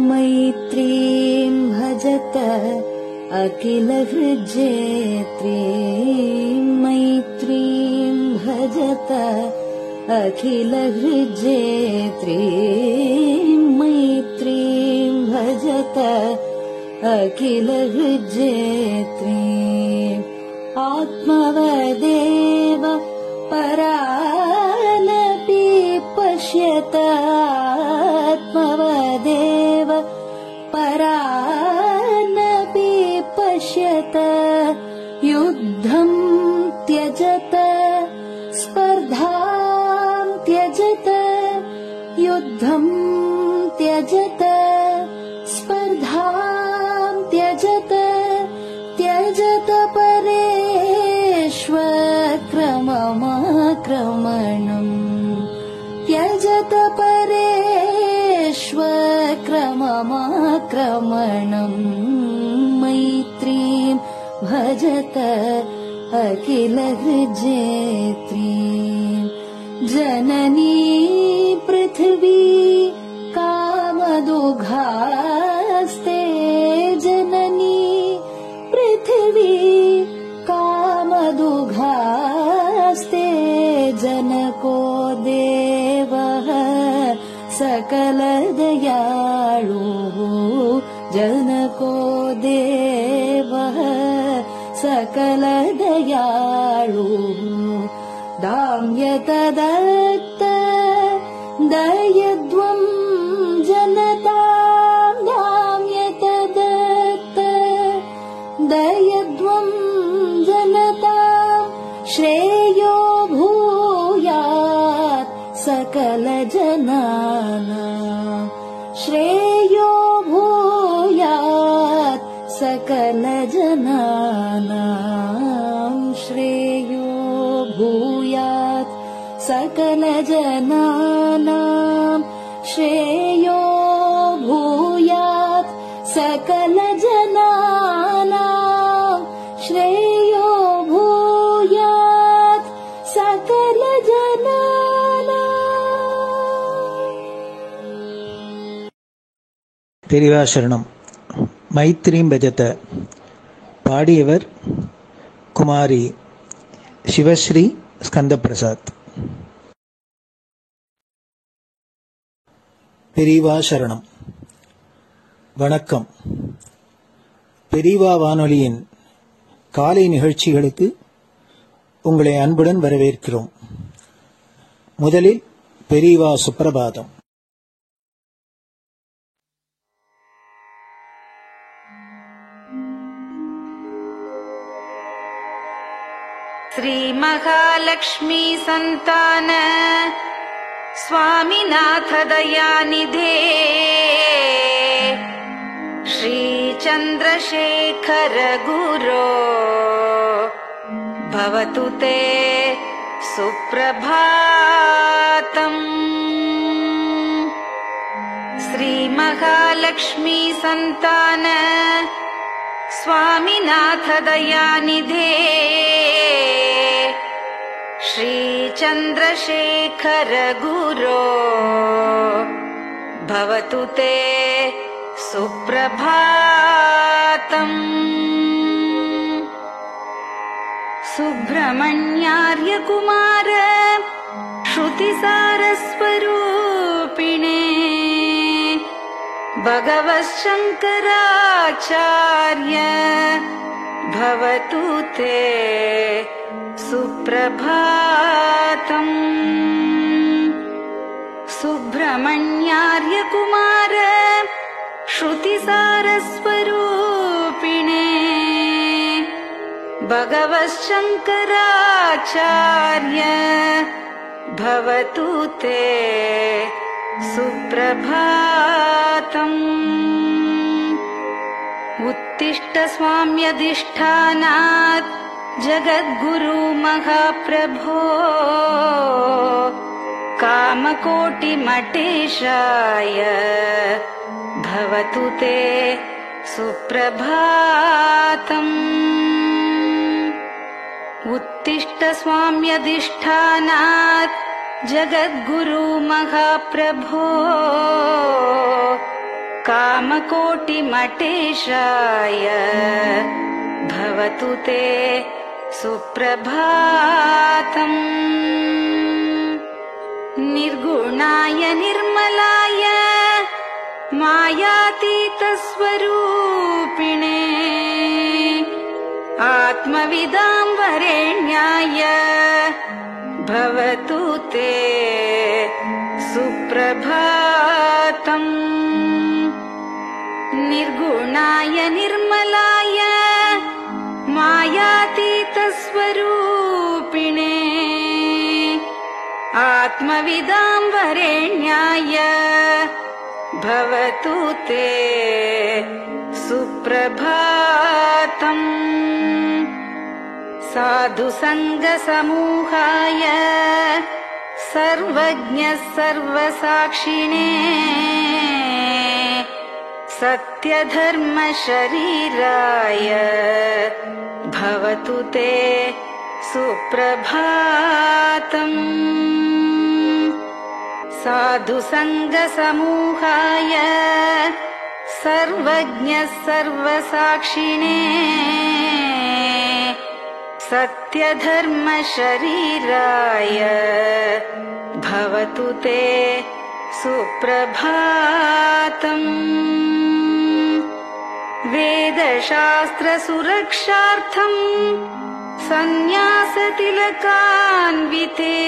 मैत्रीं भजत अखिलहृज्जेत्रीं मैत्रीं भजत अखिलहृज्जेत्रीं मैत्रीं भजत अखिलहृज्जेत्रीम् आत्मवदेव परानपि पश्यत आत्मवदेव परानपि पश्यत युद्धं त्यजत स्पर्धां त्यजत युद्धं त्यजत स्पर्धां त्यजत त्यजत परेष्वक्रममाक्रमणम् त्यजत परेष्वक्रममाक्रमणम् मैत्रीं भजत अखिलहृज्जेत्रीं जननी पृथिवी कामदुघास्ते जननी पृथिवी कामदुघास्ते जनको देवः सकलदयाळुः जनको देवः सकलदयाळुः दाम्यत दत्त दयध्वं जनतां दाम्यत दत्त दयध्वं जनतां श्रेयो भूयात् सकलजनानां श्रेयो भूयात् सकलजनानां श्रेयो भूयात् सकलजनानां श्रेयो भूयात् सकलजनानां श्रेयो भूयात् सकलजनानां. பெரிவாசரணம். மைத்ரீம் பஜத. பாடியவர் குமாரி சிவஸ்ரீ ஸ்கந்தபிரசாத். பெரிவா சரணம். வணக்கம். பெரிவா வானொலியின் காலை நிகழ்ச்சிகளுக்கு உங்களை அன்புடன் வரவேற்கிறோம். முதலில் பெரிவா சுப்பிரபாதம். श्री महालक्ष्मी संतान स्वामीनाथ दयानिधे श्री चंद्रशेखर गुरो भवतु ते सुप्रभातम्. श्री महालक्ष्मी संतान स्वामीनाथ दयानिधे श्री चंद्रशेखर गुरो भवतु ते सुप्रभातम्. सुब्रह्मण्यार्य कुमार श्रुतिसारस्वरूपिणे भगवच्छंकराचार्य भवतु ते सुप्रभातम्. सुब्रह्मण्यार्य कुमार श्रुतिसारस्वरूपिणे भगवच्छंकराचार्य भवतु ते सुप्रभातम्. उत्तिष्ठ स्वाम्यधिष्ठानात् जगद्गुरु महाप्रभो कामकोटिमठेशाय भवतु ते सुप्रभातम्. उत्तिष्ठ स्वाम्यधिष्ठानात् जगद्गुरु महाप्रभो कामकोटिमटेशाय भवतु ते सुप्रभातम्। निर्गुणाय निर्मलाय मायातीतस्वरूपिणे आत्मविदां वरेण्याय भवतु ते सुप्रभातम्। निर्गुणाय निर्मलाय मायातीतस्वरूपिणे आत्मविदां वरेण्याय भवतु ते सुप्रभातम्। साधुसङ्गसमूहाय सर्वज्ञः सर्वसाक्षिणे सत्यधर्मशरीराय भवतु ते सुप्रभातम्। साधुसङ्गसमूहाय सर्वज्ञः सर्वसाक्षिणे सत्यधर्मशरीराय भवतु ते सुप्रभातम्। वेदशास्त्रसुरक्षार्थम् सन्न्यासतिलकान्विते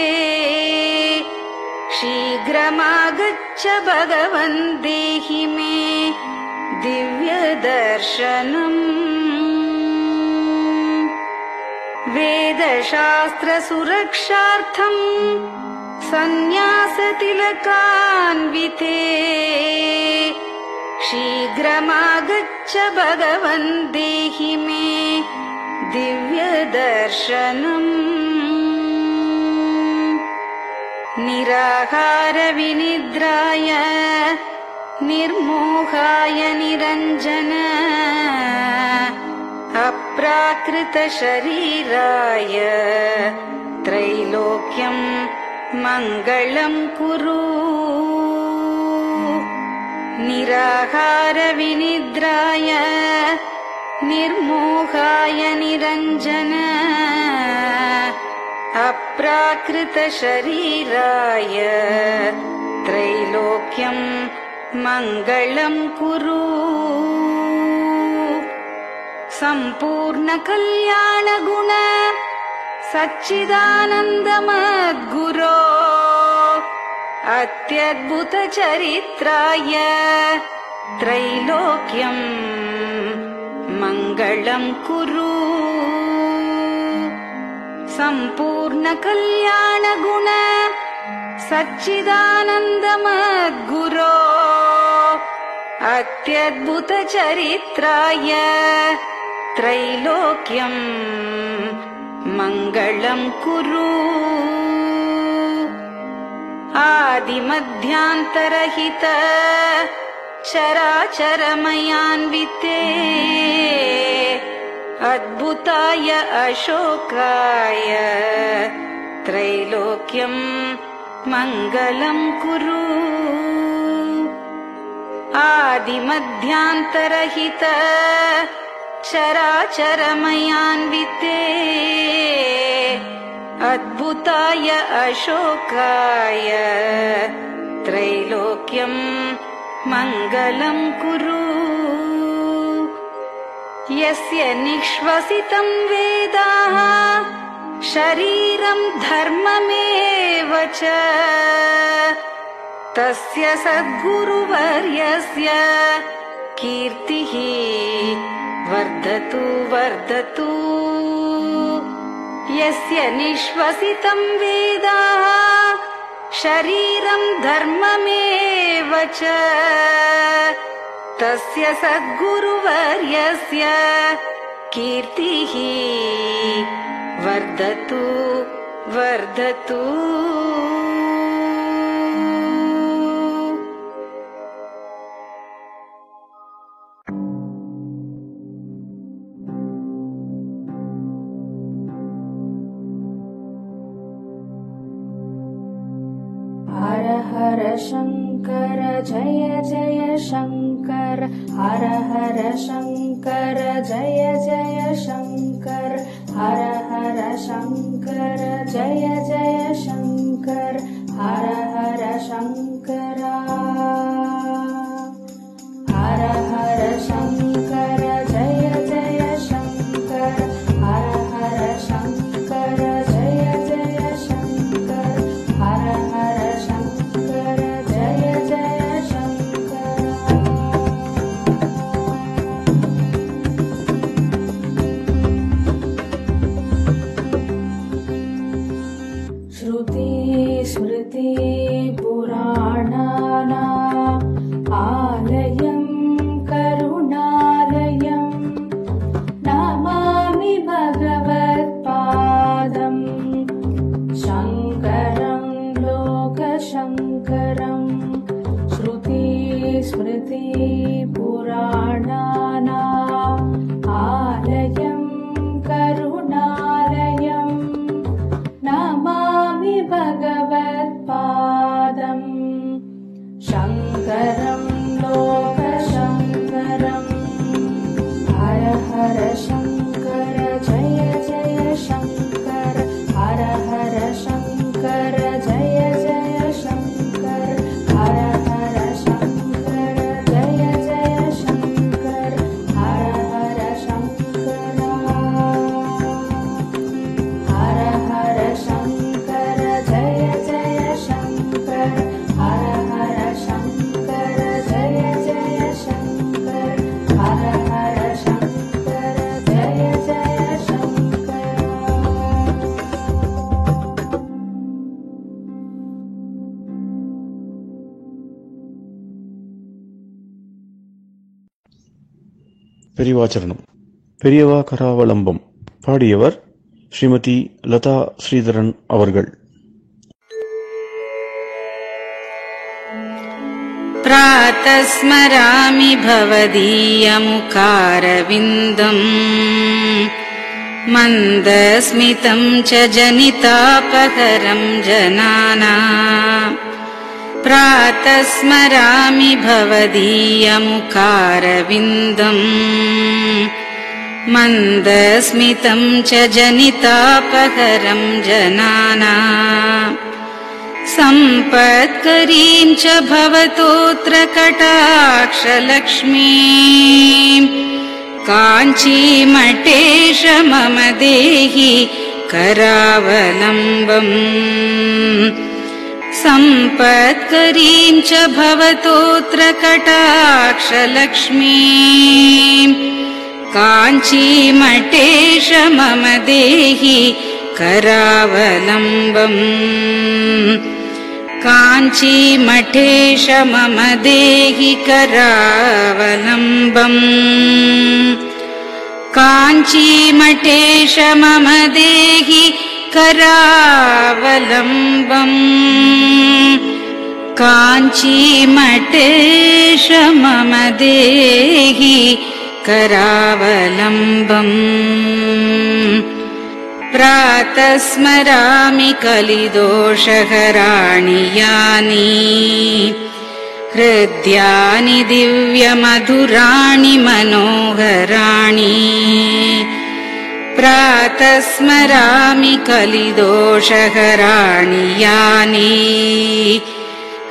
शीघ्रमागच्छ भगवन् देहि मे दिव्यदर्शनम्। वेदशास्त्रसुरक्षार्थम् सन्न्यासतिलकान्विते शीघ्रमागच्छ भगवन् देहि मे दिव्यदर्शनम्। निराहारविनिद्राय निर्मोहाय निरञ्जन अप्राकृतशरीराय त्रैलोक्यं मङ्गलं कुरु। निराहारविनिद्राय निर्मोहाय निरञ्जन अप्राकृतशरीराय त्रैलोक्यं मङ्गलं कुरु। सम्पूर्णकल्याणगुण सच्चिदानन्दमद्गुरो अत्यद्भुतचरित्राय त्रैलोक्यं मङ्गलं कुरु। सम्पूर्णकल्याणगुण सच्चिदानन्दमद्गुरो अत्यद्भुतचरित्राय त्रैलोक्यं मङ्गलं कुरु। आदिमध्यान्तरहित चराचरमयान्विते अद्भुताय अशोकाय त्रैलोक्यं मङ्गलं कुरु। आदिमध्यान्तरहित चराचरमयान्विते अद्भुताय अशोकाय त्रैलोक्यं मङ्गलं कुरु। यस्य निःश्वसितं वेदाः शरीरं धर्ममेव च तस्य सद्गुरुवर्यस्य कीर्तिः वर्धतु वर्धतु। यस्य निःश्वसितं वेदाः शरीरं धर्ममेव च तस्य सद्गुरुवर्यस्य कीर्तिः वर्धतु वर्धतु। हर हर शङ्कर जय जय शङ्कर हर हर शङ्कर जय जय शङ्कर हर हर शङ्कर जय जय शङ्कर हर हर शङ्कर हर हर शङ्कर जय जय शङ्कर हर हर शङ्कर जय जय शङ्कर हर हर शङ्कर जय जय शङ्कर श्रुति स्मृति पुराणानाम् आलयं करुणालयं नमामि भगवत्पादं शङ्करं लोकशङ्करं श्रुति स्मृति पुराणानाम् आलयं करुणालयं नमामि भगवत्पादं शङ्करं लोकशङ्करम् हर हर शङ्कर जय जय शङ्कर हर हर शङ्कर जय जय शङ्कर हर हर शङ्कर जय जय शङ्कर हर हर शङ्कर हर हर शङ्कर जय जय शङ्कर हर हर शङ्कर जय जय शङ्कर हर हर शङ्कर जय जय शङ्कर பெரியவாச்சரணம். பெரியவா கராவலம்பம். பாடியவர் ஸ்ரீமதி லதா ஸ்ரீதரன் அவர்கள். प्रातः स्मरामि भवदीयमुखारविन्दम् मन्दस्मितं च जनितापहरं जनानाम् प्रातः स्मरामि भवदीयमुखारविन्दम् मन्दस्मितं च जनितापहरं जनानाम् सम्पत्करीं च भवतोऽत्र कटाक्षलक्ष्मीम् काञ्चीमठेश मम देहि करावलम्बम् सम्पत्करीं च भवतोऽत्र कटाक्षलक्ष्मीम् काञ्चीमठेश मम देहि करावलम्बम् काञ्चीमठेश मम देहि करावलम्बम् काञ्चीमठेश मम देहि करावलम्बम् काञ्चीमठेश मम देहि करावलम्बम् प्रातः स्मरामि कलिदोषहराणि यानि हृद्यानि दिव्यमधुराणि मनोहराणि प्रातः स्मरामि कलिदोषहराणि यानि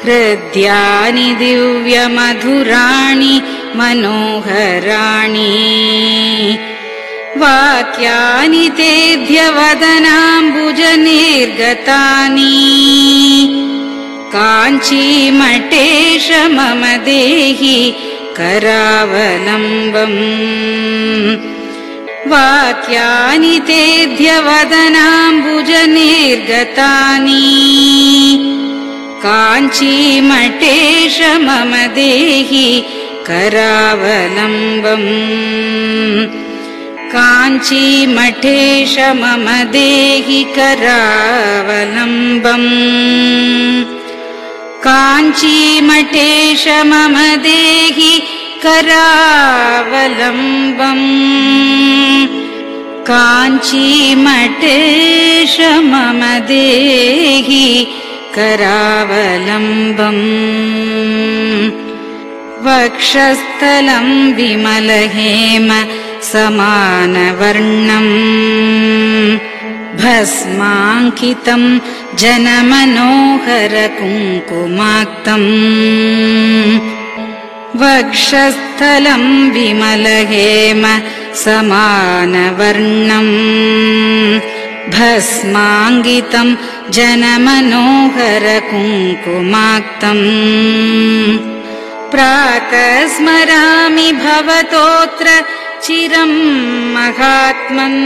हृद्यानि दिव्यमधुराणि मनोहराणि वाक्यानि तेऽध्यवदनाम्बुजनिर्गतानि काञ्चीमठेश मम देहि करावलम्बम् वाक्यानि तेऽध्यवदनाम्बुजनिर्गतानि काञ्चीमठेश मम देहि करावलम्बम् काञ्चीमठेश मम देहि करावलम्बम् काञ्चीमठेश मम देहि करावलम्बम् काञ्चीमठेश मम देहि करावलम्बम् वक्षस्थलं विमलहेम समानवर्णम् भस्माङ्कितं जनमनोहर कुङ्कुमाक्तम् वक्षस्थलं विमलहेम समानवर्णम् भस्माङ्कितं जनमनोहर कुङ्कुमाक्तम् प्रातः स्मरामि भवतोऽत्र चिरं महात्मन्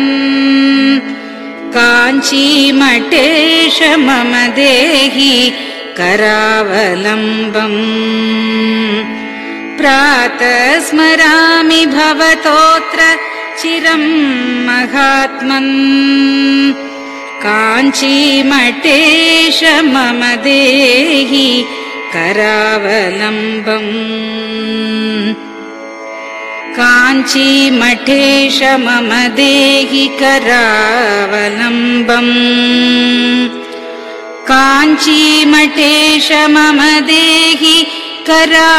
काञ्चीमठेश मम देहि करावलम्बम् प्रातः स्मरामि भवतोऽत्र चिरं महात्मन् काञ्चीमठेश मम देहि करावलम्बम् काञ्चीमठेश मम देहि करावलम्बम् काञ्चीमठेश मम देहि करावलम्बम्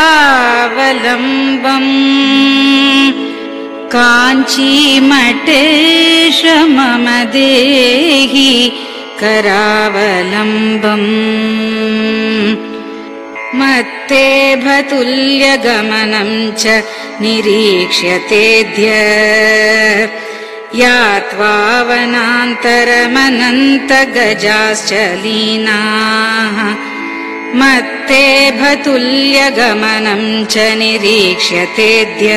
काञ्चीमठेश मम देहि करावलम्बम् मत्तेभतुल्यगमनं च निरीक्ष्यतेऽद्य यात्वा वनान्तरमनन्तगजाश्च लीनाः मत्तेभतुल्यगमनं च निरीक्ष्यतेऽद्य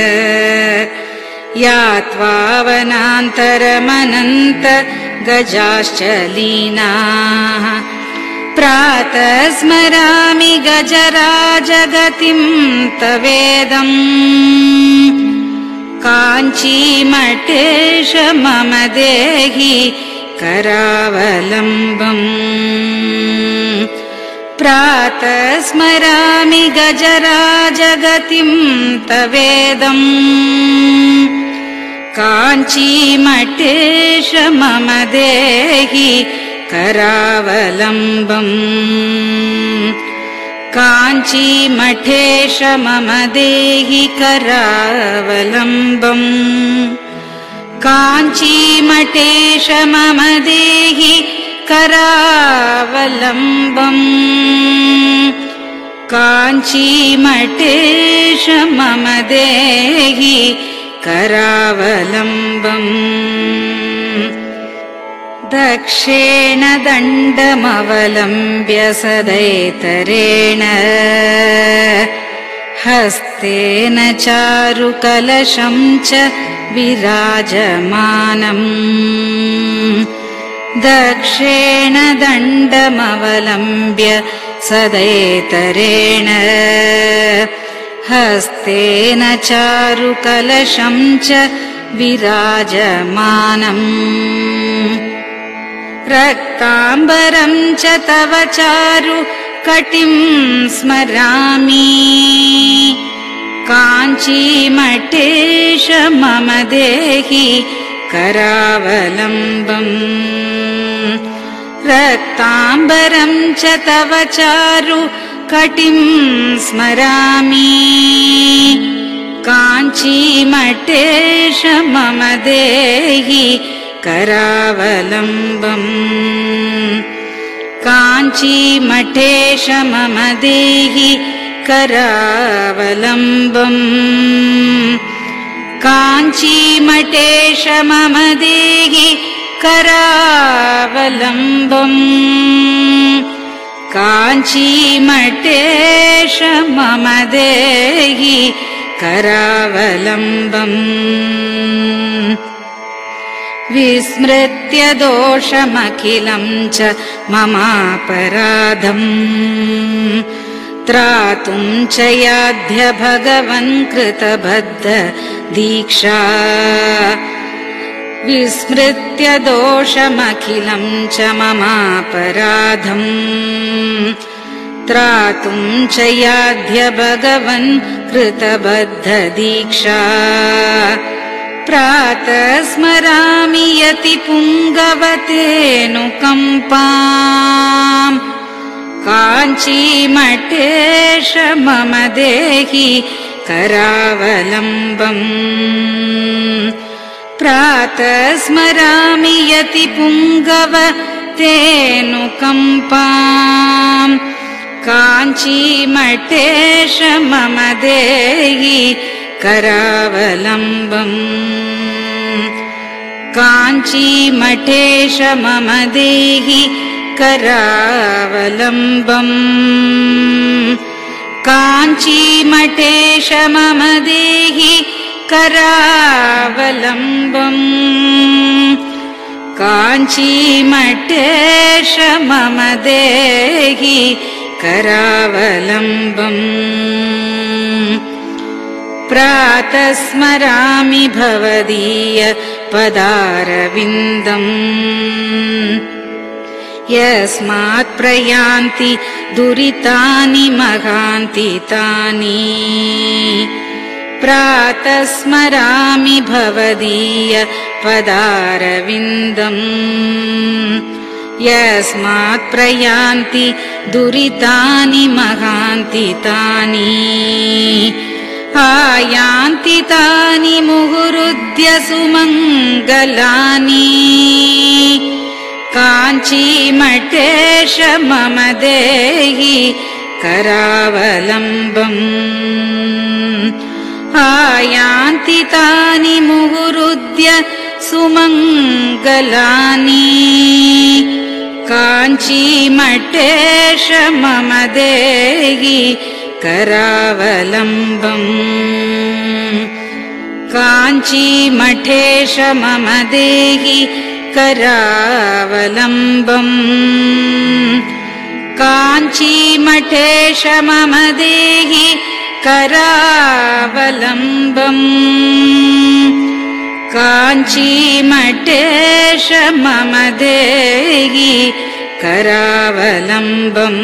यात्वा वनान्तरमनन्तगजाश्च लीनाः प्रातः स्मरामि गजराजगतिं तवेदम् काञ्चीमठेश मम देहि करावलम्बम् प्रातः स्मरामि गजराजगतिं तवेदम् काञ्चीमठेश मम देहि करावलम्बम् काञ्चीमठेश मम देहि करावलम्बम् काञ्चीमठेश मम देहि करावलम्बम् काञ्चीमठेश मम देहि करावलम्बम् दक्षेण दण्डमवलम्ब्य सदैतरेण हस्तेन चारुकलशं च विराजमानम् दक्षेण दण्डमवलम्ब्य सदैतरेण हस्तेन चारुकलशं च विराजमानम् रक्ताम्बरं च तव चारु कटिं स्मरामि काञ्चीमठेश मम देहि करावलम्बम् रक्ताम्बरं च तव चारु कटिं स्मरामि काञ्चीमठेश मम देहि करावलम्बम् काञ्चीमठेश मम देहि करावलम्बम् काञ्चीमठेश मम देहि करावलम्बम् काञ्चीमठेश मम देहि करावलम्बम् विस्मृत्य दोषमखिलं च ममापराधम् त्रातुं च याध्य भगवन् कृतबद्ध दीक्षा विस्मृत्य दोषमखिलं च ममापराधम् त्रातुं च याध्य भगवन् कृतबद्ध दीक्षा प्रातः स्मरामि यति पुङ्गवतेऽनुकम्पाम् काञ्चीमठेश मम देहि करावलम्बम् प्रातः स्मरामि यति पुङ्गव तेऽनुकम्पाम् काञ्चीमठेश मम देहि करावलम्बम् काञ्चीमठेश मम देहि करावलम्बम् काञ्चीमठेश मम देहि करावलम्बम् काञ्चीमठेश मम देहि करावलम्बम् प्रातः स्मरामि भवदीय पदारविन्दम् यस्मात् प्रयान्ति दुरितानि महान्ति तानि प्रातः स्मरामि भवदीय पदारविन्दम् यस्मात् प्रयान्ति दुरितानि महान्ति तानि आयान्ति तानि मुहुरुद्य सुमङ्गलानि काञ्चीमठेश मम देहि करावलम्बम् आयान्ति तानि मुहुरुद्य सुमङ्गलानि काञ्चीमठेश मम देहि करावलम्बम् काञ्चीमठेश मम देहि करावलम्बम् काञ्चीमठेश मम देहि करावलम्बम् काञ्चीमठेश मम देहि करावलम्बम्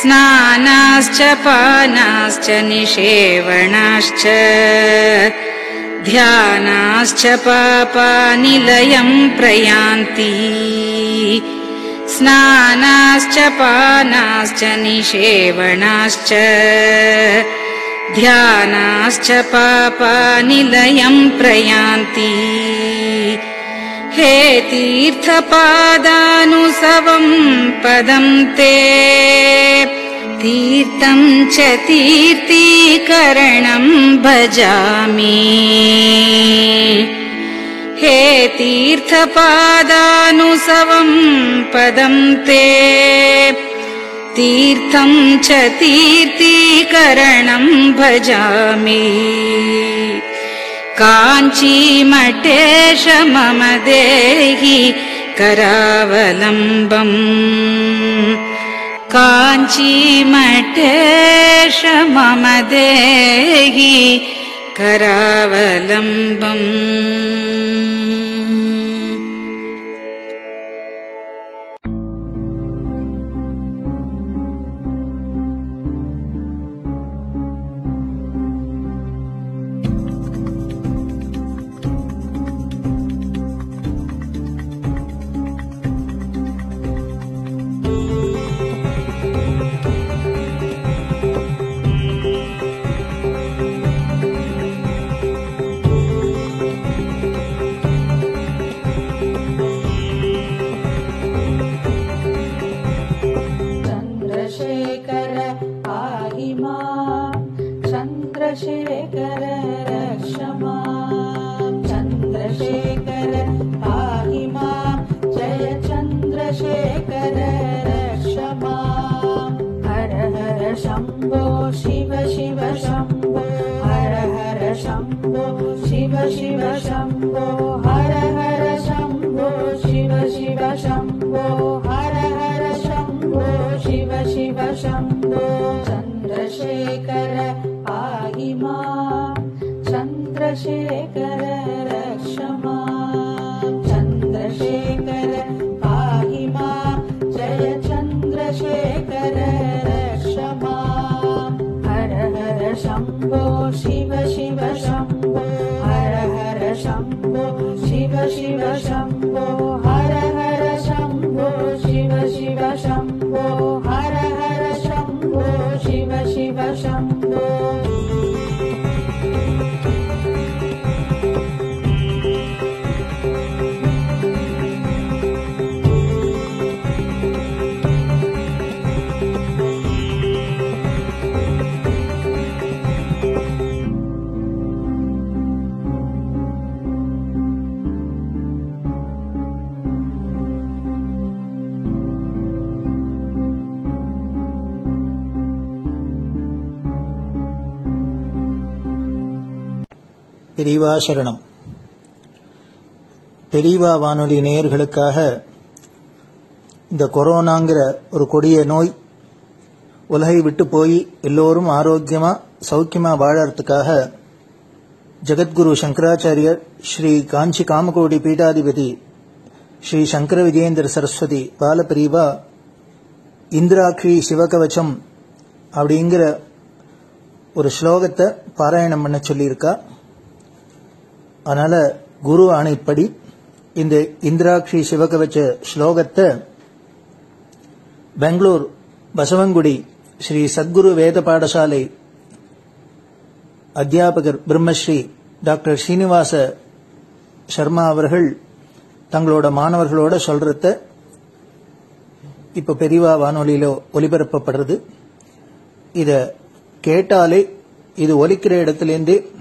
स्नानाश्च पानाश्च निषेवणाश्च ध्यानाश्च पापानिलयं प्रयान्ति स्नानाश्च पानाश्च निषेवणाश्च ध्यानाश्च पापानिलयं प्रयान्ति हे तीर्थपादानुसवं पदं ते तीर्थं च तीर्थीकरणं भजामि हे तीर्थपादानुसवं पदं ते तीर्थं च तीर्थीकरणं भजामि काञ्चीमठेश मम देहि करावलम्बम् काञ्चीमठेश मम देहि करावलम्बम् चन्द्रशेखर रक्ष माम् चन्द्रशेखर पाहि माम् जय चन्द्रशेखर रक्ष माम् हर हर शम्भो शिव शिव शम्भो हर हर शम्भो शिव शिव शम्भो हर हर शम्भो शिव शिव शम्भो हर हर शम्भो शिव शिव शम्भो चन्द्रशेखर पाहि माम् चन्द्रशेखर रक्ष माम् चन्द्रशेखर पाहि माम् जय चन्द्रशेखर रक्ष माम् हर हर शम्भो शिव शिव शम्भो हर हर शम्भो शिव शिव शम्भो हर हर शम्भो शिव शिव शम्भो हर हर शम्भो शिव शिव शम्भो பெரியவா சரணம். பெரியவா வானொலி நேயர்களுக்காக இந்த கொரோனாங்கிற ஒரு கொடிய நோய் உலகை விட்டு போய் எல்லோரும் ஆரோக்கியமா சௌக்கியமா வாழறதுக்காக ஜெகத்குரு சங்கராச்சாரியர் ஸ்ரீ காஞ்சி காமகோடி பீடாதிபதி ஸ்ரீ சங்கர விஜயேந்திர சரஸ்வதி பாலபிரிவா இந்திராட்சி சிவகவச்சம் அப்படிங்கிற ஒரு ஸ்லோகத்தை பாராயணம் பண்ண சொல்லியிருக்கா. அதனால குரு ஆணைப்படி இந்த இந்திராட்சி சிவகவச்ச ஸ்லோகத்தை பெங்களூர் பசவங்குடி ஸ்ரீ சத்குரு வேத பாடசாலை அத்தியாபகர் பிரம்மஸ்ரீ டாக்டர் ஸ்ரீனிவாச சர்மா அவர்கள் தங்களோட மாணவர்களோட சொல்றத இப்ப பெரியவா வானொலியில ஒலிபரப்பப்படுறது. இத கேட்டாலே இது ஒலிக்கிற இடத்திலேருந்தே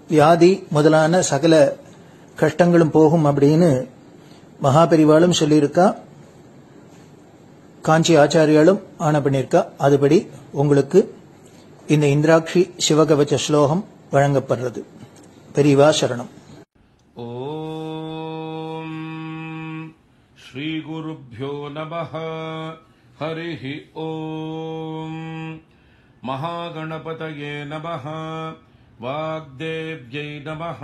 வியாதி முதலான சகல கஷ்டங்களும் போகும் அப்படின்னு மகாபெரிவாளும் சொல்லியிருக்கா, காஞ்சி ஆச்சாரியாலும் ஆணை பண்ணியிருக்கா. அதுபடி உங்களுக்கு இந்த இந்திராட்சி சிவகவச்ச ஸ்லோகம் வழங்கப்படுறது. பெரியவா சரணம். ஓம் ஸ்ரீ குருப்யோ நமஹ. ஹரிஹி ஓம். மகாகணபதயே நமஹ. वाग्देव्यै नमः.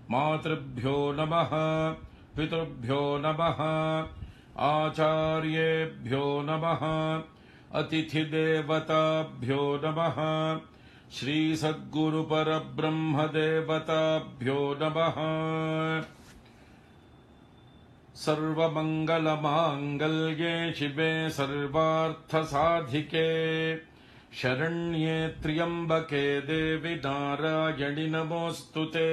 मातृभ्यो नमः. पितृभ्यो नमः. आचार्येभ्यो नमः. अतिथिदेवताभ्यो नमः. श्रीसद्गुरुपरब्रह्मदेवताभ्यो नमः. सर्वमङ्गलमाङ्गल्ये शिवे सर्वार्थसाधिके शरण्ये त्र्यम्बके देवि नारायणि नमोऽस्तुते.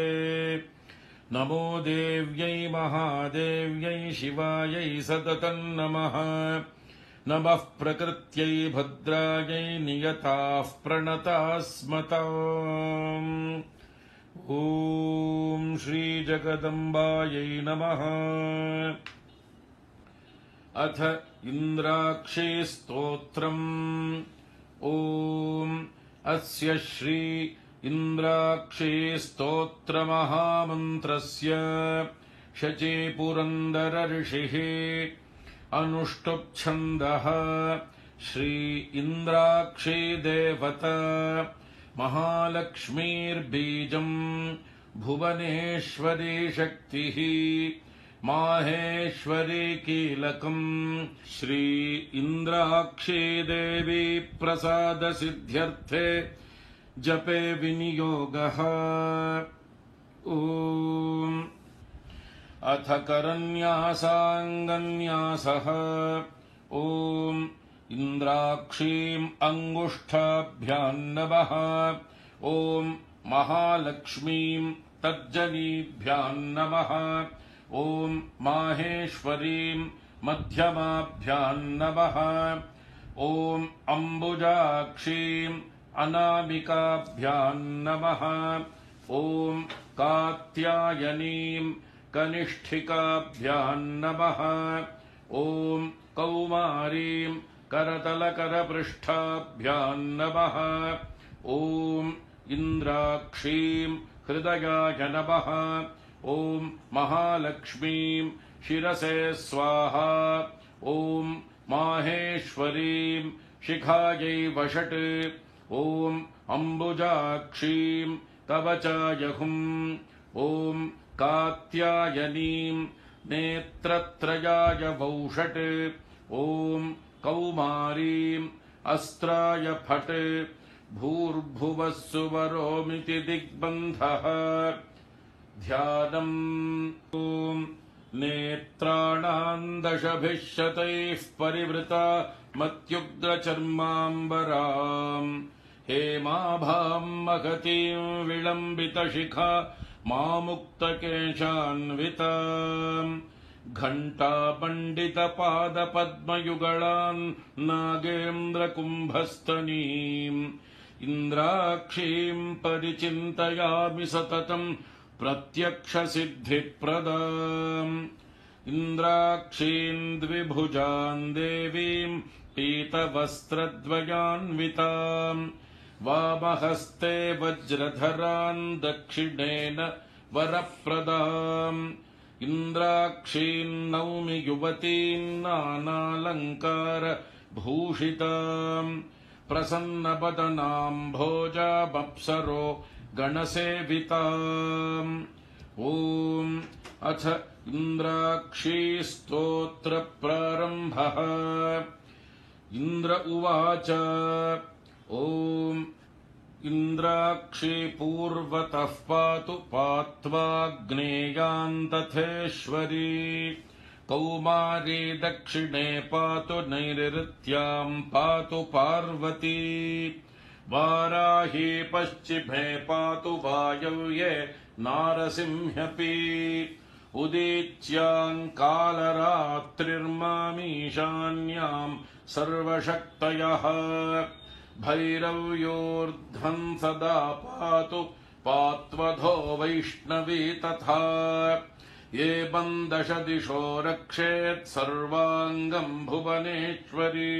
नमो देव्यै महादेव्यै शिवायै सततं नमः. नमः प्रकृत्यै भद्रायै नियताः प्रणतास्मताम्. ॐ श्रीजगदम्बायै नमः. अथ इन्द्राक्षी स्तोत्रम्. ॐ अस्य श्री इन्द्राक्षी स्तोत्रमहामन्त्रस्य शचीपुरन्दर ऋषिः अनुष्टुप्छन्दः. श्री इन्द्राक्षी देवता महालक्ष्मीर्बीजम् भुवनेश्वरी शक्तिः माहेश्वरी कीलकम्. श्री इन्द्राक्षी देवी प्रसाद सिद्ध्यर्थे जपे विनियोगः. ॐ अथ करन्यासाङ्गन्यासः. ॐ इन्द्राक्षीम् अङ्गुष्ठाभ्यां नमः. ॐ महालक्ष्मीम् तर्जनीभ्यां नमः. ॐ माहेश्वरीम् मध्यमाभ्यां नमः. ॐ अम्बुजाक्षीम् अनामिकाभ्यां नमः. ॐ कात्यायनीम् कनिष्ठिकाभ्यां नमः. ॐ कौमारीम् करतलकरपृष्ठाभ्यां नमः. ॐ इन्द्राक्षीम् हृदयाय नमः. ॐ महालक्ष्मीम् शिरसे स्वाहा. ॐ माहेश्वरीम् शिखायै वषट्. ॐ अम्बुजाक्षीम् कवचायहुम्. ॐ कात्यायनीम् नेत्रत्रयाय वौषट्. ॐ कौमारीम् अस्त्राय फट्. भूर्भुवः सुवरोमिति दिग्बन्धः. ध्यानम्. ॐ नेत्राणाम् दशभिः शतैः परिवृता मत्युग्रचर्माम्बराम् हेमाभाम् महतीम् विलम्बितशिखा मामुक्तकेशान्विताम् घण्टामण्डितपादपद्मयुगळान् नागेन्द्रकुम्भस्तनीम् इन्द्राक्षीम् परिचिन्तयामि सततम् प्रत्यक्षसिद्धिप्रदाम् इन्द्राक्षीम् द्विभुजाम् देवीम् पीतवस्त्रद्वयान्विताम् वामहस्ते वज्रधरान् दक्षिणेन वरप्रदाम् इन्द्राक्षीम् नौमि युवतीम् नानालङ्कारभूषिताम् प्रसन्नवदनाम् भोजामप्सरो गणसेविताम् ॐ अथ इन्द्राक्षी स्तोत्रप्रारम्भः। इन्द्र उवाच ॐ इन्द्राक्षी पूर्वतः पातु पात्वाग्नेयान्तथेश्वरी कौमारी दक्षिणे पातु नैऋत्याम् पातु पार्वती वाराही पश्चिमे पातु वायव्ये नारसिंह्यपि उदीच्याम् कालरात्रिर्मामीशान्याम् सर्वशक्तयः भैरव्योर्ध्वम् सदा पातु पात्वधो वैष्णवी तथा एवम् 10 दिशो रक्षेत् सर्वाङ्गम् भुवनेश्वरी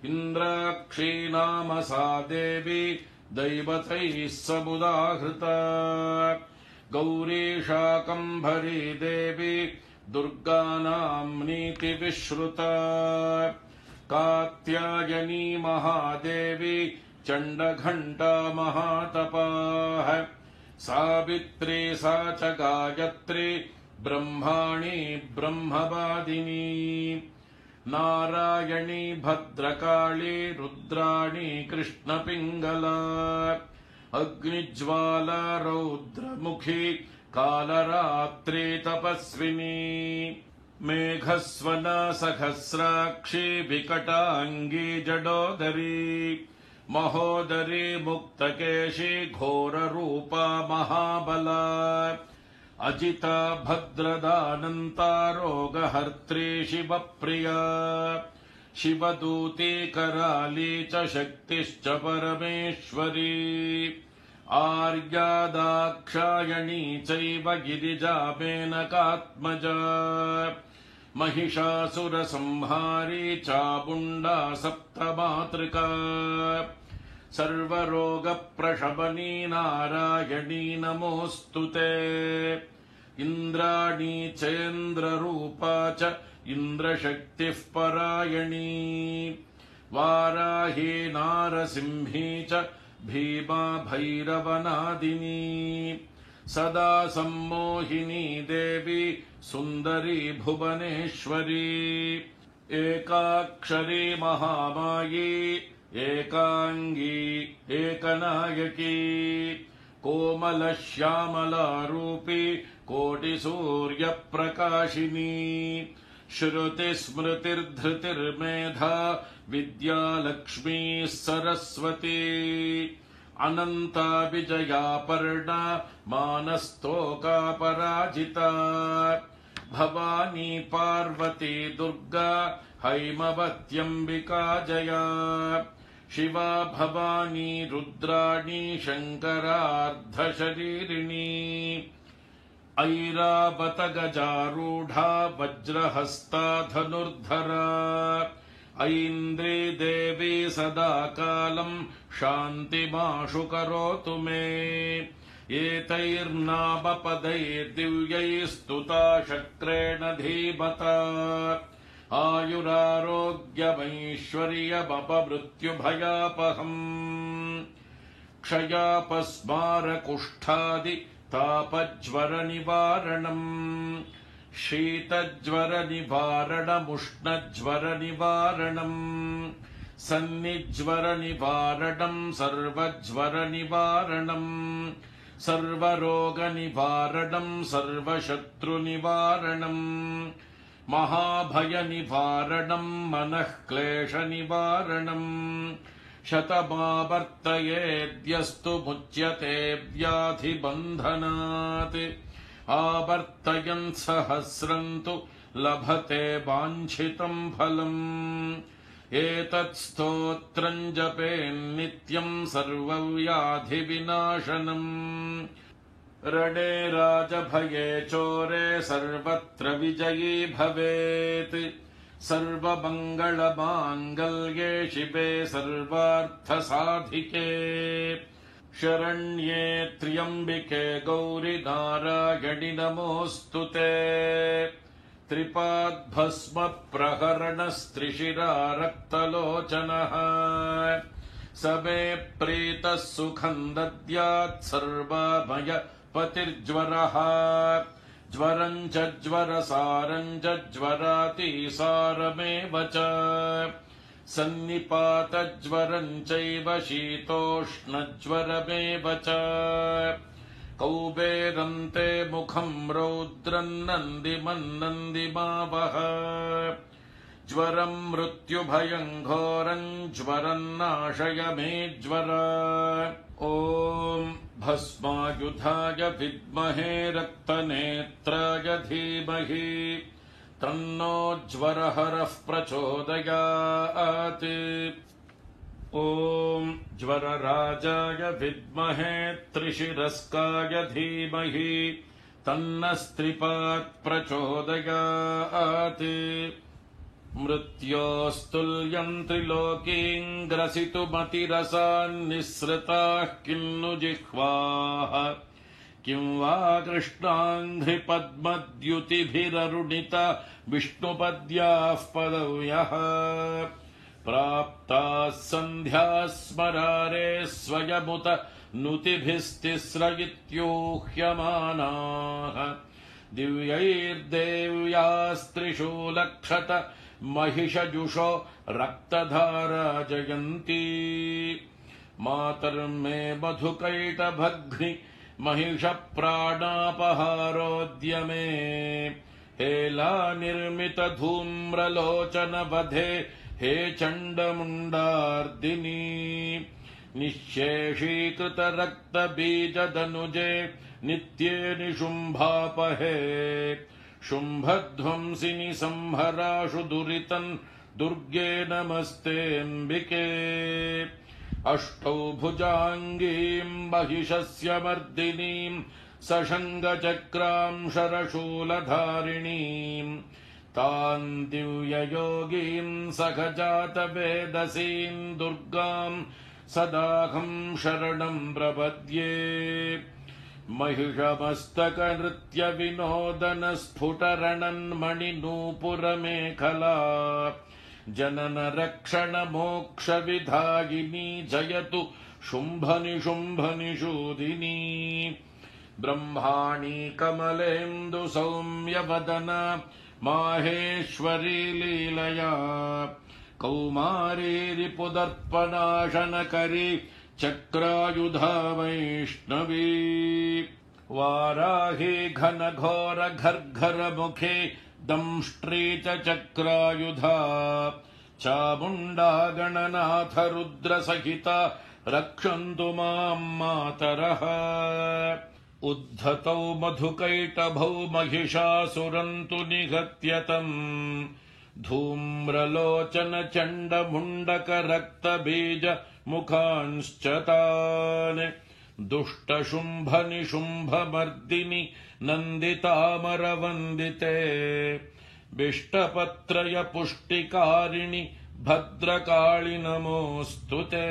इन्द्राक्षी नाम सा देवी दैवतैः समुदाहृता गौरी शाकम्भरी देवी दुर्गानाम् नीतिविश्रुता कात्यायनी महादेवी चण्डघण्टा महातपाः सावित्री सा च गायत्री ब्रह्माणी ब्रह्मवादिनी नारायणी भद्रकाली रुद्राणी कृष्णपिङ्गला अग्निज्वाला रौद्रमुखी कालरात्रि तपस्विनी मेघस्वना सहस्राक्षी विकटाङ्गी जडोदरी महोदरी मुक्तकेशी घोररूपा महाबला अजिता भद्रदानन्ता रोगहर्त्री शिवप्रिया शिवदूती कराली च शक्तिश्च परमेश्वरी आर्या दाक्षायणी चैव गिरिजा मेनकात्मजा महिषासुरसंहारी चामुण्डा सप्तमातृका सर्वरोगप्रशमनी नारायणी नमोऽस्तु ते इन्द्राणी चेन्द्ररूपा च इन्द्रशक्तिः परायणी वाराही नारसिंही च भीमा भैरवनादिनी सदा सम्मोहिनी देवी सुन्दरी भुवनेश्वरी एकाक्षरी महामायी एकाङ्गी एकनायकी कोमलश्यामलारूपी कोटिसूर्यप्रकाशिनी श्रुतिस्मृतिर्धृतिर्मेधा विद्यालक्ष्मीः सरस्वती अनन्ता विजयापर्णा मानस्तोकापराजिता भवानी पार्वती दुर्गा हैमवत्यम्बिका जया शिवा भवानी रुद्राणी शङ्करार्धशरीरिणी ऐरावत गजारूढा वज्रहस्ता धनुर्धरा ऐन्द्री देवी सदा कालम् शान्तिमाशु करोतु मे एतैर्नामपदैर्दिव्यैस्तुता शक्रेण धीमता आयुरारोग्यमैश्वर्यमपमृत्युभयापहम् क्षयापस्मारकुष्ठादि तापज्वरनिवारणम् शीतज्वरनिवारणमुष्णज्वरनिवारणम् सन्निज्वरनिवारणम् सर्वज्वरनिवारणम् सर्वरोगनिवारणम् सर्वशत्रुनिवारणम् महाभयनिवारणम् मनःक्लेशनिवारणम् शतमावर्तयेद्यस्तु मुच्यते व्याधिबन्धनात् आवर्तयन् सहस्रम् तु लभते वाञ्छितम् फलम् एतत् स्तोत्रम् जपेन्नित्यम् सर्वव्याधिविनाशनम् रणे राजभये चोरे सर्वत्र विजयी भवेत् सर्वमङ्गलमाङ्गल्ये शिवे सर्वार्थसाधिके शरण्ये त्र्यम्बिके गौरि नारायणि नमोऽस्तु ते त्रिपाद्भस्म प्रहरणस्त्रिशिरा रक्तलोचनः स मे प्रीतः सुखम् दद्यात् सर्वमय पतिर्ज्वरः ज्वरम् च ज्वरसारम् च ज्वरातिसारमेव च सन्निपातज्वरम् चैव शीतोष्णज्वरमेव च कौबेरन्ते मुखम् रौद्रम् नन्दिमन्नन्दिमावह ज्वरम् मृत्युभयम् घोरम् ज्वरम् नाशय मे ज्वर ॐ भस्मायुधाय विद्महे रक्तनेत्राय धीमहि तन्नो ज्वरहरः प्रचोदयात् ॐ ज्वरराजाय विद्महे त्रिशिरस्काय धीमहि तन्नस्त्रिपात् प्रचोदयात् मृत्योस्तुल्यम् त्रिलोकीम् ग्रसितुमतिरसान्निःसृताः किन्नु जिह्वाः किं वा कृष्णाङ्घ्रिपद्मद्युतिभिररुणिता विष्णुपद्याः पदव्यः प्राप्ताः सन्ध्याः स्मरारे स्वयमुत नुतिभिस्तिस्रयित्यूह्यमानाः दिव्यैर्देव्यास्त्रिशूलक्षत महिषजुषो रक्तधारा जयन्ती मातर्मे मधुकैटभग्नि महिषप्राणापहारोद्यमे हेला निर्मित धूम्रलोचन वधे हे चण्डमुण्डार्दिनी निःशेषीकृत रक्तबीजदनुजे नित्ये निशुम्भापहे शुम्भध्वंसिनि संहराशु दुरितम् दुर्गे नमस्तेऽम्बिके अष्टौ भुजाङ्गीम् महिषस्य मर्दिनीम् सशङ्गचक्राम् शरशूलधारिणीम् ताम् दिव्ययोगीम् सखजातवेदसीम् दुर्गाम् सदाहम् शरणम् प्रपद्ये महिषमस्तकनृत्यविनोदनस्फुटरणन्मणिनूपुरमेखला जननरक्षणमोक्षविधायिनी जयतु शुम्भनिशुम्भनिषूदिनी ब्रह्माणी कमलेन्दु सौम्यवदना माहेश्वरी लीलया कौमारी रिपुदर्पणाशनकरी चक्रायुधा वैष्णवी वाराही घनघोर घर्घर मुखे दंष्ट्री च चक्रायुधा चामुण्डा गणनाथ रुद्र सहिता रक्षन्तु माम् मातरः उद्धतौ मधुकैटभौ महिषासुरन्तु निहत्यतम् धूम्रलोचन चण्डमुण्डक रक्तबीज मुखांश्च तान् दुष्टशुम्भ निशुम्भमर्दिनि नन्दितामरवन्दिते बिष्टपत्रय पुष्टिकारिणि भद्रकाळि नमोऽस्तु ते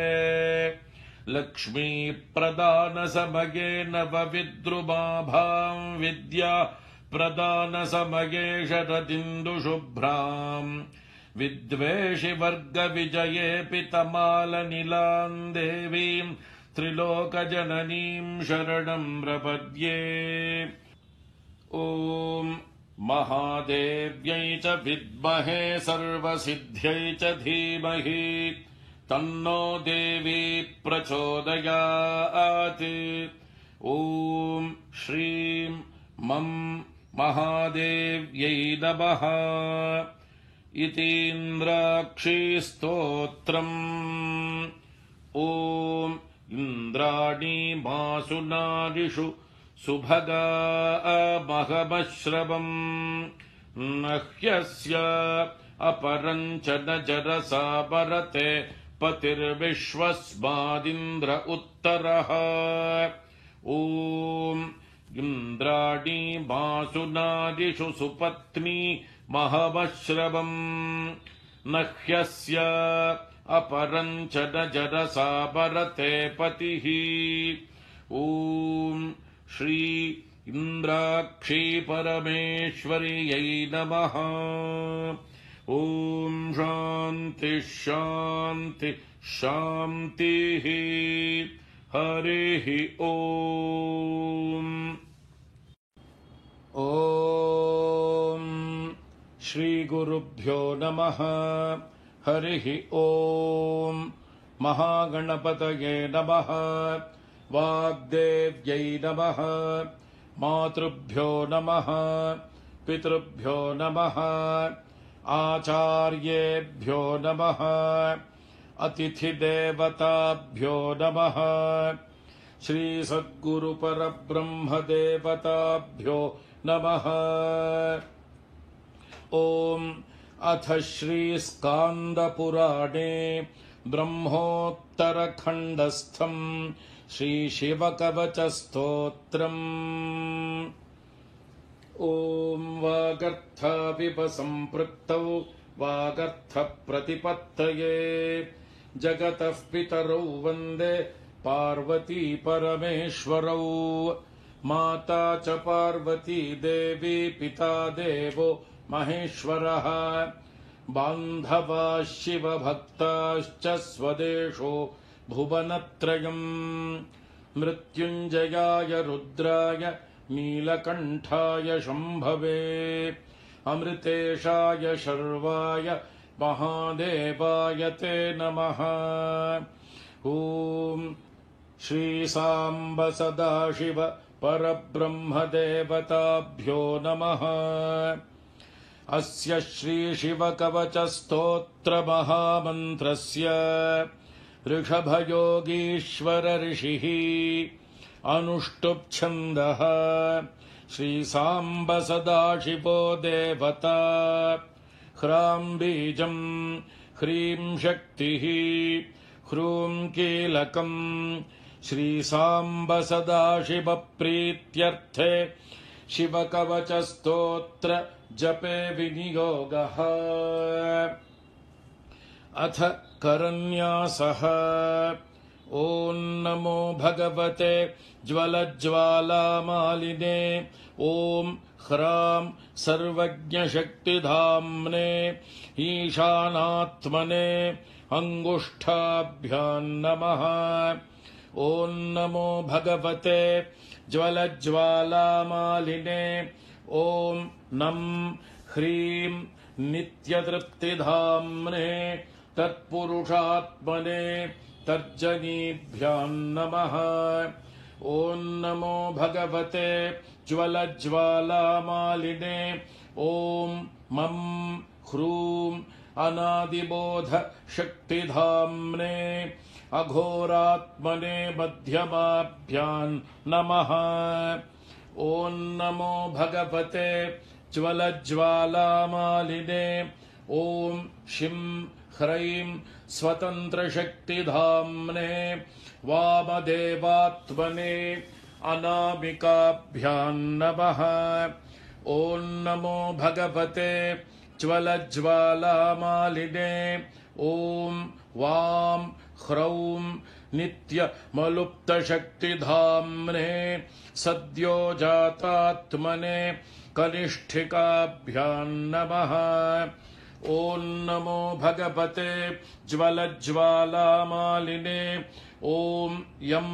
लक्ष्मी प्रदान समये नवविद्रुमाभाम् विद्या प्रदान समये शरदिन्दुशुभ्राम् विद्वेषि वर्ग विजये पितमालनिलाम् देवीम् त्रिलोकजननीम् शरणम् प्रपद्ये ॐ महादेव्यै च विद्महे सर्वसिद्ध्यै च धीमहि तन्नो देवी प्रचोदयात् ॐ श्रीं मं महादेव्यै नमः इतीन्द्राक्षी स्तोत्रम्। ॐ इन्द्राणी मासुनादिषु सुभगा महमश्रवम् न ह्यस्य अपरं च न जरसा परते पतिर्विश्वस्मादिन्द्र उत्तरः। ॐ इन्द्राणी मासुनादिषु सुपत्नी महमश्रवम् न ह्यस्य अपरं च न जरसा परते पतिः। ॐ श्री इन्द्राक्षी परमेश्वर्यै नमः। ॐ शान्ति शान्ति शान्तिः। हरिः ॐ। ॐ श्रीगुरुभ्यो नमः। हरिः ॐ। महागणपतये नमः। वाग्देव्यै नमः। मातृभ्यो नमः। पितृभ्यो नमः। आचार्येभ्यो नमः। अतिथिदेवताभ्यो नमः। श्रीसद्गुरुपरब्रह्मदेवताभ्यो नमः। ॐ अथ श्रीस्कान्दपुराणे ब्रह्मोत्तरखण्डस्थं श्रीशिवकवचस्तोत्रम्। ॐ वागर्थाविपसम्पृक्तौ वागर्थप्रतिपत्तये जगतः पितरौ वन्दे पार्वती परमेश्वरौ। माता च पार्वती देवी पिता देवो महेश्वरः। बान्धवाः शिवभक्ताश्च स्वदेशो भुवनत्रयम्। मृत्युञ्जयाय रुद्राय नीलकण्ठाय शम्भवे अमृतेशाय शर्वाय महादेवाय ते नमः। ॐ श्रीसाम्ब सदाशिव परब्रह्मदेवताभ्यो नमः। अस्य श्रीशिवकवचस्तोत्रमहामन्त्रस्य ऋषभयोगीश्वर ऋषिः अनुष्टुप् श्रीसाम्ब सदाशिवो देवता। ह्रां बीजं ह्रीं शक्तिः ह्रूं कीलकम् श्रीसाम्ब सदाशिव प्रीत्यर्थे शिवकवचस्तोत्र जपे विनियोगः। अथ करन्यासः। ॐ नमो भगवते ज्वलज्ज्वालामालिने। ॐ ह्रां सर्वज्ञशक्तिधाम्ने ईशानात्मने अङ्गुष्ठाभ्यां नमः। ॐ नमो भगवते ज्वलज्ज्वालामालिने। ॐ नं ह्रीं नित्यतृप्तिधाम्ने तत्पुरुषात्मने तर्जनीभ्यां नमः। ॐ नमो भगवते ज्वलज्ज्वालामालिने। ॐ मं ह्रूं अनादिबोध शक्तिधाम्ने अघोरात्मने मध्यमाभ्यां नमः। ॐ नमो भगवते ज्वलज्ज्वालामालिने। ॐ शिं ह्रैं स्वतन्त्रशक्तिधाम्ने वामदेवात्मने अनामिकाभ्यां नमः। ॐ नमो भगवते ज्वलज्ज्वालामालिने। ॐ वां ह्रौं नित्यमलुप्तशक्तिधाम्ने सद्योजातात्मने कनिष्ठिकाभ्यां नमः। ॐ नमो भगवते ज्वलज्ज्वालामालिने। ॐ यं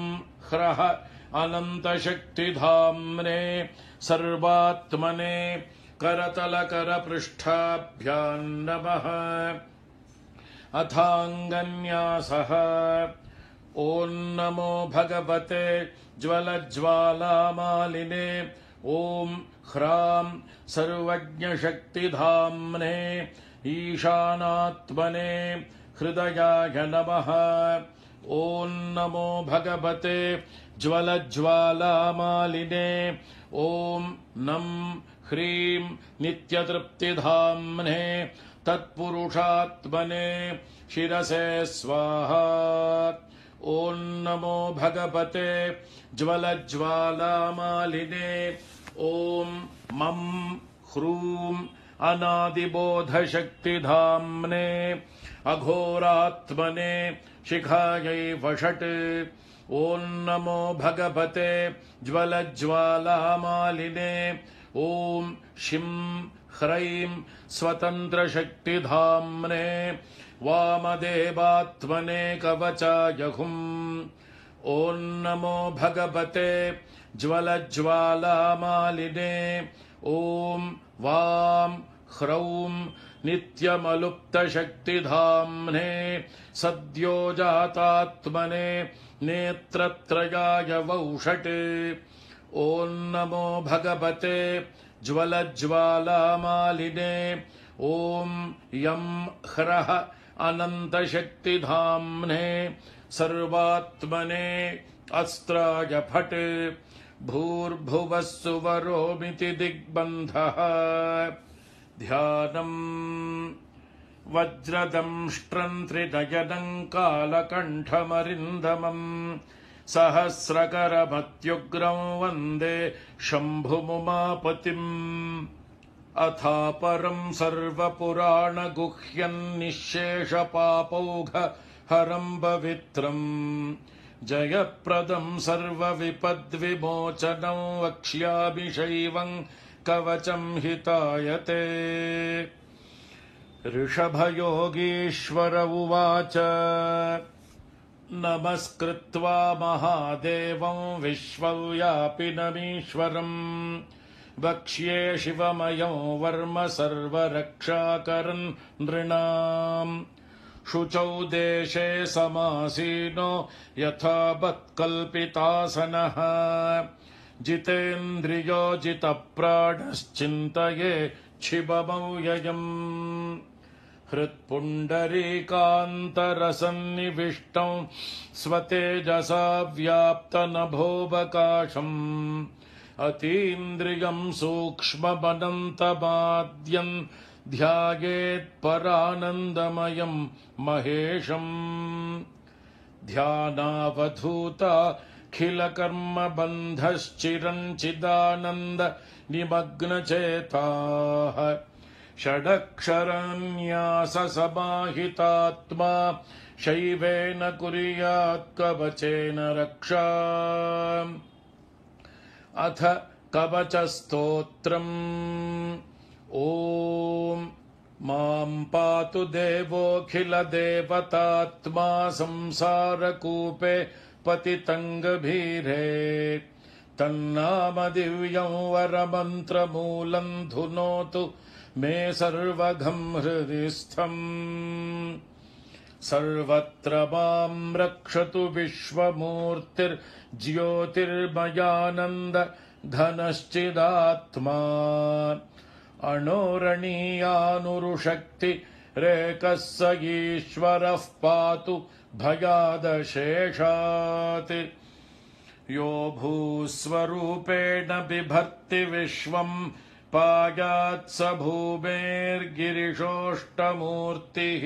ह्रः अनन्तशक्तिधाम्ने सर्वात्मने करतलकरपृष्ठाभ्यां नमः। अथाङ्गन्यासः। ॐ नमो भगवते ज्वलज्ज्वालामालिने ॐ ह्रां सर्वज्ञशक्तिधाम्ने ईशानात्मने हृदयाय नमः। ॐ नमो भगवते ज्वलज्ज्वालामालिने ॐ नं ह्रीं नित्यतृप्तिधाम्ने तत्पुरुषात्मने शिरसे स्वाहा। ॐ नमो भगवते ज्वलज्ज्वालामालिने ॐ मं ह्रूं अनादिबोधशक्तिधाम्ने अघोरात्मने शिखायै वषट्। ॐ नमो भगवते ज्वलज्ज्वालामालिने ॐ शिं ह्रैं स्वतन्त्रशक्तिधाम्ने वामदेवात्मने कवचाय हुम्। ॐ नमो भगवते ज्वलज्ज्वालामालिने ॐ वां ह्रौं नित्यमलुप्तशक्तिधाम्ने सद्योजातात्मने नेत्रत्रयाय वौषट्। ॐ नमो भगवते ज्वलज्ज्वालामालिने ॐ यं ह्रः अनन्तशक्तिधाम्ने सर्वात्मने अस्त्राय फट्। भूर्भुवः सुवरोमिति दिग्बन्धः ध्यानम् वज्रदंष्ट्रं त्रिनयनं कालकण्ठमरिन्दमम् सहस्रकरमत्युग्रं वन्दे शम्भुमुमापतिम्। अथापरं सर्वपुराणगुह्यं निःशेषपापौघहरं पवित्रम् जयप्रदं सर्वविपद्विमोचनं वक्ष्यामि शैवं कवचं हितायते। ऋषभयोगीश्वर उवाच नमस्कृत्वा महादेवं विश्वव्यापिनमीश्वरम् वक्ष्ये शिवमयं वर्म सर्वरक्षाकरन् नृणाम्। शुचौ देशे समासीनो यथावत्कल्पितासनः जितेन्द्रियो जितप्राणश्चिन्तये शिवमव्ययम्। हृत्पुण्डरीकान्तरसन्निविष्टं स्वतेजसा व्याप्तनभोऽवकाशम् अतीन्द्रियं सूक्ष्ममनन्तमाद्यं ध्यायेत्परानन्दमयं महेशम्। ध्यानावधूताखिलकर्मबन्धश्चिरञ्चिदानन्द निमग्नचेताः षडक्षरन्याससमाहितात्मा शैवेन कुर्यात् कवचेन रक्षा। अथ कवचस्तोत्रम्। ॐ मां पातु देवोऽखिलदेवतात्मा संसारकूपे पतितं गभीरे। तन्नामदिव्यं वरमन्त्रमूलं धुनोतु मे सर्वघं हृदि स्थम्। सर्वत्र मां रक्षतु विश्वमूर्तिर्ज्योतिर्मयानन्द घनश्चिदात्मा। अणोरणीयानुरुशक्तिरेकः स ईश्वरः पातु भयादशेषात्। यो भूस्वरूपेण बिभर्ति विश्वं पायात् स भूमेर्गिरिशोष्टमूर्तिः।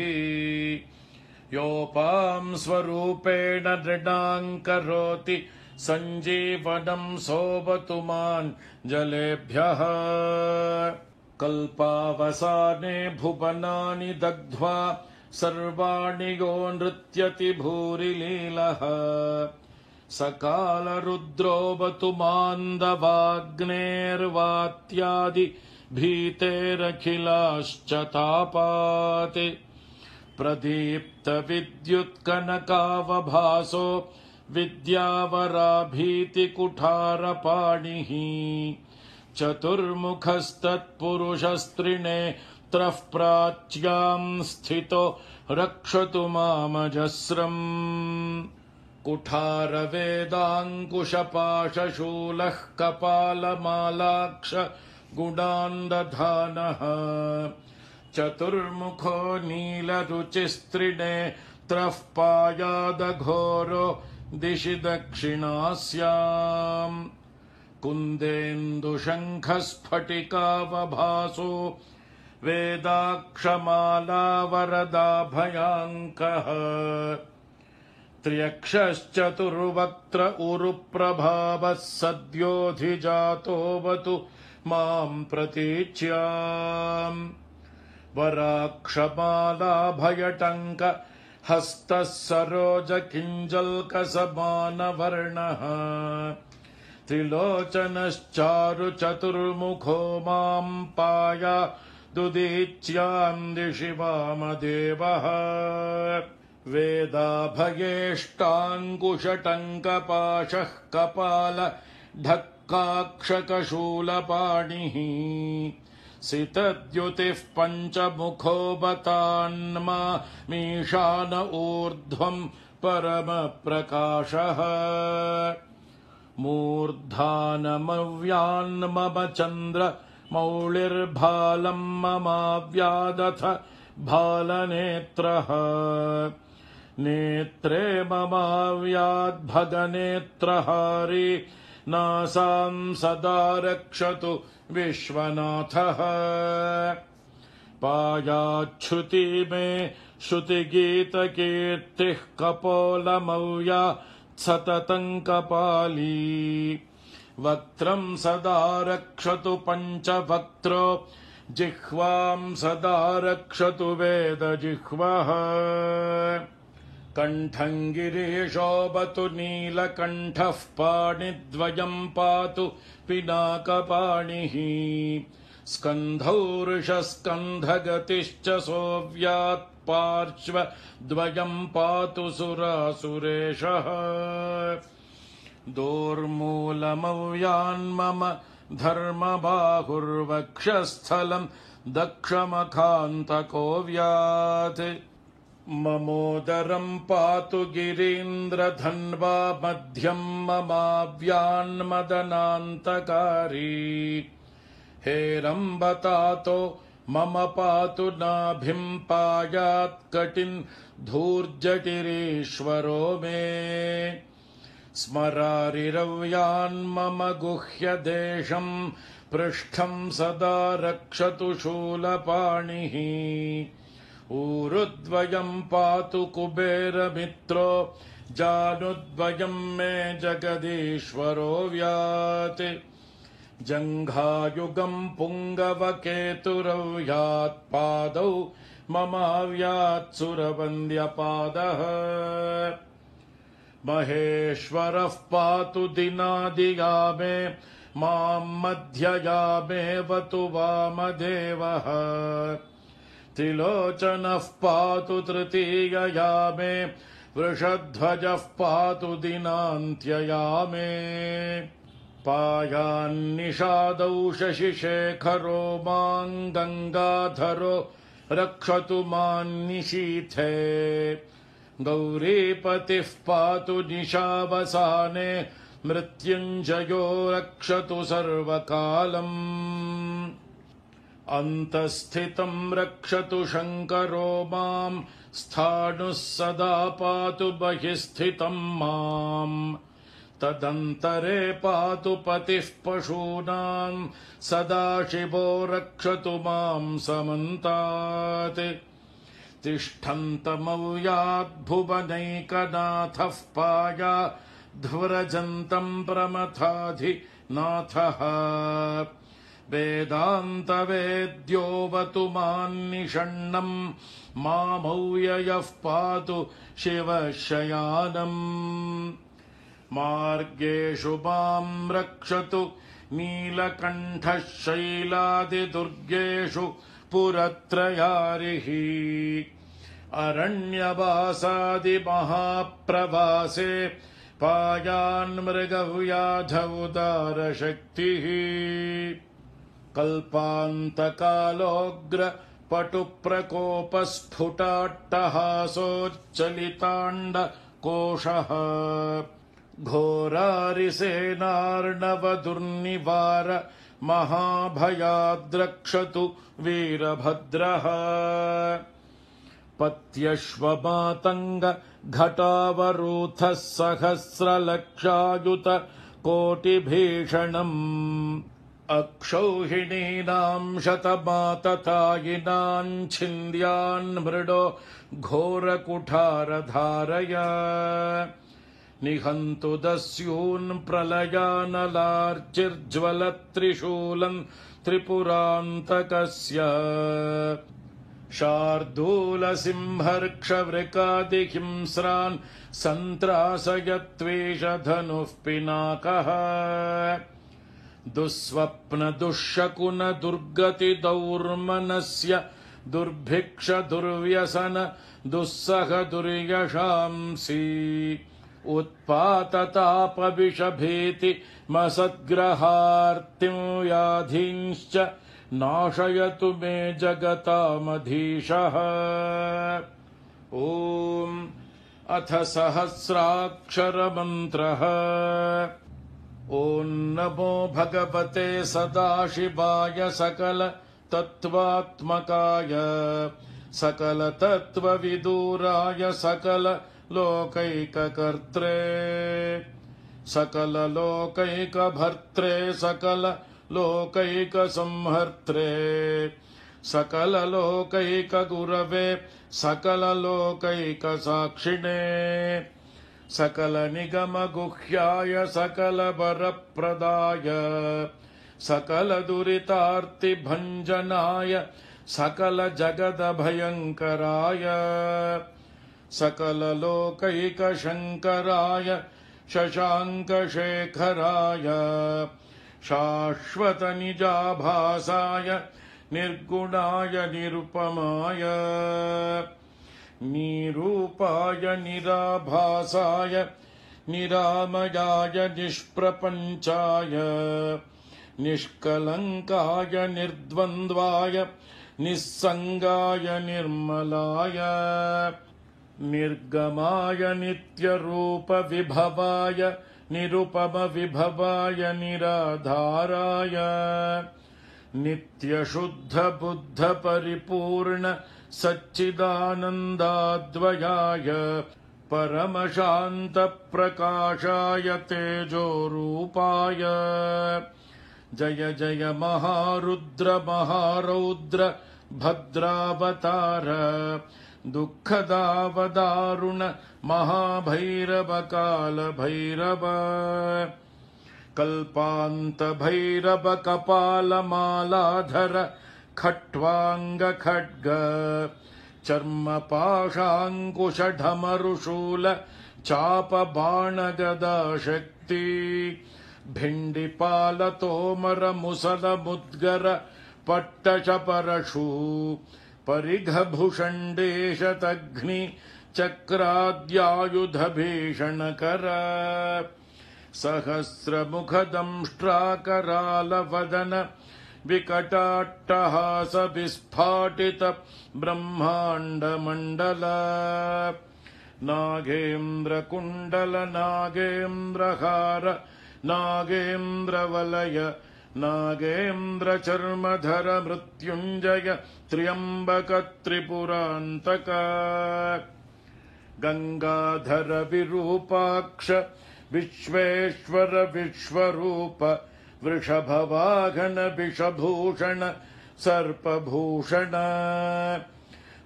योपां स्वरूपेण नृणां करोति सञ्जीवनं सोऽवतु मां जलेभ्यः। कल्पावसाने भुवनानि दग्ध्वा सर्वाणि यो नृत्यति भूरिलीलः। सकालरुद्रोऽवतु मान्दवाग्नेर्वात्यादि भीतेरखिलाश्च तापात्। प्रदीप्तविद्युत्कनकावभासो विद्यावराभीतिकुठारपाणिः। चतुर्मुखस्तत्पुरुषस्त्रिनेत्रः प्राच्यां स्थितो रक्षतु मामजस्रम्। कुठारवेदाङ्कुशपाशशूलः कपालमालाक्ष गुणान्दधानः चतुर्मुखो नीलरुचिस्त्रिनेत्रः पायादघोरो दिशि दक्षिणास्याम् कुन्देन्दुशङ्खस्फटिकावभासो वेदाक्षमालावरदाभयाङ्कः त्र्यक्षश्चतुर्वक्त्र उरुप्रभावः सद्योऽधिजातोऽवतु माम् प्रतीच्याम् वराक्षमालाभयटङ्क हस्तः सरोजकिञ्जल्कसमानवर्णः त्रिलोचनश्चारु चतुर्मुखो माम् पायादुदीच्याम् दिशि वामदेवः वेदाभयेष्टाङ्कुशटङ्कपाशः कपाल ढक्काक्षकशूलपाणिः सितद्युतिः पञ्चमुखो बतान्मा मीशान ऊर्ध्वम् परमप्रकाशः मूर्धानमव्यान्मम चन्द्र मौलिर्भालम् ममाव्यादथ भालनेत्रः नेत्रे ममाव्याद्भगनेत्रहारी नासाम् सदा रक्षतु विश्वनाथः पायाच्छ्रुति मे श्रुतिगीतकीर्तिः कपोलमव्या सततम् कपाली वक्त्रम् सदा रक्षतु पञ्चवक्त्रो जिह्वाम् सदा रक्षतु वेदजिह्वः कण्ठम् गिरीशोऽवतु नीलकण्ठः पाणिद्वयम् पातु पिनाकपाणिः स्कन्धौ वृषस्कन्धगतिश्च सोऽव्यात् पार्श्वद्वयम् पातु सुरासुरेशः दोर्मूलमव्यान्मम धर्मबाहुर्वक्षस्थलम् दक्षमखान्तकोऽव्यात् ममोदरम् पातु गिरीन्द्रधन्वा मध्यम् ममाव्यान्मदनान्तकारी हेरम्बतातो मम पातु नाभिम् पायात्कटिन् धूर्जटिरीश्वरो मे स्मरारिरव्यान्मम गुह्यदेशम् पृष्ठम् सदा रक्षतु शूलपाणिः ऊरुद्वयम् पातु कुबेरमित्रो जानुद्वयम् मे जगदीश्वरो व्यात् जङ्घायुगम् पुङ्गवकेतुरव्यात् पादौ ममाव्यात् सुरवन्द्यपादः महेश्वरः पातु दिनादियामे माम् मध्ययामेवतु वामदेवः त्रिलोचनः पातु तृतीययामे वृषध्वजः पातु दिनान्त्ययामे पायान्निषादौ शशिशेखरो माम् गङ्गाधरो रक्षतु मान्निशीथे गौरीपतिः पातु निशावसाने मृत्युञ्जयो रक्षतु सर्वकालम् अन्तःस्थितम् रक्षतु शङ्करो माम् स्थाणुः सदा पातु बहिःस्थितम् माम् तदन्तरे पातु पतिः पशूनाम् सदाशिवो रक्षतु माम् समन्तात् तिष्ठन्तमव्याद्भुवनैकनाथः पाया ध्वरजन्तम् प्रमथाधिनाथः वेदान्तवेद्योऽवतु मान्निषण्णम् मामव्ययः पातु शिवशयानम् मार्गेषु माम् रक्षतु नीलकण्ठः शैलादिदुर्गेषु पुरत्रयारिः अरण्यवासादिमहाप्रवासे पायान्मृगव्याधौदारशक्तिः कल्पान्तकालोऽग्र पटुप्रकोपस्फुटाट्टहासोच्चलिताण्ड कोशः घोरारिसेनार्णवदुर्निवार महाभयाद्रक्षतु वीरभद्रः पत्यश्वमातङ्ग घटावरूथः सहस्रलक्षायुत कोटिभीषणम् अक्षौहिणीनां शतमाततायिनां छिन्द्यान् मृडो घोरकुठारधारय निहन्तु दस्यून् प्रलयानलार्चिर्ज्वलत्रिशूलम् त्रिपुरान्तकस्य शार्दूलसिंहर्क्षवृकादिहिंस्रान् सन्त्रासयत्वेषधनुः पिनाकः दुःस्वप्नदुःशकुनदुर्गतिदौर्मनस्य दुर्भिक्षदुर्व्यसन दुस्सह दुर्यशांसि उत्पाततापविषभीति मसद्ग्रहार्तिं व्याधींश्च नाशयतु मे जगतामधीशः ॐ अथ सहस्राक्षरमन्त्रः ॐ नमो भगवते सदाशिवाय सकल तत्त्वात्मकाय सकल तत्त्वविदूराय सकल लोकैककर्त्रे सकल लोकैकभर्त्रे सकल लोकैकसंहर्त्रे सकल लोकैकगुरवे सकल लोकैकसाक्षिणे सकल निगम गुह्याय सकल वरप्रदाय सकल दुरितार्तिभञ्जनाय सकल जगदभयङ्कराय सकल लोकैकशङ्कराय शशाङ्कशेखराय शाश्वत निजाभासाय निर्गुणाय निरुपमाय निरूपाय निराभासाय निरामयाय निष्प्रपञ्चाय निष्कलङ्काय निर्द्वन्द्वाय निस्सङ्गाय निर्मलाय निर्गमाय नित्यरूप विभवाय निरुपम विभवाय निराधाराय नित्यशुद्ध बुद्ध परिपूर्ण सच्चिदानन्दाद्वयाय परमशान्त प्रकाशाय तेजोरूपाय जय जय महारुद्र महारौद्र भद्रावतार दुःखदावदारुण महाभैरव कालभैरव कल्पान्त भैरव कपालमालाधर खट्वांग खड्ग चर्मपाशाङ्कुशढमरुशूल चाप बाणगदा शक्ति भिण्डिपाल तोमर मुसल मुद्गर पट्टशपरशू परिघभुषण्डेशतघ्नि चक्राद्यायुध भीषणकर सहस्रमुखदंष्ट्राकरालवदन विकटाट्टहास विस्फाटित ब्रह्माण्डमण्डल नागेन्द्रकुण्डल नागेन्द्रहार नागेन्द्रवलय नागेन्द्रचर्मधर मृत्युञ्जय त्र्यम्बक त्रिपुरान्तक गंगाधर विरूपाक्ष विश्वेश्वर विश्वरूप वृषभवाहन विषभूषण सर्पभूषण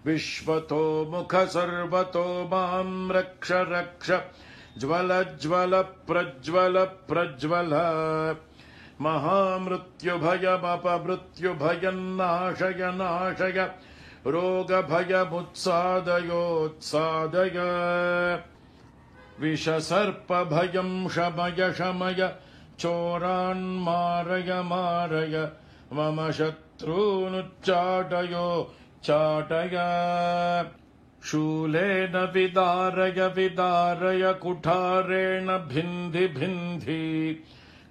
विश्वतो मुख सर्वतो मां रक्ष रक्ष ज्वल ज्वल प्रज्वल प्रज्वल महामृत्युभयमपमृत्युभयन्नाशय नाशय रोगभयमुत्सादयोत्सादय विषसर्पभयं शमय शमय चोरान्मारय मारय मम शत्रूनुच्चाटयो चाटय शूलेन विदारय विदारय कुठारेण भिन्धि भिन्धि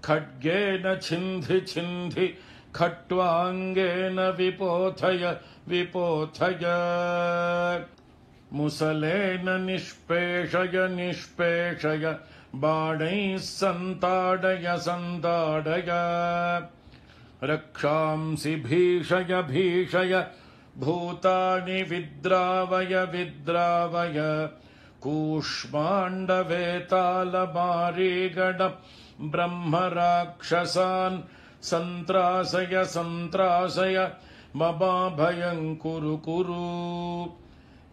खड्गेन छिन्धि छिन्धि खट्वाङ्गेन विपोथय विपोथय मुसलेन निष्पेषय निष्पेषय बाणैः सन्ताडय सन्ताडय रक्षांसि भीषय भीषय भूतानि विद्रावय विद्रावय कूष्माण्डवेतालमारीगण ब्रह्मराक्षसान् सन्त्रासय सन्त्रासय ममाभयं कुरु कुरु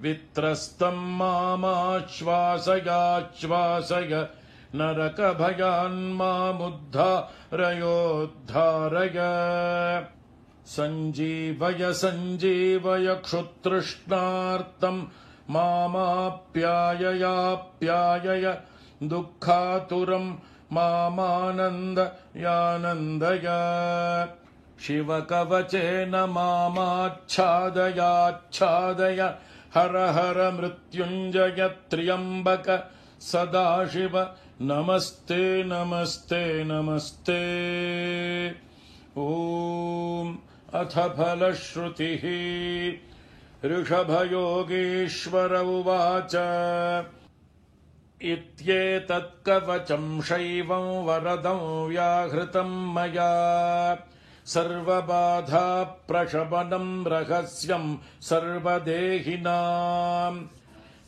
वित्रस्तं मामाश्वासयाश्वासय नरकभयान्मामुद्धारयोद्धारय सञ्जीवय सञ्जीवय क्षुतृष्णार्तं मामाप्याययाप्यायय दुःखातुरं मामानन्दयानन्दय शिवकवचेन मामाच्छादयाच्छादय हर हर मृत्युञ्जय त्र्यम्बक सदाशिव नमस्ते नमस्ते नमस्ते। ॐ अथ फलश्रुतिः ऋषभयोगीश्वर उवाच इत्येतत्कवचं शैवं वरदं व्याहृतं मया सर्वबाधाप्रशमनं रहस्यं सर्वदेहिनां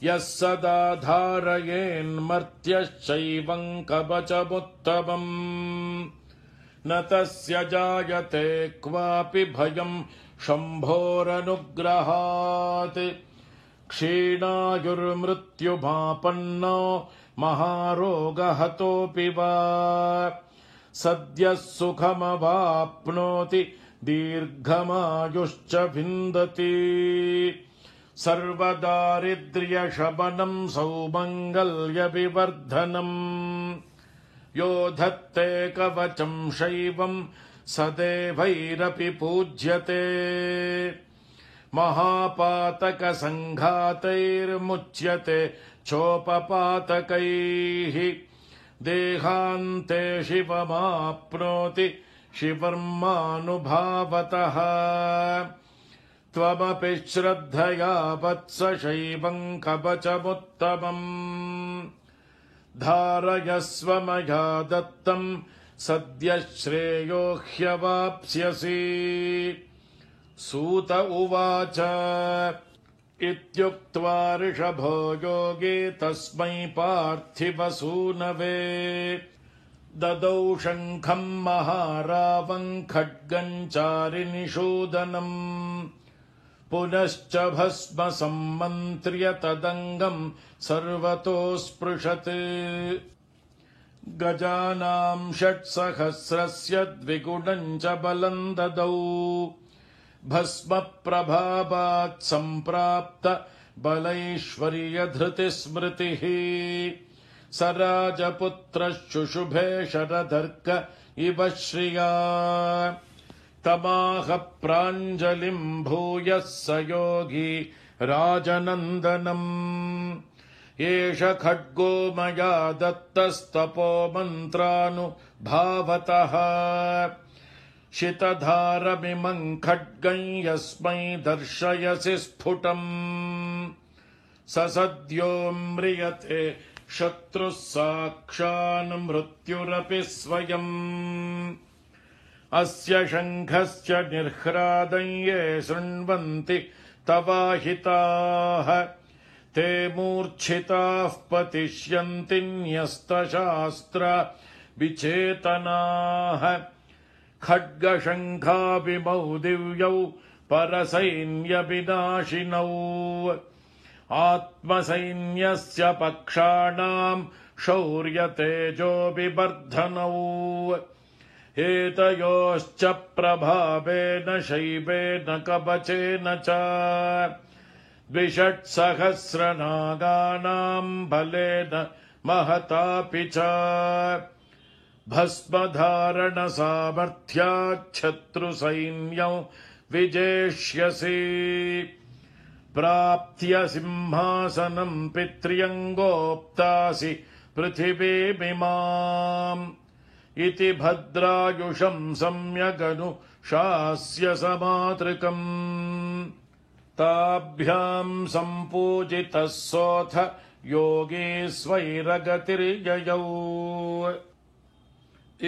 यः सदा धारयेन्मर्त्यश्चैवं कवचमुत्तमम् न तस्य जायते क्वापि भयं शम्भोरनुग्रहात् क्षीणायुर्मृत्युमापन्नो महारोगहतोऽपि वा सद्यः सुखमवाप्नोति दीर्घमायुश्च विन्दति सर्वदारिद्र्यशमनं सौमङ्गल्यविवर्धनम् यो धत्ते कवचं शैवं सदेवैरपि पूज्यते महापातकसङ्घातैर्मुच्यते चोपपातकैः देहान्ते शिवमाप्नोति शिवर्मानुभावतः त्वमपि श्रद्धया वत्स शैवं कवचमुत्तमम् धारयस्व मया दत्तं सद्यः श्रेयो ह्यवाप्स्यसि। सूत उवाच इत्युक्त्वा ऋषभो योगी तस्मै पार्थिवसूनवे ददौ शङ्खं महारावं खड्गं चारिनिषूदनम् पुनश्च भस्म सम्मन्त्र्य तदङ्गं सर्वतो स्पृशत् गजानां 6,000 द्विगुणं च बलं ददौ भस्म प्रभावात् सम्प्राप्त बलैश्वर्यधृतिस्मृतिः स राजपुत्रश्शुशुभे शरदर्क इव श्रिया तमाह प्राञ्जलिं भूयः स योगी राजनन्दनम् एष खड्गो मया दत्तस्तपो मन्त्रानुभावतः शितधारमिमं खड्गं यस्मै दर्शयसि स्फुटम् स सद्यो म्रियते शत्रुः साक्षान् मृत्युरपि स्वयम् अस्य शङ्खस्य निर्ह्रादं ये शृण्वन्ति तवाहिताः ते मूर्च्छिताः पतिष्यन्ति न्यस्तशास्त्र विचेतनाः खड्गशङ्खाभिमौ दिव्यौ परसैन्यविनाशिनौ आत्मसैन्यस्य पक्षाणां शौर्यतेजोभिवर्धनौ एतयोश्च प्रभावेन शैवेन कवचेन च 2,600 नागानां बलेन महतापि च भस्मधारणसामर्थ्याच्छत्रुसैन्यं विजेष्यसि प्राप्त्य सिंहासनं पित्र्यङ्गोप्तासि पृथिवीमिमाम् इति भद्रायुषं सम्यगनुशास्य समातृकम् ताभ्याम् सम्पूजितः सोऽथ योगीस्वैरगतिर्ययौ।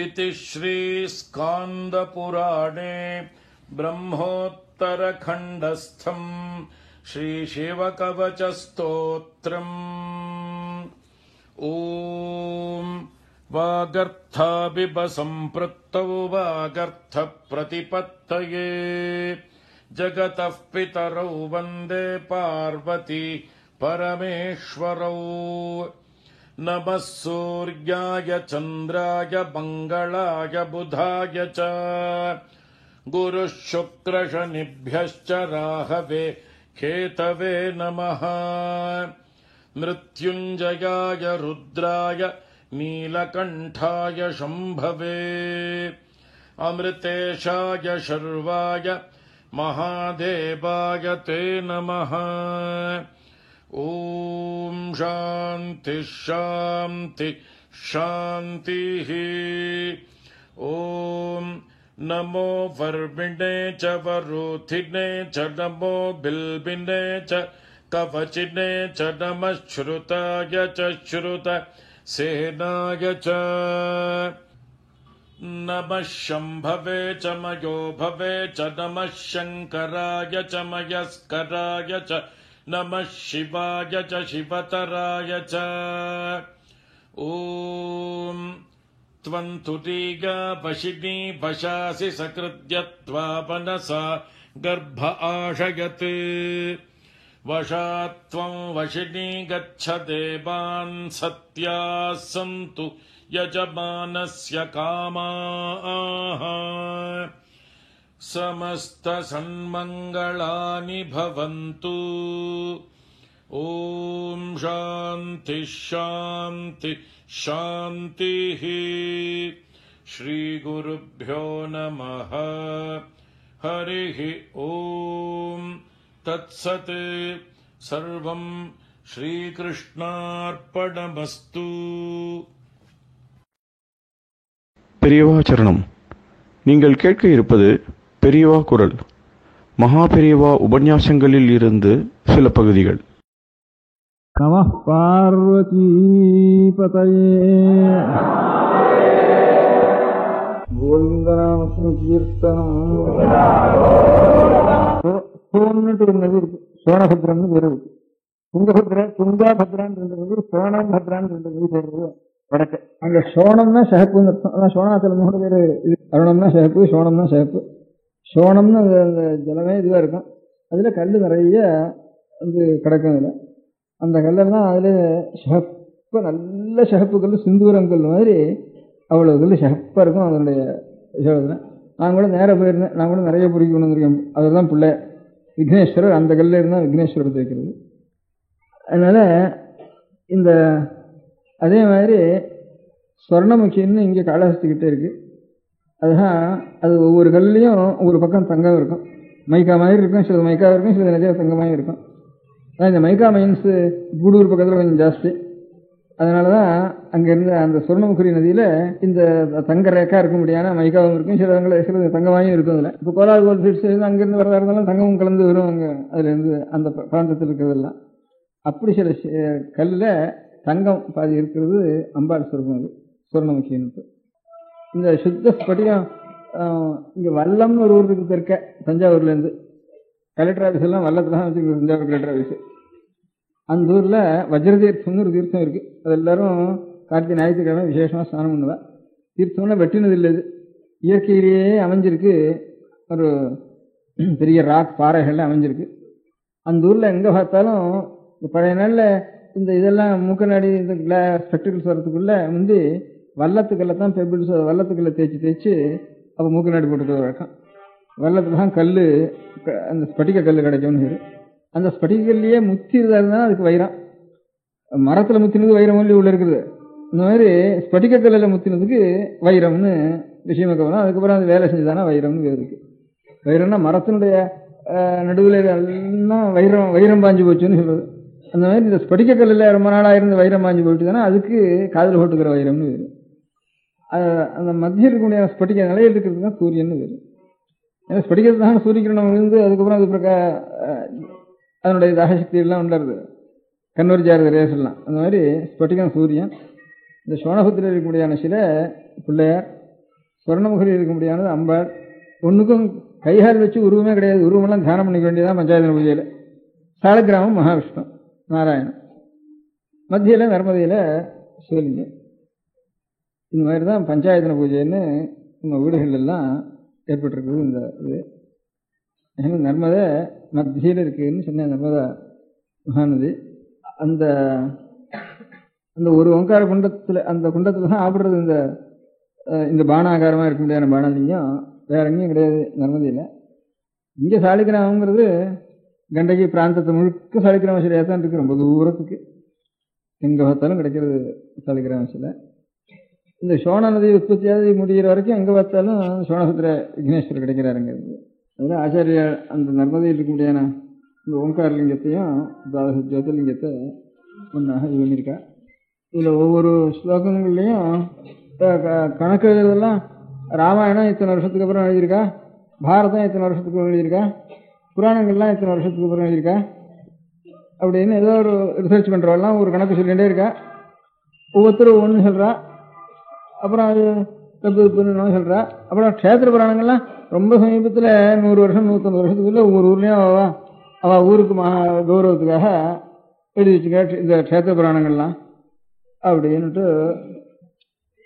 इति श्रीस्कान्दपुराणे ब्रह्मोत्तरखण्डस्थम् श्रीशिवकवचस्तोत्रम्। ॐ वागर्थाबिब सम्पृक्तौ वागर्थप्रतिपत्तये जगतः पितरौ वन्दे पार्वती परमेश्वरौ। नमः सूर्याय चन्द्राय मङ्गलाय बुधाय च गुरुः शुक्रशनिभ्यश्च राहवे केतवे नमः। मृत्युञ्जयाय रुद्राय नीलकण्ठाय शम्भवे अमृतेशाय शर्वाय महादेवाय ते नमः। ॐ शान्ति शान्ति शान्तिः। ॐ नमो वर्मिणे च वरुथिने च नमो बिल्बिने च कवचिने च नमः श्रुताय च श्रुत सेनाय च नमः शम्भवे च मयो भवे च नमः शङ्कराय च मयस्कराय च नमः शिवाय च शिवतराय च। ॐ त्वं तुरीगा वशिनी वशासि सकृत्य त्वा मनसा गर्भ आशयत् वशात्त्वं वशिनी गच्छ देवान् सत्याः सन्तु यजमानस्य कामाः समस्तसन्मङ्गलानि भवन्तु। ॐ शान्ति शान्ति शान्तिः। श्रीगुरुभ्यो नमः। हरिः ॐ तत्सत्। सर्वं श्रीकृष्णार्पणमस्तु। பெரியவா சரணம். நீங்கள் கேட்க இருப்பது பெரியவா குரல். மகா பெரியவா உபன்யாசங்களில் இருந்து சில பகுதிகள். நமः பார்வதி பதயே. கோவிந்தநாம கீர்த்தனம். சோன்னுட்டு ஒரு நதி இருக்கு, சோனபத்ரன்னு பேரு இருக்கு. துங்காபத்ரான்னு ரெண்டு நதி, சோனபத்ரான்னு ரெண்டு நதி போடுறது வடக்கு. அங்க சோனம்னா சிகப்புன்னு அர்த்தம். அதான் சோனாத்துல மூணு பேரு. அருணம்னா சிகப்பு, சோனம்னா சிகப்பு. சோனம்னு அந்த ஜலமே இதுவா இருக்கும். அதுல கல் நிறைய வந்து கிடக்கும். அதுல அந்த கல்லெல்லாம் அதுல சிகப்பு, நல்ல சிகப்பு கல், சிந்தூரங்கல் மாதிரி அவ்வளவு கல் சிகப்பா இருக்கும் அதனுடைய விஷயத்துல. நான் கூட நேராக போயிருந்தேன். நான் கூட நிறைய பொறுக்கி கொண்டு வந்திருக்கேன். அதுதான் பிள்ளை விக்னேஸ்வரர். அந்த கல்ல இருந்தால் விக்னேஸ்வரத்தை வைக்கிறது. அதனால இந்த அதே மாதிரி ஸ்வர்ணமுகின்னு இங்கே காளஹஸ்திக்கிட்டே இருக்கு. அதுதான் அது ஒவ்வொரு கல்லையும் ஒவ்வொரு பக்கம் தங்கம் இருக்கும். மைக்கா மாதிரி இருக்கும், சில மைக்கா இருக்கும், சில நிறைய தங்கமாக இருக்கும். ஆனால் இந்த மைக்கா மைன்ஸு கூடூர் பக்கத்தில் கொஞ்சம் ஜாஸ்தி. அதனால தான் அங்கே இருந்த அந்த சொர்ணமுகரி நதியில் இந்த தங்க ரேக்கா இருக்க முடியாத மைக்காவும் இருக்கும், சில தங்கமாயும் இருக்கும். அதில் இப்போ கோலார் கோல் ஃபீட்ஸ் அங்கேருந்து வரதா இருந்தாலும் தங்கமும் கலந்து வரும் அங்கே அதுலேருந்து அந்த பிராந்தத்தில் இருக்கிறதெல்லாம். அப்படி சில கல்லில் தங்கம் பாதி இருக்கிறது அம்பாள் சொர்க்கம். அது சொர்ணமுகின்னு. இந்த சுத்த ஸ்படிகம் இங்கே வல்லம்னு ஒரு ஊர் இருக்கு இருக்க தஞ்சாவூர்லேருந்து. கலெக்டர் ஆஃபீஸ் எல்லாம் வல்லத்தில் தான் வச்சுருக்கு, தஞ்சாவூர் கலெக்டர் ஆஃபீஸு. அந்த ஊரில் வஜ்ரதீர்த்தம்னு ஒரு தீர்த்தம் இருக்குது. அது எல்லாரும் கார்த்திகை ஞாயிற்றுக்கிழமை விசேஷமாக ஸ்நானம் பண்ணுவேன். தீர்த்தம்லாம் வெட்டினது இல்லை, இது இயற்கையிலேயே அமைஞ்சிருக்கு. ஒரு பெரிய ராக் பாறைகள்லாம் அமைஞ்சிருக்கு. அந்த ஊரில் எங்கே பார்த்தாலும் பழைய நாளில் இந்த இதெல்லாம் மூக்கநாடி இந்த ஸ்பெக்டிகல்ஸ் வர்றதுக்குள்ளே முந்தி வல்லத்துக்கல்ல தான் பெபிள்ஸ் வல்லத்துக்கல்ல தேய்ச்சி தேய்ச்சி அப்போ மூக்கநாடி போட்டுட்டு வழக்கம். வெள்ளத்தில் தான் கல், அந்த ஸ்பட்டிக கல் கிடைக்கும்னு. அந்த ஸ்பட்டிக கல்லையே முத்திரதா இருந்தால் அதுக்கு வைரம். மரத்தில் முத்தினது வைரம் ஒல்லி உள்ள இருக்குது. இந்த மாதிரி ஸ்பட்டிக கல்லில் முத்தினதுக்கு வைரம்னு விஷயமாக வரும். அதுக்கப்புறம் அது வேலை செஞ்சுதானா வைரம்னு வேறு இருக்குது. வைரம்னா மரத்தினுடைய நடுவில் எல்லாம் வைரம் பாஞ்சு போச்சுன்னு சொல்கிறது. அந்த மாதிரி இந்த ஸ்பட்டிக கல்லில் ரொம்ப நாளாக இருந்து வைரம் பாஞ்சு போயிட்டு தானே அதுக்கு காதில் போட்டுக்கிற வைரம்னு வேறு. அந்த மத்தியில் இருக்கக்கூடிய ஸ்பட்டிக நிலையில் இருக்கிறது தான் சூரியன்னு வேறு. ஏன்னா ஸ்படிகத்தை தான் சூரியக்கிரணம் விழுந்து அதுக்கப்புறம் அது அதனுடைய தாகசக்தி எல்லாம் உண்டாருது, கன்வர்ஜாரத ரேஸ் எல்லாம். அந்த மாதிரி ஸ்பட்டிகம் சூரியன். இந்த சோனபுத்திரில் இருக்க முடியான சில பிள்ளையார், சுவர்ணமுகரில் இருக்க முடியானது அம்பாள். ஒன்றுக்கும் கைகால் வச்சு உருவமே கிடையாது, உருவமெல்லாம் தியானம் பண்ணிக்க வேண்டியதான் பஞ்சாயத்து பூஜையில். சாலக்கிராமம் மகாவிஷ்ணு நாராயணன், மத்தியில் நர்மதையில் சிவலிங்கம். இந்த மாதிரி தான் பஞ்சாயத்தன பூஜைன்னு நம்ம வீடுகள் எல்லாம் ஏற்பட்டிருக்குது. இந்த இது ஏன்னா நர்மதை மத்தியில் இருக்குதுன்னு சொன்னேன். நர்மதா மகாநதி அந்த அந்த ஒரு ஓங்கார குண்டத்தில், அந்த குண்டத்தில் தான் ஆப்பிடுறது இந்த பானாகாரமாக இருக்க முடியாத பானலிங்கம் வேற எங்கேயும் கிடையாது நர்மதியில். இங்கே சாலிகிராமங்கிறது கண்டகி பிராந்தத்தை முழுக்க சாலிகிராம சிலையாக தான் இருக்குது, ரொம்ப தூரத்துக்கு எங்கே பார்த்தாலும் கிடைக்கிறது சாலிகிராம சிலை. இந்த சோழ நதி உற்பத்தியாகி முடிகிற வரைக்கும் எங்கே பார்த்தாலும் சோழபுத்திர விக்னேஸ்வரர் கிடைக்கிறாருங்க. அதில் ஆச்சாரியா அந்த நர்மதியில் இருக்க முடியாத இந்த ஓங்காரலிங்கத்தையும் ஜோதிர்லிங்கத்தை ஒன்றாக இது பண்ணியிருக்கா. இதில் ஒவ்வொரு ஸ்லோகங்கள்லையும் கணக்கு எழுதுறதெல்லாம் ராமாயணம் இத்தனை வருஷத்துக்கு அப்புறம் எழுதியிருக்கா, பாரதம் இத்தனை வருஷத்துக்கு அப்புறம் எழுதியிருக்கா, புராணங்கள்லாம் இத்தனை வருஷத்துக்கு அப்புறம் எழுதியிருக்கா அப்படின்னு ஏதோ ஒரு ரிசர்ச் பண்ணுறவெல்லாம் ஒரு கணக்கு சொல்லிகிட்டே இருக்கா. ஒவ்வொருத்தரும் ஒன்று சொல்கிறா, அப்புறம் அது தப்பு சொல்கிறா. அப்புறம் க்ஷேத்திர புராணங்கள்லாம் ரொம்ப சமீபத்தில் 100 வருஷம் 150 வருஷத்துக்குள்ள ஒவ்வொரு ஊர்லேயும் அவள் ஊருக்கு கௌரவத்துக்காக எழுதி வச்சுக்கா இந்த க்ஷேத்திர புராணங்கள்லாம் அப்படின்னுட்டு.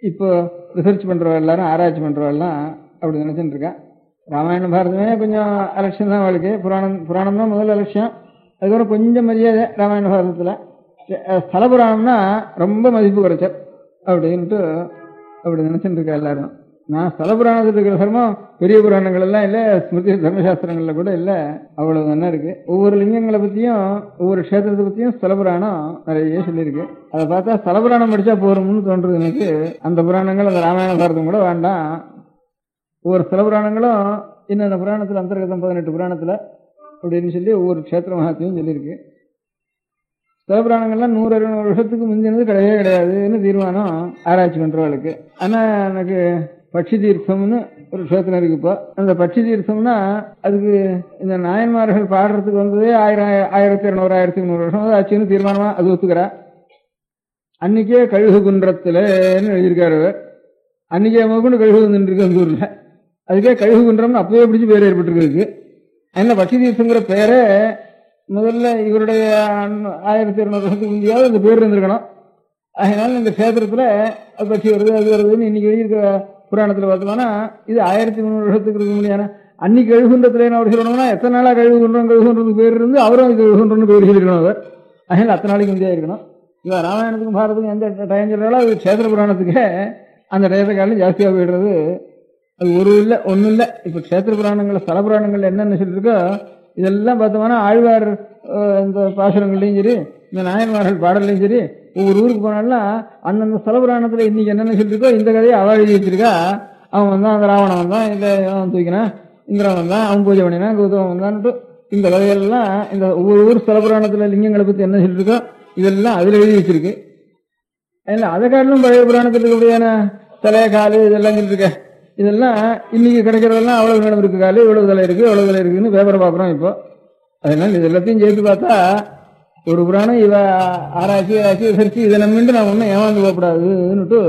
இப்போ ரிசர்ச் பண்ணுறவ எல்லாரும், ஆராய்ச்சி பண்ணுறவெல்லாம் அப்படி நினச்சிட்டு இருக்கா. ராமாயண பாரதமே கொஞ்சம் அலட்சியம் தான் அவளுக்கு. புராணம் தான் முதல் அலட்சியம், அதுக்கப்புறம் கொஞ்சம் மரியாதை ராமாயண பாரதத்தில். ஸ்தல புராணம்னா ரொம்ப மதிப்பு குறைச்சல் அப்படின்ட்டு அப்படி நினச்சிட்டு இருக்கா எல்லாரும். நான் ஸ்தல புராணத்தில் இருக்கிற சிரமம் பெரிய புராணங்கள் எல்லாம் இல்லை, ஸ்மிருதி தர்மசாஸ்திரங்களில் கூட இல்லை, அவ்வளவு தானே இருக்கு. ஒவ்வொரு லிங்கங்களை பற்றியும் ஒவ்வொரு க்ஷேத்திரத்தை பற்றியும் ஸ்தல புராணம் நிறைய சொல்லியிருக்கு. அதை பார்த்தா ஸ்தல புராணம் படித்தா போகிறோம்னு தோன்றது எனக்கு. அந்த புராணங்கள் அந்த ராமாயண பாரதம் கூட வேண்டாம். ஒவ்வொரு ஸ்தல புராணங்களும் இன்னொரு புராணத்தில் அந்தர்கதம் 18 புராணத்தில் அப்படின்னு சொல்லி ஒவ்வொரு க்ஷேத்திர மகாத்தையும் சொல்லியிருக்கு. ஸ்தல புராணங்கள்லாம் 100-200 வருஷத்துக்கு முந்தினது கிடையவே கிடையாதுன்னு தீர்மானம் ஆராய்ச்சி பண்ணுறவளுக்கு. ஆனால் எனக்கு பட்சி தீர்த்தம்னு ஒரு க்ஷேத்திரம் இருக்கு. இப்போ அந்த பட்சி தீர்த்தம்னா அதுக்கு இந்த நாயன்மார்கள் பாடுறதுக்கு வந்ததே 1200 1300 வருஷம் ஆச்சுன்னு தீர்மானமாக அது ஒத்துக்கிறா. அன்னைக்கே கழுகு குன்றத்துலன்னு எழுதியிருக்காரு. அன்னைக்கே கொண்டு கழுகு வந்துருக்கு அந்த ஊரில். அதுக்கே கழுகு குன்றம்னு அப்பவே பிடிச்சி பேர் ஏற்பட்டுருக்கு. அதனால பட்சி தீர்த்தங்கிற பேரை முதல்ல இவருடைய 1200 வருஷத்துக்கு முந்தையாவது அந்த பேர் இருந்திருக்கணும். அதனால இந்த க்ஷேத்திரத்தில் அது பட்சி வருது அது வருதுன்னு இன்னைக்கு எழுதியிருக்க புராணத்தில் பார்த்தோம்னா இது 1300 வருஷத்துக்கு இருக்க முடியாது. அன்னைக்கு கழுகுன்றத்துல என்ன அவர் சொல்லணும்னா எத்தனை நாளாக கழுகுன்றதுக்கு பேர் இருந்து அவரும் இது கழுகுன்றன்னு பேர் சொல்லியிருக்கணும் அவர். அதனால அத்தனை நாளைக்கு முந்தையா இருக்கணும். இவன் ராமாயணத்துக்கும் பாரதத்துக்கும் எந்த டைம் சொல்றாலும் அது க்ஷேத்திர புராணத்துக்கு அந்த டயத்தை காலம் ஜாஸ்தியாக போயிடுறது. அது ஒரு இல்லை ஒன்றும் இல்லை. இப்போ க்ஷேத்திர புராணங்கள் ஸ்தல புராணங்கள் என்னென்ன சொல்லியிருக்கோ இதெல்லாம் பார்த்தோம்னா ஆழ்வார் இந்த பாசுரங்கள்லையும் சரி, இந்த நாயன்மார்கள் பாடல்லையும் சரி, ஒவ்வொரு ஊருக்கு போனாலும் அந்தந்த ஸ்தல புராணத்தில் இன்னைக்கு என்னென்ன சொல்லியிருக்கோ இந்த கதையை அவள் எழுதி வச்சிருக்கா. அவன் வந்தான், அந்த ராவணன் வந்தான், இல்லை அவன் தூக்கினான், இந்திரன் வந்தான், அவன் பூஜை பண்ணினான், கௌதமன் வந்தான்ட்டு இந்த கதைகள்லாம் இந்த ஒவ்வொரு ஊர் ஸ்தல புராணத்தில் லிங்கங்களை பற்றி என்ன சொல்லியிருக்கோ இதெல்லாம் அதில் எழுதி வச்சிருக்கு. அதில் அதை காட்டிலும் பழைய புராணத்தில் இருக்கக்கூடியான தலை காலு இதெல்லாம் சொல்லியிருக்க. இதெல்லாம் இன்னைக்கு கிடைக்கிறதெல்லாம் அவ்வளவு நேரம் இருக்கு, காலு இவ்வளவு தலை இருக்கு எவ்வளவு தலை இருக்குன்னு பேப்பரை பார்க்குறோம் இப்போ. அதனால இது எல்லாத்தையும் சேர்த்து பார்த்தா ஒரு புராணம் இவ ஆராய்ச்சி விசாரிச்சு இதை நம்பிட்டு நான் ஒன்றும் ஏமாந்து போகக்கூடாதுன்னுட்டு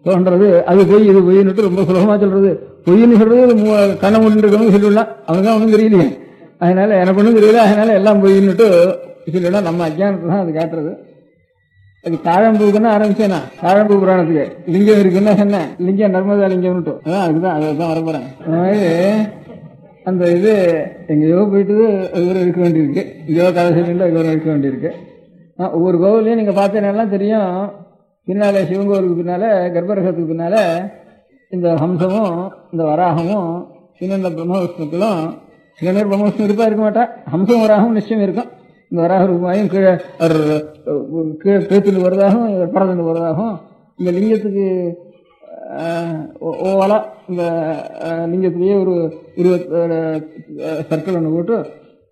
தோன்றது. அது பொய் இது பொய்ன்னுட்டு ரொம்ப சுலபமாக சொல்றது. பொய்ன்னு சொல்றது கண்ணை மூட்டு இருக்கவங்க சொல்லிவிடலாம், அவனுக்கு ஒன்றும் தெரியலையே, அதனால எனக்கு ஒன்றும் தெரியல, அதனால எல்லாம் பொய்ன்னுட்டு சொல்லிவிடலாம். நம்ம அஜ்ஞானத்தை தான் அது காட்டுறது. அது தாழம்பூக்குன்னு ஆரம்பிச்சேனா, தாழம்பூ புராணத்துக்கு லிங்கம் இருக்குன்னா சொன்னேன், லிங்கம் நர்மதா லிங்கம்னுட்டு அதுதான் அதுதான் வரப்போறேன். அந்த மாதிரி அந்த இது எங்கேயோ போயிட்டு அதுவரை இருக்க வேண்டியிருக்கு, எங்கேயோ கதை சொல்லிட்டு அதுவரை இருக்க வேண்டியிருக்கு. ஒவ்வொரு கோவிலையும் நீங்கள் பார்த்தீங்கன்னா தெரியும், பின்னால சிவன் கோவிலுக்கு பின்னால கர்ப்பரகத்துக்கு பின்னால இந்த ஹம்சமும் இந்த வராகமும் இன்னொன்று பிரம்மவிஷ்ணுக்களும், சில நேரம் பிரம்மவிஷ்ணு இருப்பா இருக்க மாட்டா, ஹம்சம் வராகம் நிச்சயம் இருக்கும். இந்த வராக ரூபாயும் கீழே பேத்துல வருவதாகவும் பரதந்து வருவதாகவும் இந்த லிங்கத்துக்கு ஓவலா இந்த லிங்கத்திலேயே ஒரு 20 சர்க்கிள் ஒன்று போட்டு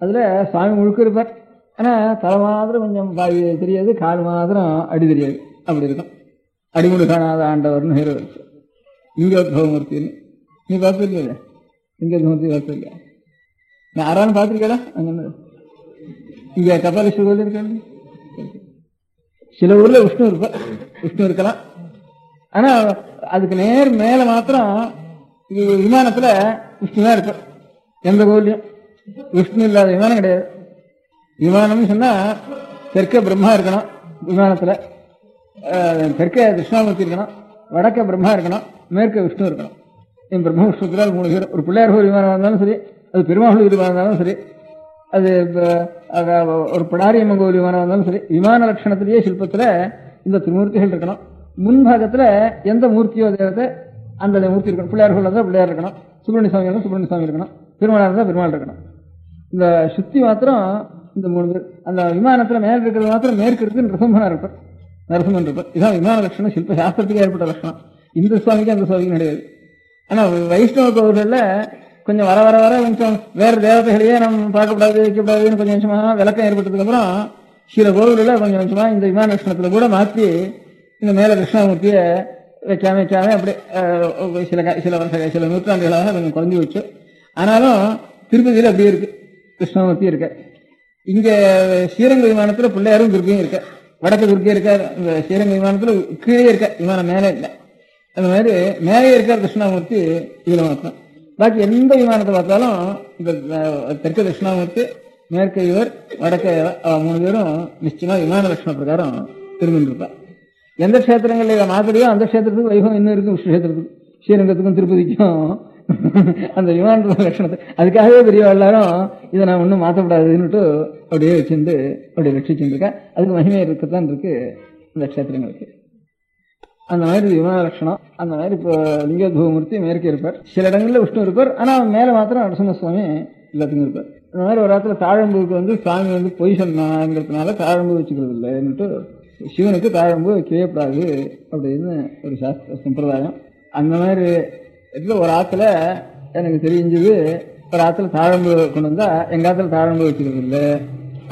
அதில் சாமி முழுக்க இருப்பார். ஆனால் தலை மாத்திரம் கொஞ்சம் பாதி தெரியாது, கால் மாத்திரம் அடி தெரியாது, அப்படி இருக்கும். அடிமுடி காணாத ஆண்டவர்னு ஹீரோ இருக்கு. லிங்கோத்பவமூர்த்தின்னு நீ பார்த்துருக்கீங்க? லிங்கோத்பவமூர்த்தி பார்த்துருக்கேன் நான் யாராலும் பார்த்துருக்கேடா? அங்கே இங்க கபாலீஸ்வரர் கோயில் இருக்காங்க. சில ஊர்ல விஷ்ணு இருக்கலாம். ஆனா அதுக்கு நேர் மேல மாத்திரம் விமானத்துல விஷ்ணு தான் இருப்பார். எந்த கோயிலையும் விஷ்ணு இல்லாத விமானம் கிடையாது. விமானம்னு சொன்னா தெற்க பிரம்மா இருக்கணும், விமானத்துல தெற்க கிருஷ்ணாமூர்த்தி இருக்கணும், வடக்க பிரம்மா இருக்கணும், மேற்க விஷ்ணு இருக்கணும். பிரம்ம விஷ்ணுக்கிறால் 3 பேர். ஒரு பிள்ளையார் கோயில் விமானம் இருந்தாலும் சரி, அது பெருமாள் விமானம் இருந்தாலும் சரி, அது ஒரு பிடாரியம்மன் கோவில் விமானம் இருந்தாலும் சரி, விமான லட்சணத்திலேயே சிற்பத்துல இந்த திருமூர்த்திகள் இருக்கணும். முன்பாகத்துல எந்த மூர்த்தியோ தேவத்தை அந்த மூர்த்தி இருக்கணும். பிள்ளையார் கோயில் இருந்தால் பிள்ளையார் இருக்கணும், சுப்பிரமணிய சுவாமி இருந்தால் சுப்பிரமணிய சுவாமி இருக்கணும், பெருமாள் இருந்தால் பெருமாள் இருக்கணும். இந்த சுத்தி மாத்திரம் இந்த 3 பேர். அந்த விமானத்துல மேல் இருக்கிறது மாத்திரம் மேற்கு இருக்கு நரசிம்மன் இருப்பார். இதான் விமான லட்சணம். சில்ப சாஸ்திரத்துக்கு ஏற்பட்ட லட்சணம். இந்த சுவாமிக்கு அந்த சுவாமிக்கு கிடையாது. ஆனா வைஷ்ணவ கோவில்கள்ல கொஞ்சம் வர வர வர கொஞ்சம் வேற தேவதைகளையே நம்ம பார்க்கக்கூடாது வைக்கக்கூடாதுன்னு கொஞ்சம் கொஞ்சமா விளக்கம் ஏற்பட்டதுக்கு அப்புறம் சில கோவில்ல கொஞ்சம் கொஞ்சமா இந்த விமான லட்சணத்துல கூட மாற்றி இந்த மேல கிருஷ்ணமூர்த்தியை வைக்காம அப்படியே சில நூற்றாண்டுகளாக கொஞ்சம் குறைஞ்சி வச்சு. ஆனாலும் திருப்பதியில அப்படியே இருக்கு, கிருஷ்ணமூர்த்தி இருக்க. இங்க ஸ்ரீரங்க விமானத்துல பிள்ளையாரும் துர்க்கையும் இருக்க, வடக்கு துர்க்கை இருக்க. இந்த ஸ்ரீரங்க விமானத்துல கீழே இருக்க, விமானம் மேலே இல்லை. அந்த மாதிரி மேலே இருக்கார் கிருஷ்ணாமூர்த்தி இதுல மாத்திரம். பாக்கி எந்த விமானத்தை பார்த்தாலும் இந்த தெற்கு கிருஷ்ணாமூர்த்தி, மேற்க இவர், வடக்க 3 பேரும் நிச்சயமா விமான லட்சண பிரகாரம் திரும்பிருப்பார். எந்த கஷேத்திரங்கள்ல மாதிரியோ அந்த கஷேத்திரத்துக்கு வைபவம் இன்னும் இருக்கு. விஷ்ணு கஷேத்திரத்துக்கு, ஸ்ரீரங்கத்துக்கும் திருப்பதிக்கும் அந்த விமான லட்சணத்தை அதுக்காகவே பெரிய எல்லாரும் இதை நான் ஒன்றும் மாற்றக்கூடாதுன்னுட்டு அப்படியே வச்சிருந்து அப்படியே ரட்சிச்சுட்டு இருக்கேன். அதுக்கு மகிமை இருக்கத்தான் இருக்கு இந்த கஷேத்திரங்களுக்கு. அந்த மாதிரி விமான லட்சணம். அந்த மாதிரி இப்போ லிங்கோத்பவமூர்த்தி மேற்கே இருப்பார். சில இடங்கள்ல விஷ்ணு இருப்பார். ஆனா மேல மாத்திரம் நரசிம்ம சுவாமி எல்லாத்துக்கும் இருப்பார். அந்த மாதிரி ஒரு இடத்துல தாழம்புக்கு சுவாமி பொய் சொன்னாங்கிறதுனால தாழம்பு வச்சுக்கிறது இல்லைன்னுட்டு சிவனுக்கு தாழம்பு வைக்கக்கூடாது அப்படின்னு ஒரு சாஸ்திர சம்பிரதாயம். அந்த மாதிரி ஒரு ஆத்துல எனக்கு தெரிஞ்சது, ஒரு ஆத்துல தாழம்பு கொண்டு வந்தா எங்க ஆத்துல தாழம்பு வச்சுக்கிறது இல்லை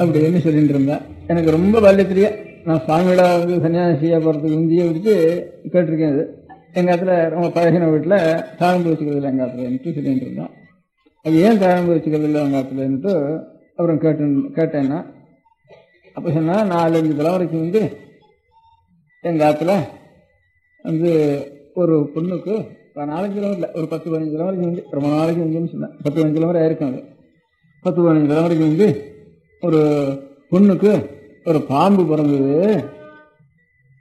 அப்படின்னு சொல்லிட்டு இருந்தேன். எனக்கு ரொம்ப பால்யத்திலேயே நான் சுவாமியோட சன்னியாசியா போறதுக்கு முந்தைய விட்டு கேட்டிருக்கேன். அது எங்க ஆத்துல ரொம்ப பழகின வீட்டுல தாழம்பு வச்சுக்கிறது இல்லை எங்க ஆத்துல சொல்லிட்டு இருந்தோம். அது ஏன் தாழம்பு வச்சுக்கிறது இல்லை எங்க ஆத்துலன்னுட்டு அப்புறம் கேட்டேன்னா அப்ப சொன்னா 4-5 தலைமுறைக்கு எங்க ஆத்துல ஒரு பொண்ணுக்கு 4 கிலோமீட்டர் ஒரு 10-15 தலைமுறைக்கு ரொம்ப நாளைக்கு சொன்னேன். 10-15 தலைமுறை ஆயிருக்கும். அது 10-15 தலைமுறைக்கு ஒரு பொண்ணுக்கு ஒரு பாம்பு பிறந்தது.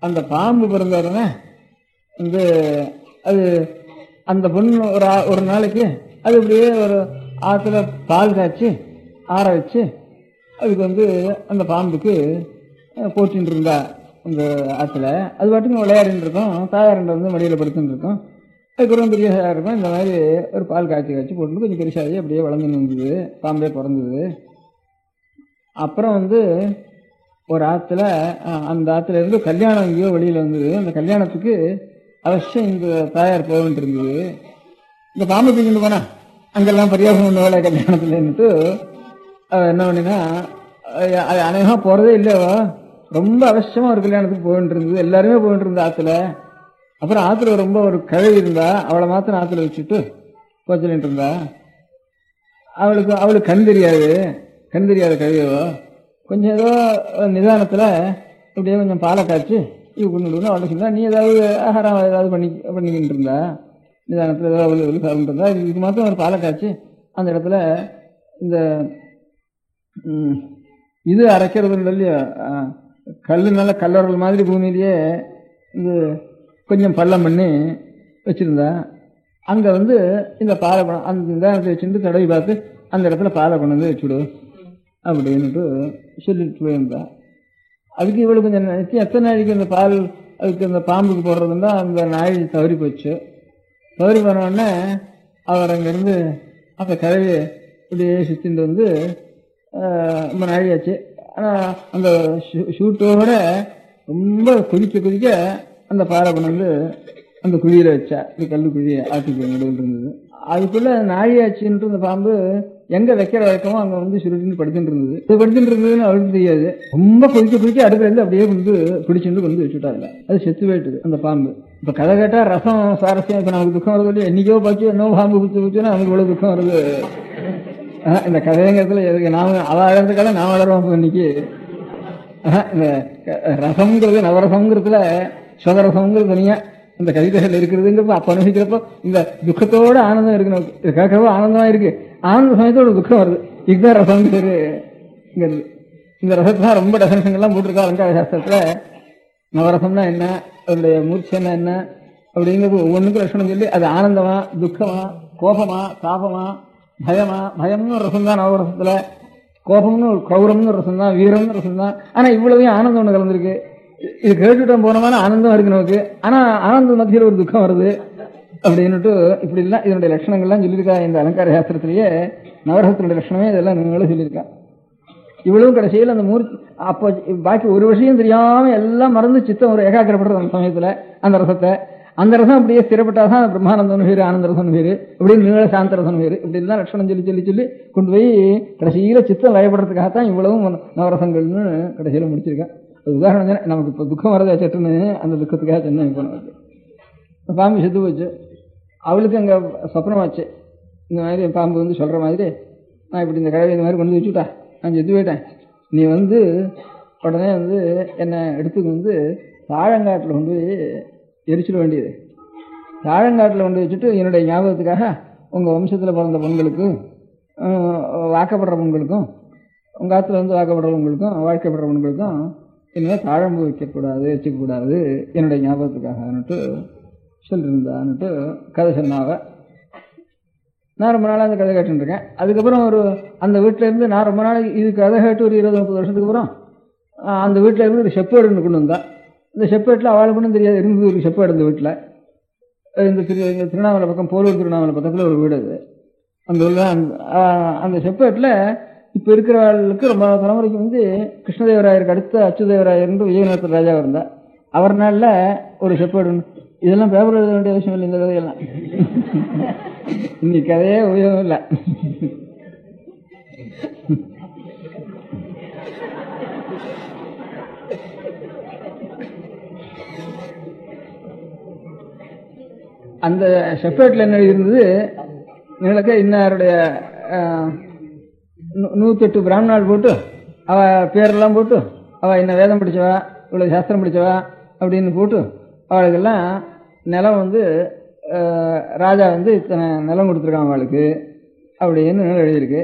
அந்த பாம்பு பிறந்தாருன்னா அது அந்த பொண்ணு ஒரு நாளைக்கு அது இப்படியே ஒரு ஆத்துல பால் காய்ச்சி ஆற வச்சு அதுக்கு அந்த பாம்புக்கு போட்டின்னு இருந்தா அந்த ஆத்துல. அது பாட்டுக்கு விளையாடின்னு இருக்கும். தாயாரண்ட மடியில படுத்துன்னு இருக்கும். அதுக்கப்புறம் பெரிய இருக்கும். இந்த மாதிரி ஒரு பால் காய்ச்சி போட்டு கொஞ்சம் பெருசாகி அப்படியே வளர்ந்துன்னு வந்தது. பாம்பே பிறந்தது. அப்புறம் ஒரு ஆத்துல அந்த ஆத்துல இருந்து கல்யாணம் எங்கேயோ வெளியில வந்தது. அந்த கல்யாணத்துக்கு அவசியம் இந்த தாயார் போக வேண்டி இருந்தது. இந்த பாம்பு தூக்கிட்டு போனா அங்கெல்லாம் பரியாசம் பண்ண வேலை கல்யாணத்துலன்னுட்டு என்ன பண்ணினா அது அநேகமா போறதே இல்லையோ. ரொம்ப அவசியமா ஒரு கல்யாணத்துக்கு போயிட்டு இருந்தது. எல்லாருமே போயிட்டு இருந்த ஆத்துல. அப்புறம் ஆத்துல ரொம்ப ஒரு கழுவி இருந்தா, அவளை மாத்திரம் ஆத்துல வச்சுட்டு போச்சலிட்டு இருந்தா. அவளுக்கு கண் தெரியாத கழுவியவோ கொஞ்சம் ஏதோ நிதானத்துல இப்படியே கொஞ்சம் பாலை காய்ச்சி இது கொண்டு அவளை சொன்னா, நீ ஏதாவது ஆகாரம் ஏதாவது பண்ணிக்கிட்டு இருந்தா நிதானத்துல ஏதாவது சாப்பிட்டு இருந்தா. இதுக்கு மாத்திரம் ஒரு பாலை காய்ச்சி அந்த இடத்துல இந்த இது அரைக்கிறது இல்லையா, கல்லுனால கல்லறல் மாதிரி பூமியிலேயே இது கொஞ்சம் பள்ளம் பண்ணி வச்சிருந்தா. அங்க இந்த பாலை அந்த நிதானத்தை வச்சுட்டு தடவி பார்த்து அந்த இடத்துல பாலை கொண்டு வச்சுடு அப்படின்னுட்டு சொல்லிட்டு போயிருந்தா. அதுக்கு இவளுக்கு கொஞ்சம் நினைச்சு எத்தனை நாளைக்கு அந்த பால் அதுக்கு அந்த பாம்புக்கு போடுறதுன்னா அந்த நாய் தவறி போச்சு. தவறி போனோடனே அவர் அங்கிருந்து அந்த கதவை இப்படியே சுத்திட்டு ரொம்ப நாழியாச்சு. ஆனா அந்த ஷூட்டோட ரொம்ப குதிக்க அந்த பாறை கொண்டு அந்த குழியில வச்சா. இது கல்லு குழிய ஆட்டுக்கு நடுவில் இருந்தது. அதுக்குள்ள நாழியாச்சுன்ட்டு அந்த பாம்பு எங்க வைக்கிற வழக்கமோ அங்க சுருட்டின்னு படுத்துட்டு இருந்தது. இது படுத்துட்டு இருந்ததுன்னு அவளுக்கு தெரியாது. ரொம்ப குதிக்க அடுப்புல இருந்து அப்படியே பிடிச்சிட்டு வச்சுட்டாங்க. அது செத்து போயிட்டுது அந்த பாம்பு. இப்ப கதை கேட்டா ரசம் சுவாரஸ்யம். இப்ப நமக்கு துக்கம் வருது இல்லையா, என்னைக்கோ பார்த்து என்ன பாம்பு குத்துச்சுன்னா நமக்கு இவ்வளவு துக்கம் வருது. இந்த கதைங்கிறதுல எதுக்கு நாம அவ அழகிறதுக்காக நாம வளருவோம். இன்னைக்கு இந்த ரசம்ங்கிறது நவரசம்ங்கிறதுல சுவரசம்ங்கிறது தனியா இந்த கவிதைகள் இருக்கிறதுங்கிறப்ப அப்ப அனுபவிக்கிறப்போ இந்த துக்கத்தோட ஆனந்தம் இருக்கணும். இது கேட்கறப்போ ஆனந்தமா இருக்கு, ஆனந்த சமயத்தோட துக்கம் வருது. இதுதான் ரசம்ங்கிறது. இந்த ரசத்தான் ரொம்ப டெஃபினேஷன்லாம் போட்டிருக்கா அலங்கார சாஸ்திரத்துல. நவரசம்னா என்ன, அதனுடைய மூர்ச்சைன்னா என்ன அப்படிங்கிறது ஒவ்வொன்றுக்கும் லட்சணம் சொல்லி அது ஆனந்தமா, துக்கமா, கோபமா, தாபமா, பயமா. பயம்னு ஒரு ரசம் தான் நவரசத்துல, கோபம்னு ஒரு கௌரவம்னு ஒரு ரசம் தான், வீரம்னு ரசம் தான். ஆனா இவ்வளவையும் ஆனந்தம் ஒண்ணு கலந்துருக்கு. இது கேட்டுட்டோம் போனோம்னா ஆனந்தம் இருக்கு நமக்கு, ஆனா ஆனந்த மத்தியில் ஒரு துக்கம் வருது அப்படின்னுட்டு இப்படி எல்லாம் இதனுடைய லட்சணங்கள்லாம் சொல்லியிருக்கா இந்த அலங்கார சாஸ்திரத்திலேயே. நவரசத்தினுடைய லட்சணமே இதெல்லாம் நீங்களும் சொல்லியிருக்கா. இவ்வளவும் கடைசியில் அந்த மூர்த்தி அப்போ பாக்கி ஒரு விஷயம் தெரியாம எல்லாம் மறந்து சித்தம் ஒரு ஏகாக்கிரப்படுறது அந்த சமயத்துல அந்த ரசத்தை. அந்த ரசம் அப்படியே ஸ்திரப்பட்டாதான் பிரம்மானந்தம் பேரு, ஆனந்த ரசம் பேரு, இப்படின்னு நீள சாந்த ரசம் பேரு. இப்படி எல்லாம் லட்சணம் சொல்லி சொல்லி சொல்லி கொண்டு போய் கடைசியில சித்தம் லயப்படுறதுக்காகத்தான் இவ்வளவும் நவரசங்கள்னு கடைசியில முடிச்சிருக்கேன். உதாரணம் தானே, நமக்கு இப்ப துக்கம் வரதா சட்டுன்னு அந்த துக்கத்துக்காக சென்னை போனது. பாம்பு செத்து போச்சு, அவளுக்கு அங்க சொப்னமாச்சு. இந்த மாதிரி பாம்பு வந்து சொல்ற மாதிரி, நான் இப்படி இந்த கடவை இந்த மாதிரி கொண்டு வச்சுட்டா, நான் செத்து போயிட்டேன், நீ வந்து உடனே வந்து என்னை எடுத்துக்கு வந்து தாழங்காட்டில் கொண்டு போய் எரிச்சிட வேண்டியது. தாழங்காட்டில் கொண்டு வச்சுட்டு என்னுடைய ஞாபகத்துக்காக உங்கள் வம்சத்தில் பிறந்த பெண்களுக்கு, வாக்கப்படுற பெண்களுக்கும், உங்கள் ஆற்றுல வந்து வாக்கப்படுற பெண்களுக்கும், வாழ்க்கைப்படுற பெண்களுக்கும் இனிமேல் தாழம்பு வைக்கக்கூடாது, வச்சுக்கக்கூடாது என்னுடைய ஞாபகத்துக்காகன்னுட்டு சொல்லியிருந்தான்னுட்டு கதை சொன்னாவ. நான் ரொம்ப நாளாக அந்த கதை கேட்டுருக்கேன். அதுக்கப்புறம் ஒரு அந்த வீட்டில் இருந்து நான் ரொம்ப நாளைக்கு இது கதை கேட்டு ஒரு 20-30 வருஷத்துக்கு அப்புறம் அந்த வீட்டில் இருந்து ஒரு செப்பேடு கொண்டு வந்தேன். இந்த செப்பேட்டில் அவளுக்கு ஒன்றும் தெரியாது, இருந்தது ஒரு செப்பேடு இந்த வீட்டில். இந்த திருவண்ணாமலை பக்கம், போலூர் திருவண்ணாமலை பக்கத்தில் ஒரு வீடு அது. அந்த செப்பேட்டில் இப்போ இருக்கிறவர்களுக்கு ரொம்ப தலைமுறைக்கு வந்து கிருஷ்ணதேவராயருக்கு அடுத்த அச்சுதேவராயர் விஜயநகர ராஜா இருந்தார். அவர் நாளில் ஒரு செப்பேடு. இதெல்லாம் பேப்பர் எழுத வேண்டிய அவசியம் இல்லை, இந்த கதையெல்லாம் இன்னைக்கு கதையே உபயோகம் இல்லை. அந்த செப்பேட்டில் என்ன இருந்தது, எங்களுக்கு இன்னாருடைய 108 பிராமணாள் போட்டு அவ பேரெல்லாம் போட்டு அவ என்ன வேதம் படிச்சவா, இவ்வளவு சாஸ்திரம் படிச்சவா அப்படின்னு போட்டு அவளுக்கெல்லாம் நிலம் வந்து ராஜா வந்து இத்தனை நிலம் கொடுத்துருக்கான் அவளுக்கு அப்படின்னு எழுதியிருக்கு.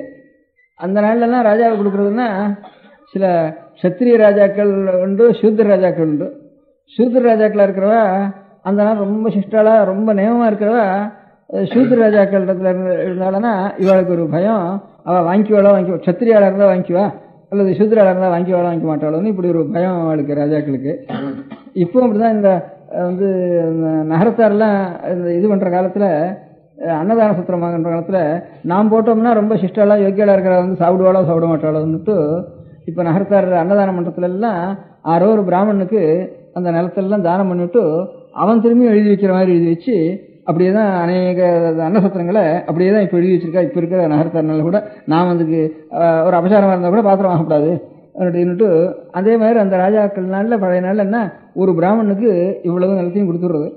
அந்த நாள்லாம் ராஜாவுக்கு கொடுக்குறதுன்னா சில சத்திரிய ராஜாக்கள் உண்டு, சூத்திர ராஜாக்கள் உண்டு. சூத்திர ராஜாக்களா இருக்கிறவா அந்த நாள் ரொம்ப சிஷ்டாலா ரொம்ப நியமமா இருக்கிறவா சூத்திர ராஜாக்கள் இருந்தாலன்னா இவளுக்கு ஒரு பயம், அவள் வாங்கிக்குவாளோ சத்திரியாளா இருந்தா வாங்கிக்குவா அல்லது சூத்திராளா இருந்தா வாங்கிக்குவாளோ வாங்கிக்க மாட்டாளோன்னு இப்படி ஒரு பயம் அவளுக்கு ராஜாக்களுக்கு. இப்போ அப்படிதான் இந்த வந்து நகரத்தாரெல்லாம் இது பண்ற காலத்துல, அன்னதான சத்திரம் வாங்குற காலத்துல நாம் போட்டோம்னா ரொம்ப சிஷ்டாலா யோக்கியாலா இருக்கிற வந்து சாப்பிடுவாளோ சாப்பிட மாட்டாளோன்னுட்டு இப்ப நகரத்தார் அன்னதான மன்றத்துல எல்லாம் ஆரோ ஒரு பிராமணனுக்கு அந்த நிலத்தெல்லாம் தானம் பண்ணிவிட்டு அவன் திரும்பி எழுதி வைக்கிற மாதிரி எழுதி வச்சு அப்படியேதான் அநேக அன்னசத்திரங்களை அப்படியேதான் இப்ப எழுதி வச்சிருக்கா. இப்ப இருக்கிற நகரத்தார்னால கூட நாம் அதுக்கு ஒரு அபசாரமா இருந்தா கூட பாத்திரம் வாங்கக்கூடாது அப்படின்னுட்டு அதே மாதிரி அந்த ராஜாக்கள் நாள்ல பழைய நாள்ல என்ன ஒரு பிராமணனுக்கு இவ்வளவு நிலத்தையும் கொடுத்துடுறது.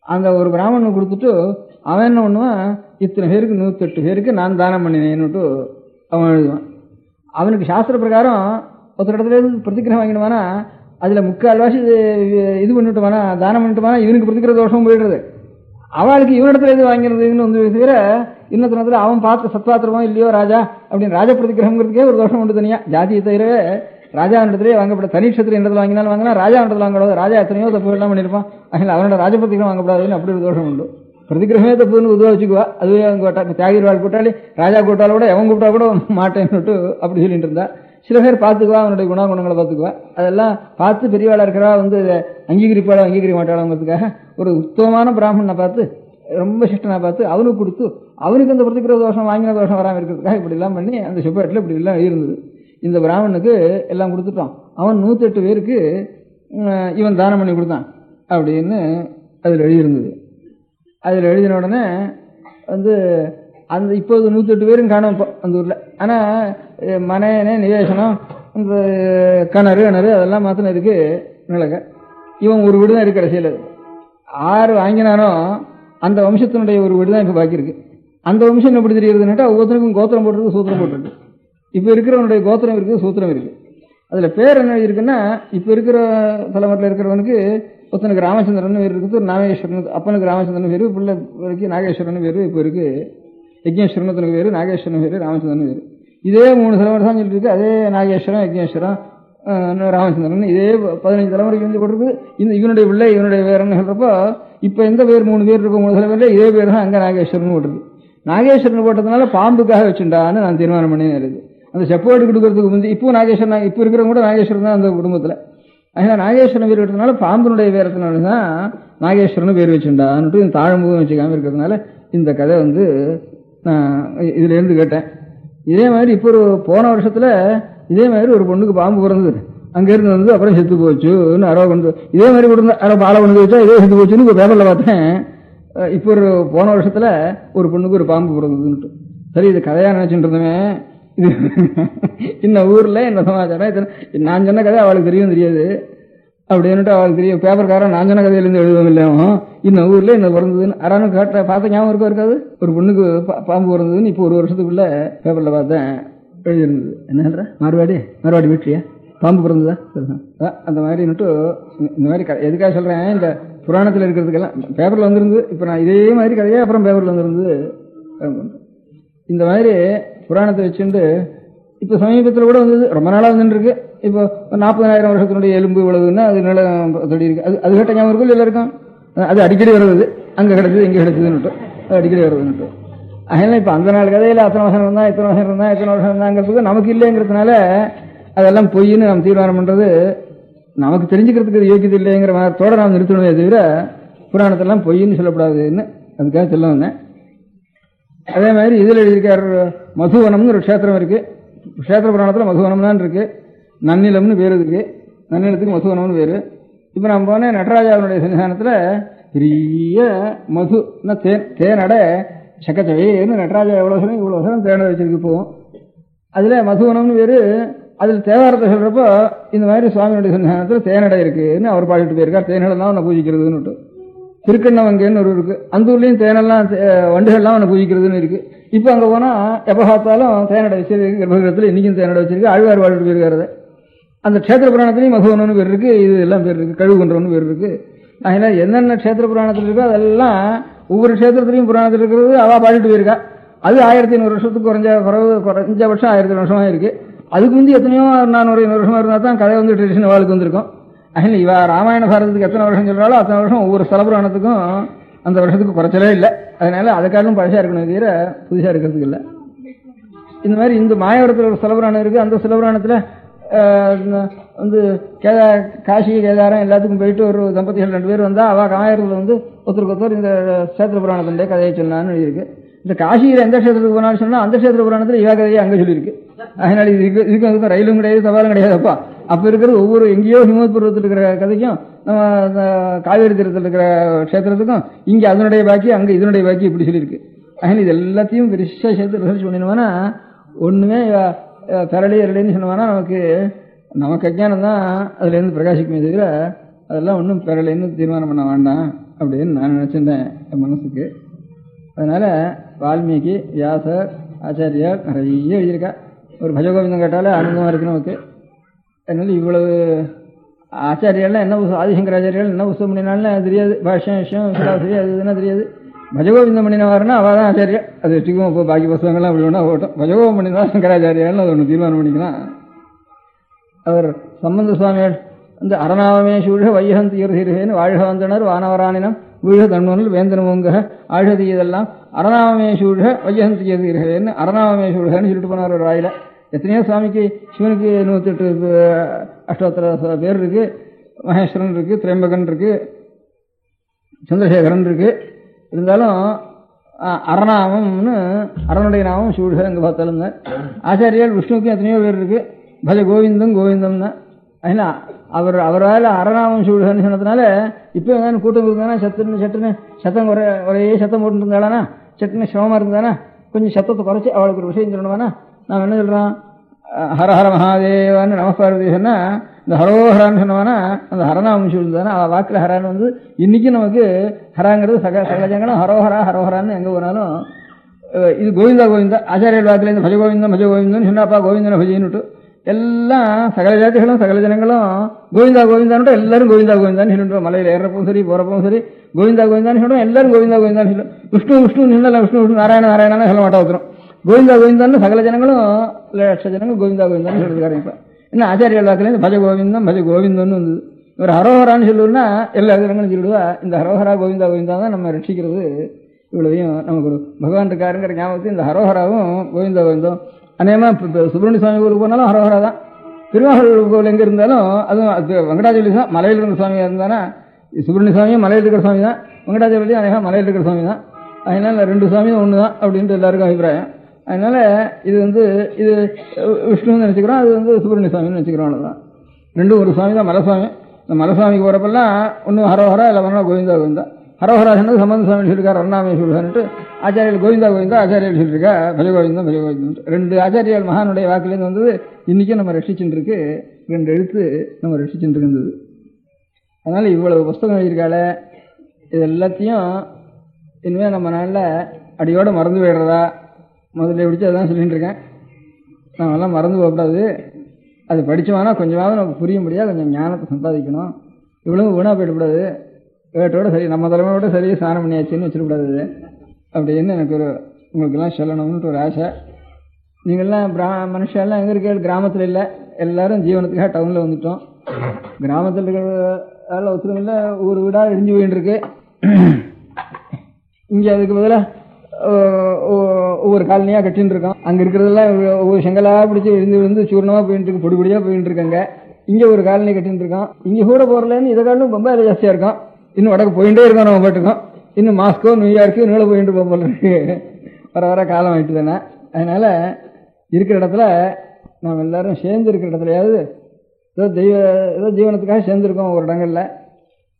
அந்த ஒரு பிராமணனுக்கு கொடுத்துட்டு அவன் என்ன பண்ணுவான், இத்தனை பேருக்கு 108 பேருக்கு நான் தானம் பண்ணினேன்னுட்டு அவன் எழுதுவான். அவனுக்கு சாஸ்திர பிரகாரம் ஒருத்தர் இடத்துல இருந்து பிரதிகிரகம் வாங்கிடுவானா அதுல 3/4 இது பண்ணிட்டுவானா, தானம் பண்ணிட்டுவானா, இவனுக்கு பிரதிகிற தோஷமும் போயிடுறது. அவளுக்கு இவனிடத்துல எது வாங்கிறதுன்னு வந்து தவிர இன்னத்துல அவன் பார்த்து சத்வாத்திரமோ இல்லையோ ராஜா அப்படின்னு ராஜ பிரதிகிரகங்கிறதுக்கே ஒரு தோஷம் உண்டு தனியா. ஜாதியை தவிரவே ராஜா இடத்துலயே வாங்கப்பட தனி நட்சத்திரம் இடத்துல வாங்கினாலும் வாங்கினா ராஜா இடத்துல வாங்கக்கூடாது. ராஜா எத்தனையோ தப்பு எல்லாம் பண்ணிருப்பான், அதனால அவனோட ராஜ பிரதிகிரகம் வாங்கக்கூடாதுன்னு அப்படி ஒரு தோஷம் உண்டு. பிரதிகிரகமே தப்புன்னு உதவ வச்சுக்குவா. அதுவே அவங்க தியாகிர்வாள் கூட்டாளி ராஜா கூட்டால கூட எவன் கூப்பிட்டா கூட மாட்டேன்னுட்டு அப்படி சொல்லிட்டு இருந்தா. சில பேர் பார்த்துக்குவா, அவனுடைய குணாகுணங்களை பார்த்துக்குவா. அதெல்லாம் பார்த்து பெரியவாளா இருக்கிறா வந்து அங்கீகரிப்பாளோ அங்கீகரிக்க மாட்டாளோங்கிறதுக்காக ஒரு உத்தமமான பிராமணனை பார்த்து ரொம்ப சிஷ்டனா பார்த்து அவனுக்கு கொடுத்து அவனுக்கு அந்த பிரதிகிற தோஷம் வாங்கின தோஷம் வராமல் இருக்கிறதுக்காக இப்படி எல்லாம் பண்ணி அந்த செப்பேட்டில் இப்படி எல்லாம் இருந்தது. இந்த பிராமணனுக்கு எல்லாம் கொடுத்துட்டான். அவன் 108 பேருக்கு இவன் தானம் பண்ணி கொடுத்தான் அப்படின்னு அதில் எழுதியிருந்தது. அதில் எழுதின உடனே வந்து அந்த இப்போது 108 பேரும் காணும் அந்த ஊர்ல. ஆனா மனையனே நிவேசனம் இந்த கிணறு அதெல்லாம் மாத்திரம் இருக்கு நிலக்க. இவன் ஒரு வீடு தான் இருக்கு. கடைசியில் 6 வாங்கினானோ அந்த வம்சத்தினுடைய ஒரு வீடு தான் இப்ப பாக்கி இருக்கு. அந்த வம்சம் எப்படி தெரியுதுன்னாட்டா ஒவ்வொருத்தருக்கும் கோத்திரம் போட்டிருக்கு, சூத்திரம் போட்டிருக்கு. இப்போ இருக்கிறவனுடைய கோத்திரம் இருக்குது, சூத்திரம் இருக்குது. அதில் பேர் என்ன இருக்குன்னா, இப்போ இருக்கிற தலைமுறையில் இருக்கிறவனுக்கு ஒருத்தனுக்கு ராமச்சந்திரன் பேர் இருக்குது, நாகேஸ்வரன் அப்பனுக்கு ராமச்சந்திரன் பேர், பிள்ளைக்கு நாகேஸ்வரன் பேர், இப்போ இருக்கு யஜ்ஞேஸ்வரனுக்கு பேர், நாகேஸ்வரன் பேர், ராமச்சந்திரன் பேர். இதே 3 தலைமுறை தான் சொல்லிட்டு இருக்கு. அதே நாகேஸ்வரம், யஜ்ஞேஸ்வரம், ராமச்சந்திரன் இதே 15 தலைமுறைக்கு வந்து போட்டிருக்கு. இவனுடைய பிள்ளை இவனுடைய பேரன்னு சொல்றப்போ இப்போ எந்த பேர் 3 பேர் இருக்கும் 3 தலைமுறையில் இதே பேர் தான் அங்கே நாகேஸ்வரன் போட்டிருக்கு. நாகேஸ்வரன் போட்டதுனால பாம்புக்காக வச்சுட்டான்னு நான் தீர்மானம் பண்ணினேன் இருக்கு. அந்த செப்போடு கொடுக்கறதுக்கு முந்தி இப்போ நாகேஸ்வரன், இப்போ இருக்கிறவங்க கூட நாகேஸ்வரன் தான் அந்த குடும்பத்தில். அதனால் நாகேஸ்வரன் பேர் எடுத்ததுனால பாம்புனுடைய பேரத்தினால தான் நாகேஸ்வரன் பேர் வச்சுட்டான்ட்டு தாழ்முகம் வச்சுக்காம இருக்கிறதுனால இந்த கதை வந்து நான் இதுல இருந்து கேட்டேன். இதே மாதிரி இப்போ ஒரு போன வருஷத்துல இதே மாதிரி ஒரு பொண்ணுக்கு பாம்பு பிறந்தது, அங்கிருந்து வந்து அப்புறம் செத்து போச்சுன்னு அரோ கொண்டு இதே மாதிரி கொடுத்தா அரோ பாலை கொண்டு வச்சா இதே செத்து போச்சுன்னு இப்போ பேப்பர்ல பார்த்தேன். இப்போ ஒரு போன வருஷத்துல ஒரு பொண்ணுக்கு ஒரு பாம்பு பிறந்ததுன்ட்டு. சரி, இது கதையா நினைச்சுட்டு இருந்தேன். இது இந்த ஊர்ல என்ன சமாச்சாரம், நான் சொன்ன கதை அவளுக்கு தெரியும் தெரியாது அப்படின்னுட்டு அவளுக்கு தெரியும். பேப்பர்காரன் நான் சொன்ன கதையிலேருந்து எழுதுவோம் இல்லையோ இந்த ஊர்ல என்ன பிறந்ததுன்னு அறானு கேட்ட பார்த்த ஞாபகம் இருக்காது. ஒரு பொண்ணுக்கு பாம்பு பிறந்ததுன்னு இப்போ ஒரு வருஷத்துக்குள்ள பேப்பர்ல பார்த்தேன் எழுதியிருந்தது. என்ன மார்வாடி வீட்லையா பாம்பு பிறந்ததா? அந்த மாதிரின்னுட்டு இந்த மாதிரி எதுக்காக சொல்றேன், இந்த புராணத்தில் இருக்கிறதுக்கெல்லாம் பேப்பர்ல வந்துருந்து. இப்போ நான் இதே மாதிரி கதையே அப்புறம் பேப்பர்ல வந்துருந்து இந்த மாதிரி புராணத்தை வச்சுட்டு இப்போ சமீபத்தில் கூட வந்தது, ரொம்ப நாளாக வந்துட்டு இருக்கு. இப்போ 40,000 வருஷத்தினுடைய எலும்பு இவ்வளவுன்னா அது நிலம் தொடி இருக்கு. அது கேட்ட ஞாபகம் இருக்கும் இல்லை இருக்கும். அது அடிக்கடி வருது, அங்கே கிடைச்சது இங்கே கிடைச்சதுன்னுட்டு அது அடிக்கடி வருதுன்னுட்டு. அதனால இப்போ அந்த நாள் கதையில் அத்தனை வருஷம் இருந்தா இத்தனை வருஷம் இருந்தா இத்தனை வருஷம் இருந்தாங்கிறதுக்கு நமக்கு இல்லைங்கிறதுனால அதெல்லாம் பொய்ன்னு நம்ம தீர்மானம் பண்றது நமக்கு தெரிஞ்சுக்கிறதுக்கு யோக்கியது இல்லைங்கிற மாதிரியோட நாம் நிறுத்தணுமே தவிர புராணத்தெல்லாம் பொய்ன்னு சொல்லக்கூடாதுன்னு அதுக்காக சொல்ல வந்தேன். அதே மாதிரி இதில் எழுதியிருக்கார் மதுவனம்னு ஒரு க்ஷேத்திரம் இருக்கு. க்ஷேத்திர புராணத்தில் மதுவனம் தான் இருக்கு. நன்னிலம்னு பேர் இருக்கு, நன்னிலத்துக்கு மதுவனம்னு பேரு. இப்போ நான் போனேன் நடராஜாவினுடைய சன்னிதானத்தில் பெரிய மது தேனடை சக்கச்சவைன்னு நடராஜா எவ்வளோ சனம் இவ்வளோ சனம் தேனடை வச்சிருக்கு போவோம். அதில் மதுவனம்னு பேரு. அதில் தேவாரத்தை சொல்றப்போ இந்த மாதிரி சுவாமியுடைய சன்னிதானத்தில் தேனடை இருக்குன்னு அவர் பாடிட்டு போயிருக்கார். தேனடை தான் அவனை பூஜிக்கிறதுன்னு. திருக்கண்ணவங்கன்னு ஒரு இருக்கு, அந்த ஊர்லயும் தேனெல்லாம் வண்டுகள்லாம் அவனை பூஜிக்கிறதுன்னு இருக்கு. இப்போ அங்கே போனால் எப்போ பார்த்தாலும் தேனடை வச்சிருக்கு. கர்ப்பகிரகத்தில் இன்னைக்கும் தேனடை வச்சிருக்கு. ஆழ்வார் பாடிட்டு போயிருக்காரு. அந்த க்ஷேத்திர புராணத்திலையும் மதுவனம்னு பேர் இருக்கு, இது எல்லாம் பேர் இருக்கு, கழுகுன்றன்னு பேர் இருக்கு. அதனால என்னென்ன க்ஷேத்திர புராணத்தில் இருக்கோ அதெல்லாம் ஒவ்வொரு க்ஷேத்திரத்திலையும் புராணத்தில் இருக்கிறது அவா பாடிட்டு போயிருக்கா. அது 1500 வருஷத்துக்கு குறைஞ்சபட்சம் 1000 வருஷமா இருக்கு. அதுக்கு வந்து எத்தனையோ 400 வருஷமா இருந்தா தான் கதை வந்து ட்ரெடிஷன் வாழ்க்கை வந்திருக்கும். அதனால இவ ராமாயண பாரதத்துக்கு எத்தனை வருஷம் சொல்றாலும் அத்தனை வருஷம் ஒவ்வொரு ஸ்தல புராணத்துக்கும் அந்த வருஷத்துக்கு குறைச்சலே இல்லை. அதனால அதுக்காகவும் பழசா இருக்கணும் தவிர புதுசா இருக்கிறதுக்கு இல்லை. இந்த மாதிரி இந்த மாயவரத்தில் ஒரு ஸ்தல புராணம் இருக்கு. அந்த ஸ்தல புராணத்துல வந்து காசி கேதாரம் எல்லாத்துக்கும் போயிட்டு ஒரு தம்பதிகள் 2 பேர் வந்தா அவ மாயவரத்தில் வந்து ஒருத்தருக்கு இந்த கஷேத்திர புராணத்தினுடைய கதையை சொன்னான்னு எழுதியிருக்கு. இந்த காசியில எந்த கஷேத்திரத்துக்கு போனாலும் சொன்னா அந்த கஷேத்திர புராணத்துல இவ கதையை அங்கே சொல்லியிருக்கு. அதனால இதுக்கு ரயிலும் கிடையாது, சவாலும் கிடையாதுப்பா. அப்ப இருக்கிறது ஒவ்வொரு எங்கேயோ ஹிமத் பருவத்தில் இருக்கிற கதைக்கும் நம்ம காவேரி தீரத்தில் இருக்கிற கஷேத்திரத்துக்கும் இங்க அதனுடைய பாக்கி அங்க இதனுடைய பாக்கி இப்படி சொல்லியிருக்கு. அதனால இது எல்லாத்தையும் பெருசா சேர்த்து ரிசர்ச் பண்ணினோம்னா ஒண்ணுமே பெரளி அரளின்னு சொன்னோம்னா நமக்கு அஜ்ஞானம் தான் அதுல இருந்து பிரகாசிக்குமே தவிர அதெல்லாம் ஒன்றும் பெரளின்னு தீர்மானம் பண்ண வேண்டாம் அப்படின்னு நான் நினைச்சிருந்தேன் என் மனசுக்கு. அதனால வால்மீகி, வியாசர், ஆச்சாரியார் நிறைய எழுதியிருக்கா. ஒரு பஜகோவிந்தம் கேட்டாலே ஆனந்தமா இருக்கு நமக்கு. அதனால இவ்வளவு ஆச்சாரியாலாம் என்ன ஆதிசங்கராச்சாரியால் என்ன புத்தகம் பண்ணினாலும் தெரியாது. பாஷ்யம் விஷயம் விசாலாசிரி அது இதுனா தெரியாது. பஜகோவிந்தம் பண்ணினவாருன்னா அவள் தான் ஆச்சாரியா. அது வச்சுக்குவோம். இப்போ பாக்கி புத்தகங்கள்லாம் அப்படி ஒன்றா ஓட்டும். பஜகோபம் பண்ணினா சங்கராச்சாரியால்னு அது ஒன்று தீர்மானம் பண்ணிக்கலாம். அவர் சம்பந்த சுவாமிகள் வந்து அரணாவமே சூழ வையகம் தீர்த்தீர்கேன்னு வாழ்க வந்தனர் வானவராணினம் வீழ தன்வனில் வேந்தனமுங்க ஆழ்கதி இதெல்லாம் அரணாவமே சூழ வையகம் தீர்த்தீர்கேன்னு அரணாவமே சூழன்னு சொல்லிட்டு போனார் ஒரு வாயில. எத்தனையோ சுவாமிக்கு சிவனுக்கு 108 அஷ்டோத்தர பேர் இருக்கு. மகேஸ்வரன் இருக்கு, திரைம்பகன் இருக்கு, சந்திரசேகரன் இருக்கு. இருந்தாலும் அரணாமம்னு அரணுடைய நாமம் சூழ்க அங்கே பார்த்தாலும் ஆச்சாரியால் விஷ்ணுவுக்கு எத்தனையோ பேர் இருக்கு. பஜ கோவிந்தம் கோவிந்தம் தான். அதனால அவரால் அரணாமம் சூழ்கன்னு சொன்னதுனால இப்போ ஏதாவது கூட்டம் இருந்தானா சட்டுன்னு சத்தம் ஒரே சத்தம் போட்டு இருந்தாளானா சட்டுன்னு சிவமா இருந்தானா கொஞ்சம் சத்தத்தை குறைச்சி அவளுக்கு ஒரு விஷயம் சொல்லணுமானா நாம் என்ன சொல்றோம், ஹரஹர மகாதேவான்னு நமஸ்காரத்தை சொன்னா இந்த ஹரோஹரான்னு சொன்னவானா அந்த ஹரநாமம் சொல்லுதானா அவள் வாக்கில் ஹரான்னு வந்து இன்னைக்கும் நமக்கு ஹராங்கிறது சகஜங்களும் ஹரோஹரா ஹரோஹரான்னு எங்கே போனாலும் இது கோவிந்தா கோவிந்தா ஆச்சாரியர் வாக்குலேருந்து பஜ கோவிந்தம் பஜ கோவிந்தம்னு சொன்னாப்பா கோவிந்தனை பஜின்னுட்டு எல்லாம் சகல ஜாதிகளும் சகல ஜனங்களும் கோவிந்தா கோவிந்தான்னு எல்லாரும் கோவிந்தா கோவிந்தான்னு சொல்லிட்டு மலையில் ஏறப்பவும் சரி போறப்பவும் சரி கோவிந்தா கோவிந்தான்னு சொல்லுவோம், எல்லாரும் கோவிந்தா கோவிந்தான்னு சொல்லுவோம். விஷ்ணு விஷ்ணு நின்னல விஷ்ணு விஷ்ணு நாராயண நாராயணான்னு சொல்ல மாட்டா ஒருத்தரும் கோவிந்தா கோவிந்தான்னு சகல ஜனங்களும் லட்ச ஜனங்கள் கோவிந்தா கோவிந்தான்னு சொல்லிருக்காரு. இப்ப என்ன ஆச்சாரியர் வாக்குலேருந்து பஜ கோவிந்தம் பஜ கோவிந்தம்னு வந்தது. ஒரு ஹரோஹரான்னு சொல்லுவோம்னா எல்லா ஜனங்களும் சொல்லிடுவா. இந்த ஹரோஹரா கோவிந்தா கோவிந்தா தான் நம்ம ரட்சிக்கிறது. இவ்வளவையும் நமக்கு ஒரு பகவான் இருக்காருங்கிற ஞாபகத்தில் இந்த ஹரோஹராவும் கோவிந்தா கோவிந்தம். அநேகமா சுப்பிரமணிய சுவாமி ஊருக்கு போனாலும் ஹரோஹரா தான். திருவாரூர் கோவில் எங்க இருந்தாலும் அதுவும் வெங்கடாஜலி தான் மலையில் இருக்கிற சுவாமியா இருந்தானா சுப்பிரமணிய சுவாமியும் மலையில் இருக்கிற சுவாமி தான், வெங்கடாஜலியும் அநேகம் மலையில் இருக்கிற சுவாமி தான். அதனால ரெண்டு சுவாமியும் ஒன்று தான் அப்படின்ட்டு எல்லாருக்கும் அபிப்பிராயம். அதனால இது இது விஷ்ணுன்னு நினைச்சுக்கிறோம், அது சுப்பிரமணிய சுவாமின்னு நினைச்சுக்கிறோம். அவ்வளோதான். ரெண்டும் ஒரு சுவாமி தான் மலைசுவாமி. இந்த மலைசுவாமிக்கு போறப்பெல்லாம் ஒன்றும் ஹரோஹரா இல்லை வரணும் கோவிந்தா கோவிந்தா. ஹரோஹரா சொன்னது சம்பந்த சுவாமி சொல்லியிருக்காரு, அருணாமய சொல்லிட்டு ஆச்சாரியர்கள் கோவிந்தா கோவிந்தா ஆச்சாரியர்கள் சொல்லியிருக்கா பஜ கோவிந்தம் பஜ கோவிந்தம். ரெண்டு ஆச்சாரியர்கள் மகானுடைய வாக்குலேருந்து வந்தது இன்னைக்கும் நம்ம ரட்சிச்சுட்டு இருக்கு. ரெண்டு எழுத்து நம்ம ரட்சிச்சுட்டு இருந்தது. அதனால இவ்வளவு புஸ்தகம் எழுதியிருக்கால இது எல்லாத்தையும் இனிமேல் நம்ம நாளில் அடியோட மறந்து போயிடுறதா முதல்ல பிடிச்சி அதான் சொல்லிட்டு இருக்கேன். நம்ம எல்லாம் மறந்து போகக்கூடாது. அது படித்தோம்னா கொஞ்சமாவது நமக்கு புரிய முடியாது, கொஞ்சம் ஞானத்தை சம்பாதிக்கணும். இவ்வளவு வீணாக போயிடக்கூடாது. வேட்டோட சரி நம்ம தலைமையோட சரியாக ஸ்நானம் பண்ணியாச்சுன்னு வச்சிடக்கூடாது அப்படின்னு எனக்கு உங்களுக்கெல்லாம் சொல்லணும்னு ஒரு ஆசை. நீங்கள்லாம் மனுஷெல்லாம் எங்கே இருக்க கிராமத்தில் இல்லை, எல்லாரும் ஜீவனத்துக்காக டவுனில் வந்துட்டோம். கிராமத்தில் இருக்கிற ஒத்துரும் இல்லை, ஒரு வீடாக இடிஞ்சு போயின்னு இருக்கு. இங்கே அதுக்கு பதிலாக ஒவ்வொரு காலனியாக கட்டின்னு இருக்கோம். அங்கே இருக்கிறதெல்லாம் ஒவ்வொரு செங்கலாக பிடிச்சி விழுந்து சூர்ணமாக போயிட்டு இருக்கு, பொடி பொடியாக போயிட்டு இருக்காங்க. இங்கே ஒரு காலனி கட்டின்னு இருக்கோம். இங்கே கூட போகிறலன்னு இதை காலம் ரொம்ப ஜாஸ்தியாக இருக்கும். இன்னும் வடக்கு போயிட்டே இருக்கோம் நம்ம பாட்டுக்கோம். இன்னும் மாஸ்கோ நியூயார்க்கு நீள போயிட்டு போல இருக்கு. வர வர காலம் ஆயிட்டு தானே. அதனால இருக்கிற இடத்துல நாம் எல்லாரும் சேர்ந்து இருக்கிற இடத்துலையாவது ஏதோ ஜீவனத்துக்காக சேர்ந்துருக்கோம். ஒரு இடங்கள்ல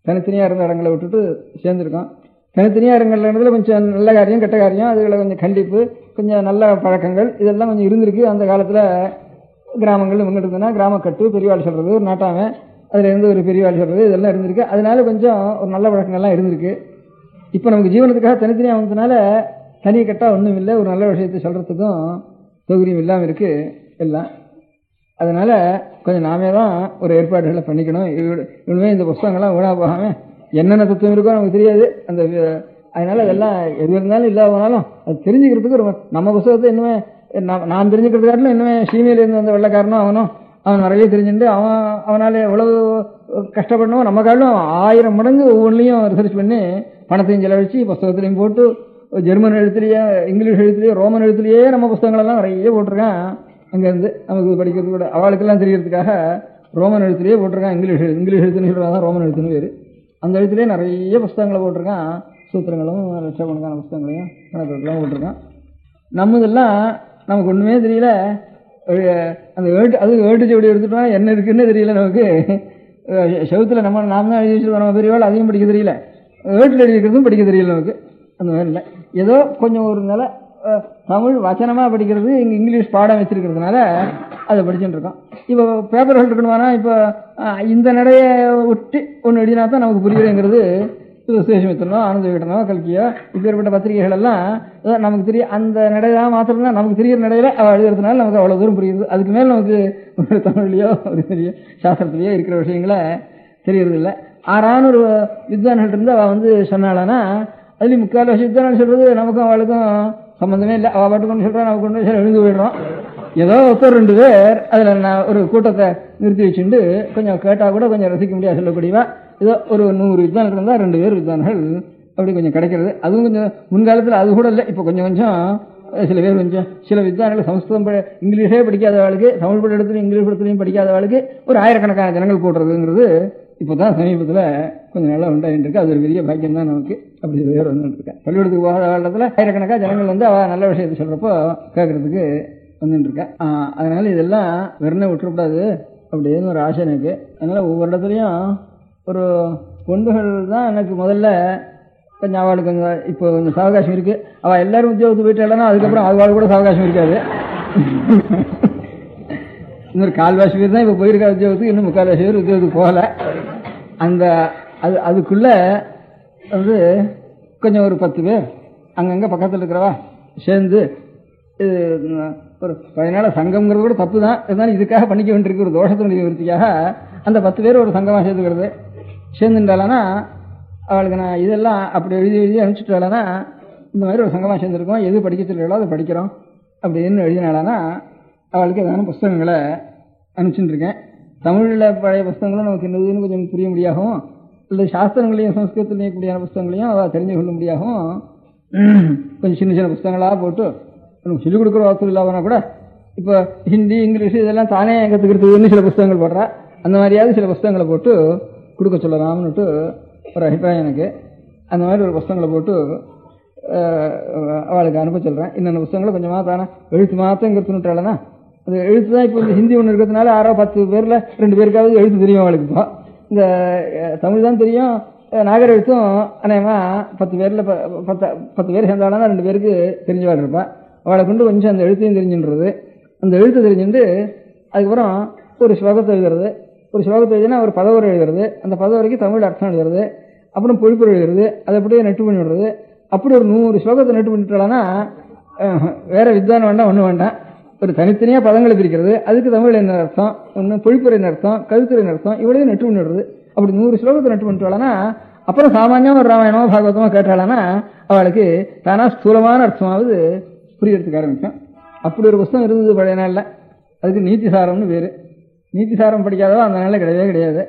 தனித்தனியாக இருந்த இடங்களை விட்டுட்டு சேர்ந்துருக்கோம். தனித்தனியாக இருந்த இடத்துல கொஞ்சம் நல்ல காரியம் கெட்ட காரியம் அதுகளை கொஞ்சம் கண்டிப்பு கொஞ்சம் நல்ல பழக்கங்கள் இதெல்லாம் கொஞ்சம் இருந்திருக்கு. அந்த காலத்தில் கிராமங்கள் இவங்க இருந்ததுன்னா கிராமக்கட்டு பெரியவாள் சொல்கிறது ஒரு நாட்டாமை அதில் இருந்து ஒரு பெரியவாள் சொல்கிறது இதெல்லாம் இருந்திருக்கு. அதனால கொஞ்சம் ஒரு நல்ல பழக்கங்கள்லாம் இருந்திருக்கு. இப்போ நமக்கு ஜீவனத்துக்காக தனித்தனியாக வந்ததுனால தனி கட்டாக ஒன்றும் இல்லை, ஒரு நல்ல விஷயத்தை சொல்கிறதுக்கும் சௌகரியம் இல்லாமல் இருக்குது எல்லாம். அதனால் கொஞ்சம் நாமே தான் ஒரு ஏற்பாடுகளை பண்ணிக்கணும். இனிமே இந்த புஸ்தகங்கள்லாம் வீணாக போகாமல் என்னென்ன தத்துவம் இருக்கோ நமக்கு தெரியாது. அதனால் அதெல்லாம் எது இருந்தாலும் இல்லாத போனாலும் அது தெரிஞ்சுக்கிறதுக்கு ஒரு நம்ம புஸ்தகத்தை இன்னுமே நான் தெரிஞ்சுக்கிறதுக்காட்டிலும் இன்னுமே சீமையிலேருந்து வந்த வெள்ளக்காரனும் அவன் நிறைய தெரிஞ்சுட்டு அவனால் எவ்வளவு கஷ்டப்படணும் நம்ம காட்டிலும் 1000 மடங்கு ஒவ்வொன்றிலையும் ரிசர்ச் பண்ணி பணத்தையும் செலவழித்து புஸ்தகத்திலையும் போட்டு ஜெர்மன் எழுத்துலேயே இங்கிலீஷ் எழுத்துலேயே ரோமன் எழுத்துலேயே நம்ம புஸ்தகங்களெல்லாம் நிறைய போட்டிருக்கான். அங்கேருந்து நமக்கு படிக்கிறது கூட அவளுக்கெல்லாம் தெரியறதுக்காக ரோமன் எழுத்துலேயே போட்டிருக்கான். இங்கிலீஷ் எழுத்துன்னு சொல்கிறாங்க, ரோமன் எழுத்துன்னு பேர். அந்த எழுத்துலேயே நிறைய புஸ்தகங்களை போட்டிருக்கான். சூத்திரங்களும் லட்சக்கணக்கான புஸ்தகங்களையும் கணக்கெல்லாம் போட்டிருக்கான். நம்மதெல்லாம் நமக்கு ஒன்றுமே தெரியல. அந்த வேட்டு செவடி எடுத்துட்டோம் என்ன இருக்குன்னு தெரியல நமக்கு. செவத்தில் நாம் தான் எழுதி வச்சுருக்கோம் நம்ம பெரியவாள், அதையும் படிக்க தெரியல. வேட்டில் எழுதிக்கிறதும் படிக்க தெரியல நமக்கு. அந்த மாதிரி இல்லை, ஏதோ கொஞ்சம் ஒரு நிலை தமிழ் வச்சனமாக படிக்கிறது இங்கே இங்கிலீஷ் பாடம் வச்சிருக்கிறதுனால அதை படிச்சுட்டு இருக்கோம். இப்போ பேப்பர்கள் இருக்கணுமானா இப்போ இந்த நடையை விட்டு ஒன்று எழுதினா தான் நமக்கு புரியுதுங்கிறது. விசேஷமித்தனோ ஆனந்த விகடனோ கல்கியோ இப்பேற்பட்ட பத்திரிகைகள் எல்லாம் நமக்கு தெரியும். அந்த நடையாக மாத்திரம் தான் நமக்கு தெரிகிற நடையில அவள் எழுதுறதுனால நமக்கு அவ்வளோ தூரம் புரியுது. அதுக்கு மேலே நமக்கு ஒரு தமிழ்லையோ ஒரு பெரிய சாஸ்திரத்திலேயோ இருக்கிற விஷயங்களை தெரியறது இல்லை. 600 வித்வான்கள் இருந்து அவள் சொன்னாளானா அதுலேயும் 3/4 வித்வான்கள் சொல்றது நமக்கும் அவளுக்கும் சம்பந்தமே இல்லை. அவள் பாட்டு கொண்டு சொல்கிறா, நமக்கு கொண்டு வச்சு எழுந்து போயிடுறோம். ஏதோ ஒருத்தர் 2 பேர் அதில் நான் ஒரு கூட்டத்தை நிறுத்தி வச்சுட்டு கொஞ்சம் கேட்டால் கூட கொஞ்சம் ரசிக்க முடியாது சொல்லக்கூடியவா. ஏதோ ஒரு 100 வித்வான்கள் இருந்தால் 2 பேர் வித்வான்கள் அப்படி கொஞ்சம் கிடைக்கிறது. அதுவும் கொஞ்சம் முன்காலத்தில் அது கூட இல்லை. இப்போ கொஞ்சம் சில பேர் சில வித்வான்கள் சமஸ்கிருதம் இங்கிலீஷே படிக்காதவளுக்கு தமிழ் படத்துலையும் இங்கிலீஷ் படத்துலையும் படிக்காதவளுக்கு ஒரு 1000கணக்கான ஜனங்கள் போடுறதுங்கிறது இப்போ தான் சமீபத்தில் கொஞ்சம் நல்லா உண்டாயிட்டு இருக்கு. அது ஒரு பெரிய பாக்கியம் தான் நமக்கு. அப்படி சில பேர் வந்துட்டு இருக்கேன். பள்ளிக்கூடத்துக்கு போகாத காலத்தில் 1000கணக்கான ஜனங்கள் அவள் நல்ல விஷயத்தை சொல்கிறப்போ கேட்கறதுக்கு வந்துட்டு இருக்கேன். அதனால இதெல்லாம் வெறும் விட்டுறக்கூடாது அப்படின்னு ஒரு ஆசை எனக்கு. அதனால ஒவ்வொரு இடத்துலையும் ஒரு பொண்டுகள் தான் எனக்கு முதல்ல கொஞ்சம் அவளுக்கு கொஞ்சம் இப்போ கொஞ்சம் சாவகாசம் இருக்கு. அவள் எல்லாரும் உத்தியோகத்துக்கு போயிட்டு இல்லைன்னா அதுக்கப்புறம் அவள் கூட சாவகாசம் இருக்காது. இன்னொரு 1/4 பேர் தான் இப்போ போயிருக்கா உத்தியோகத்துக்கு, இன்னும் 3/4 பேர் உத்தியோகத்துக்கு போகல. அதுக்குள்ள கொஞ்சம் ஒரு 10 பேர் அங்கங்கே பக்கத்தில் இருக்கிறவா சேர்ந்து ஒரு 10 நாள் சங்கம்ங்கிறது கூட தப்பு தான், இருந்தாலும் இதுக்காக பண்ணிக்க வேண்டியிருக்கு ஒரு தோஷத்தினுடைய நிவர்த்திக்காக அந்த 10 பேர் ஒரு சங்கமாக சேர்த்துக்கிறது. சேர்ந்துட்டாலனா அவளுக்கு நான் இதெல்லாம் அப்படி எழுதி அனுப்பிச்சுட்டாலனா இந்த மாதிரி ஒரு சங்கமாக சேர்ந்துருக்கோம், எது படிக்க சொல்லிடலாம் அதை படிக்கிறோம் அப்படின்னு எழுதினாலானா அவளுக்கு ஏதான புஸ்தகங்களை அனுப்பிச்சுட்டு இருக்கேன். தமிழில் பழைய புஸ்தகங்களும் நமக்கு என்னதுன்னு கொஞ்சம் புரிய முடியாகவும், இல்லை சாஸ்திரங்களையும் சம்ஸ்கிருதத்திலையும் கூடியான புஸ்தகங்களையும் அவள் தெரிஞ்சு கொள்ள முடியாகவும் கொஞ்சம் சின்ன சின்ன புஸ்தகங்களாக போட்டு சொல்லிக் கொடுக்குற வாசல் இல்லாமனா கூட இப்போ ஹிந்தி இங்கிலீஷ் இதெல்லாம் தானே கற்றுக்கிறதுன்னு சில புஸ்தகங்கள் போடுறா, அந்த மாதிரியாவது சில புஸ்தகங்களை போட்டு கொடுக்க சொல்லலாம்னுட்டு ஒரு அபிப்பிராயம் எனக்கு. அந்த மாதிரி ஒரு புஸ்தகங்களை போட்டு அவளுக்கு அனுப்ப சொல்கிறேன். இன்னொன்று புஸ்தகங்களை கொஞ்சமாக தானே எழுத்து மாத்திரங்கிறதுன்னுட்டாலனா அது எழுத்து தான் இப்போ இந்த ஹிந்தி ஒன்று இருக்கிறதுனால 6-10 பேரில் 2 பேருக்காவது எழுத்து தெரியும் அவளுக்கு. இப்போ இந்த தமிழ் தான் தெரியும், நாகர் எழுத்தும் அநேகமாக 10 பேரில் 10 பேர் சேர்ந்தாலும் 2 பேருக்கு தெரிஞ்சவாள் இருப்பாள். அவளை கொண்டு கொஞ்சம் அந்த எழுத்தையும் தெரிஞ்சுன்றது, அந்த எழுத்து தெரிஞ்சுட்டு அதுக்கப்புறம் ஒரு ஸ்லோகத்தை எழுதுறது, ஒரு ஸ்லோகத்தை எழுதினா ஒரு பதவரை எழுதுறது, அந்த பதவரைக்கு தமிழ் அர்த்தம் எழுதுறது, அப்புறம் பொழிப்புரை எழுதுறது, அதை அப்படியே நெட்டு பண்ணி விடுறது. அப்படி ஒரு 100 ஸ்லோகத்தை நெட்டு பண்ணிட்டாலனா வேற வித்வான் வேண்டாம், ஒன்றும் வேண்டாம், ஒரு தனித்தனியாக பதங்களை பிரிக்கிறது, அதுக்கு தமிழ் என்ன அர்த்தம், ஒன்று பொழிப்புரை அர்த்தம், கருத்துரை அர்த்தம், இவ்வளவு நெட்டு பண்ணி விடுறது. அப்படி 100 ஸ்லோகத்தை நெட்டு பண்ணிட்டாலனா அப்புறம் சாமானியமாக ஒரு ராமாயணமோ பாகவதமோ கேட்டாலனா அவளுக்கு தானா ஸ்தூலமான அர்த்தமாவது புரியறதுக்கு ஆரம்பிக்கும். அப்படி ஒரு புஸ்தகம் இருந்தது பழைய நாளில். அதுக்கு நீதிசாரம்னு பேர். நீதிசாரம் படிக்காதவோ அந்த நாளில் கிடையவே கிடையாது.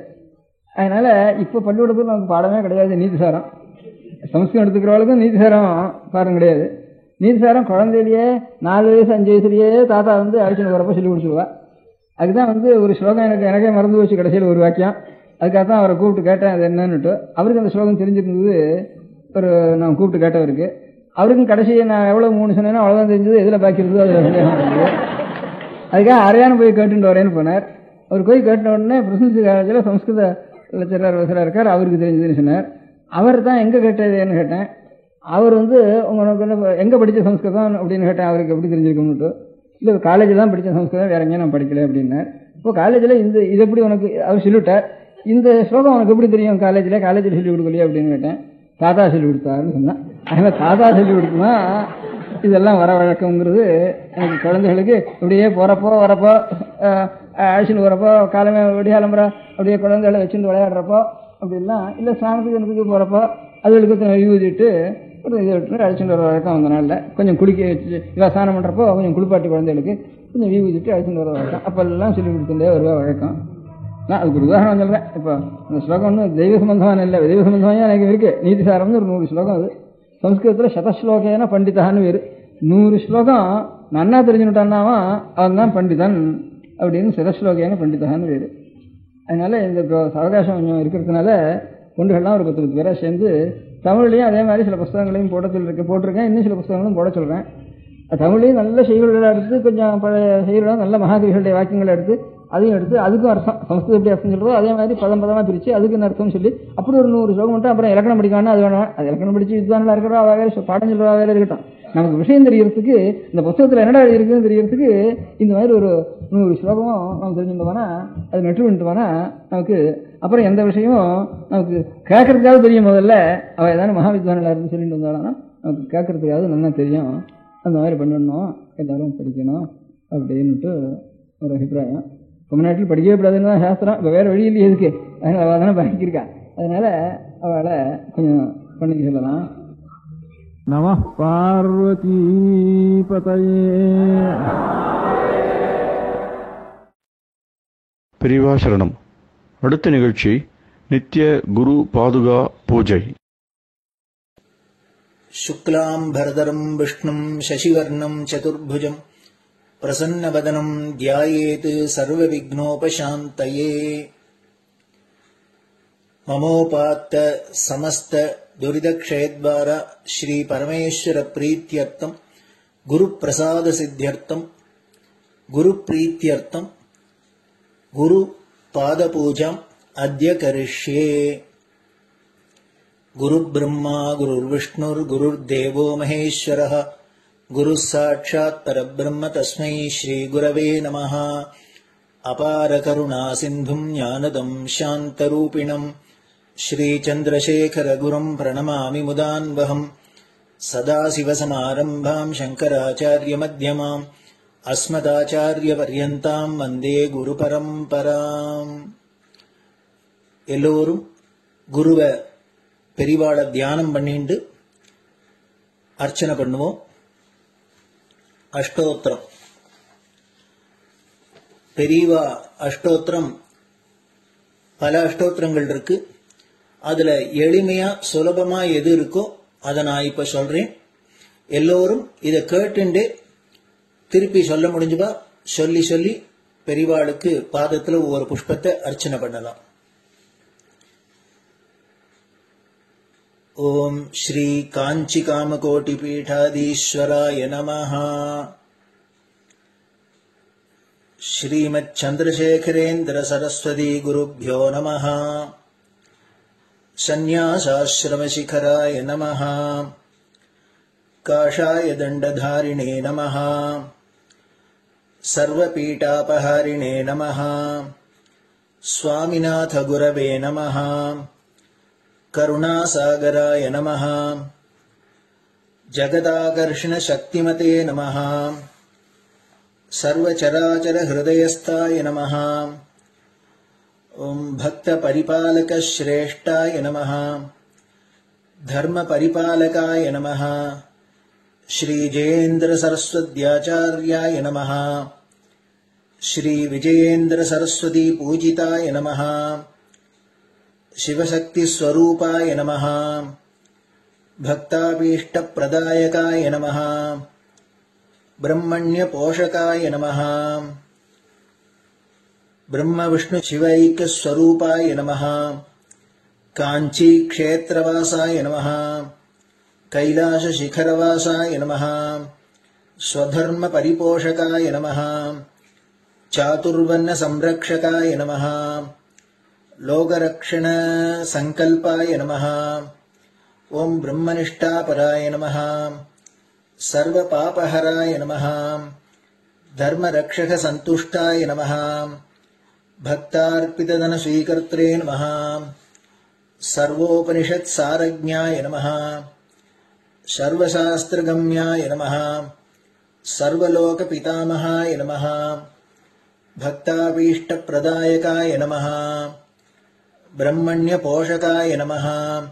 அதனால் இப்போ பள்ளிக்கூடத்தில் நமக்கு பாடமே கிடையாது நீதிசாரம். சமஸ்கிருதம் எடுத்துக்கிறவளுக்கும் நீதிசாரம் பாடம் கிடையாது. நீதிசாரம் குழந்தையிலேயே 4 வயசு 5 வயசுலேயே தாத்தா வந்து அழிச்சுன்னு வரப்போ சொல்லி கொடுத்துருவா. அதுதான் ஒரு ஸ்லோகம் எனக்கே மறந்து போச்சு கடைசியில் ஒரு வாக்கியம். அதுக்காக தான் அவரை கூப்பிட்டு கேட்டேன் அது என்னன்னுட்டு. அவருக்கு அந்த ஸ்லோகம் தெரிஞ்சிருந்தது. நான் கூப்பிட்டு கேட்டவருக்கு அவருக்கும் கடைசியை நான் எவ்வளோ 3 சொன்னேன்னா அவ்வளோதான் தெரிஞ்சது, எதில் பாக்கி இருந்தது அதில் சந்தேகம் இருந்தது. அதுக்காக அரையானு போய் கேட்டுட்டு வரேன்னு போனார். அவர் போய் கேட்ட உடனே பிரசித்தி காலேஜில் சம்ஸ்கிருத லெக்சரர் இருக்கார், அவருக்கு தெரிஞ்சதுன்னு சொன்னார். அவர் தான் எங்கே கேட்டதுன்னு கேட்டேன். அவர் உங்களுக்கு எங்கே படித்த சம்ஸ்கிருதம் அப்படின்னு கேட்டேன். அவருக்கு எப்படி தெரிஞ்சிருக்கணும்ட்டு. இல்லை காலேஜில் தான் படித்த சம்ஸ்கிருதம், வேற எங்கேயும் நான் படிக்கல அப்படின்னார். இப்போ காலேஜில் இது எப்படி உனக்கு அவர் சொல்லிவிட்டார், இந்த ஸ்லோகம் உனக்கு எப்படி தெரியும் காலேஜில் சொல்லிக் கொடுக்கலையே அப்படின்னு கேட்டேன். தாத்தா சொல்லிக் கொடுத்தாருன்னு சொன்னேன். அதனால் தாத்தா சொல்லிக் கொடுக்குமா இதெல்லாம் வர வழக்கங்கிறது எனக்கு குழந்தைகளுக்கு இப்படியே போகிறப்போ வரப்போ அழிச்சுன்னு வரப்போ காலமே விடியாலம்புற அப்படியே குழந்தைகளை வச்சுட்டு விளையாடுறப்போ அப்படிலாம் இல்லை ஸ்நானத்துக்கு எனக்கு போகிறப்போ அதுகளுக்கு ஊதிட்டு இதை விட்டு அழிச்சுட்டு வர வழக்கம் அந்த நாளில். கொஞ்சம் குளிக்க வச்சு இல்லை ஸ்நானம் பண்ணுறப்போ கொஞ்சம் குளிப்பாட்டி குழந்தைகளுக்கு கொஞ்சம் ஊதிட்டு அழிச்சுட்டு வர வழக்கம். அப்போல்லாம் சொல்லி கொடுத்துட்டே வருவா வழக்கம். நான் அதுக்கு ஒரு உதாரணம் சொல்கிறேன். இப்போ இந்த ஸ்லோகம் ஒன்றும் தெய்வ சம்பந்தமான இல்லை, தெய்வ சம்பந்தமாக எனக்கு இருக்குது. நீதிசாரம்னு ஒரு 100 ஸ்லோகம். அது சம்ஸ்கிருதத்தில் சதஸ்லோகேன பண்டிதான்னு வேறு. 100 ஸ்லோகம் நன்னா தெரிஞ்சுட்டான்னாவா அவன் தான் பண்டிதன் அப்படின்னு சதஸ்லோகேன பண்டிதான்னு வேறு. அதனால இந்த அவகாசம் கொஞ்சம் இருக்கிறதுனால கொண்டுகள்லாம் ஒரு 10 பேராக சேர்ந்து தமிழ்லையும் அதே மாதிரி சில புஸ்தகங்களையும் போட்டிருக்கேன். இன்னும் சில புஸ்தகங்களும் போட சொல்கிறேன். தமிழ்லையும் நல்ல செய்திகளை எடுத்து கொஞ்சம் பழைய செய்திகளாக நல்ல மகாகவிகளுடைய வாக்கியங்களை எடுத்து அதையும் எடுத்து அதுக்கும் அர்த்தம் சம்ஸ்கிருதம் எப்படி அர்த்தம் சொல்கிறதோ அதே மாதிரி பதமாக பிரித்து அதுக்கு அர்த்தம் சொல்லி அப்படி ஒரு 100 ஸ்லோகம் மட்டும். அப்புறம் இலக்கணம் படிக்கணும்னா அது வேணும். அது இலக்கணம் படித்து வித்வான்லாம் இருக்கிறோம், வேறு பாடம் சொல்கிறா வேறு இருக்கட்டும். நமக்கு விஷயம் தெரியறதுக்கு இந்த புத்தகத்தில் என்னடா இருக்குதுன்னு தெரியறதுக்கு இந்த மாதிரி ஒரு 100 ஸ்லோகமும் நம்ம தெரிஞ்சுட்டோம்னா அது நெட்டு பண்ணிட்டோம்னா நமக்கு அப்புறம் எந்த விஷயமும் நமக்கு கேட்கறதுக்காக தெரியும். முதல்ல அவள் ஏதாவது மகாவித்வானில் இருந்து சொல்லிட்டு வந்தாலும் நமக்கு கேட்கறதுக்காவது நல்லா தெரியும். அந்த மாதிரி பண்ணணும், எல்லாரும் படிக்கணும் அப்படின்னுட்டு ஒரு அபிப்பிராயம். தமிழ்நாட்டில் படிக்கவே கூடாதுன்னு தான் சாஸ்திரம். இப்போ வேறு வழி இல்லையே எதுக்கு, அதனால் அவள் தானே பாக்கியிருக்கா. அதனால் அவளை கொஞ்சம் பண்ணிக்க சொல்லலாம். நம பார்வதி பதயே. பெரியவா சரணம். அடுத்த நிகழ்ச்சி நித்திய குரு பாதுகா பூஜை. शुक्लाम्भरधरम् विष्णुम् शशिवर्णम् चतुर्भुजम् प्रसन्नवदनम् ध्यायेत् सर्वविघ्नोपशान्तये. ममोपात्त समस्त दुरितक्षयद्वारा श्रीपरमेश्वरप्रीत्यर्थम् गुरुप्रसादसिद्ध्यर्थम् गुरुप्रीत्यर्थम् गुरुपादपूजाम् अद्य करिष्ये. गुरुब्रह्मा गुरुर्विष्णुर्गुरुर्देवो महेश्वरः गुरुः साक्षात् परब्रह्म तस्मै श्रीगुरवे नमः. अपारकरुणासिन्धुम् ज्ञानदम् शान्तरूपिणम् श्रीचन्द्रशेखरगुरुम् प्रणमामि मुदान्वहम्. सदाशिवसमारम्भाम् शङ्कराचार्यमध्यमाम् अस्मदाचार्यपर्यन्ताम् वन्दे गुरुपरम्पराम्. எல்லோரும் குருவை பெரிவாளை தியானம் பண்ணிண்டு அர்ச்சனை பண்ணுவோம். அஷ்டோத்திரம். பெரியவா அஷ்டோத்திரம் பல அஷ்டோத்திரங்கள் இருக்கு. அதுல எளிமையா சுலபமா எது இருக்கோ அதை நான் இப்ப சொல்றேன். எல்லோரும் இதை கேட்டுண்டு திருப்பி சொல்ல முடிஞ்சுபா சொல்லி சொல்லி பெரியவாளுக்கு பாதத்துல ஒவ்வொரு புஷ்பத்தை அர்ச்சனை பண்ணலாம். ஓம் ஸ்ரீ காஞ்சி காமகோட்டி பீடாதீஸ்வராய நமஹ. ஸ்ரீமத் சந்திரசேகரேந்திர சரஸ்வதி குருभ्यो நமஹ. சந்நியாசாஸ்ரமசிகராய நமஹ. காஷாய தண்டதாரிணே நமஹ. சர்வபீடாபஹாரிணே நமஹ. स्वामिनाथ गुरवे नमः. करुणासागराय नमः. जगदाकर्षण शक्तिमते नमः. सर्वचराचर हृदयस्थाय नमः. ओम भक्त परिपालक श्रेष्ठाय नमः. धर्म परिपालकाय नमः. श्री जयेन्द्र सरस्वत्याचार्याय नमः. श्री विजयेन्द्र सरस्वती पूजिताय नमः. शिवशक्ति स्वरूपाय नमः. भक्ताभीष्ट प्रदायकाय नमः. ब्रह्मण्य पोषकाय नमः. ब्रह्म विष्णु शिवैक्य स्वरूपाय नमः. कांची क्षेत्रवासाय नमः. कैलाश शिखरवासाय नमः. स्वधर्म परिपोषकाय नमः. चातुर्वर्ण संरक्षकाय नमः. लोकरक्षण संकल्पाय नमः. ओम ब्रह्मनिष्ठापराय नमः. सर्वपापहराय नमः. धर्मरक्षक संतुष्टाय नमः. भक्तार्पितधन स्वीकर्त्रे नमः. सर्वोपनिषत् सारज्ञाय नमः. सर्वशास्त्रगम्याय नमः. सर्वलोक पितामहाय नमः. भक्ताभीष्ट प्रदायकाय नमः. ब्रह्मण्य पोषकाय नमः.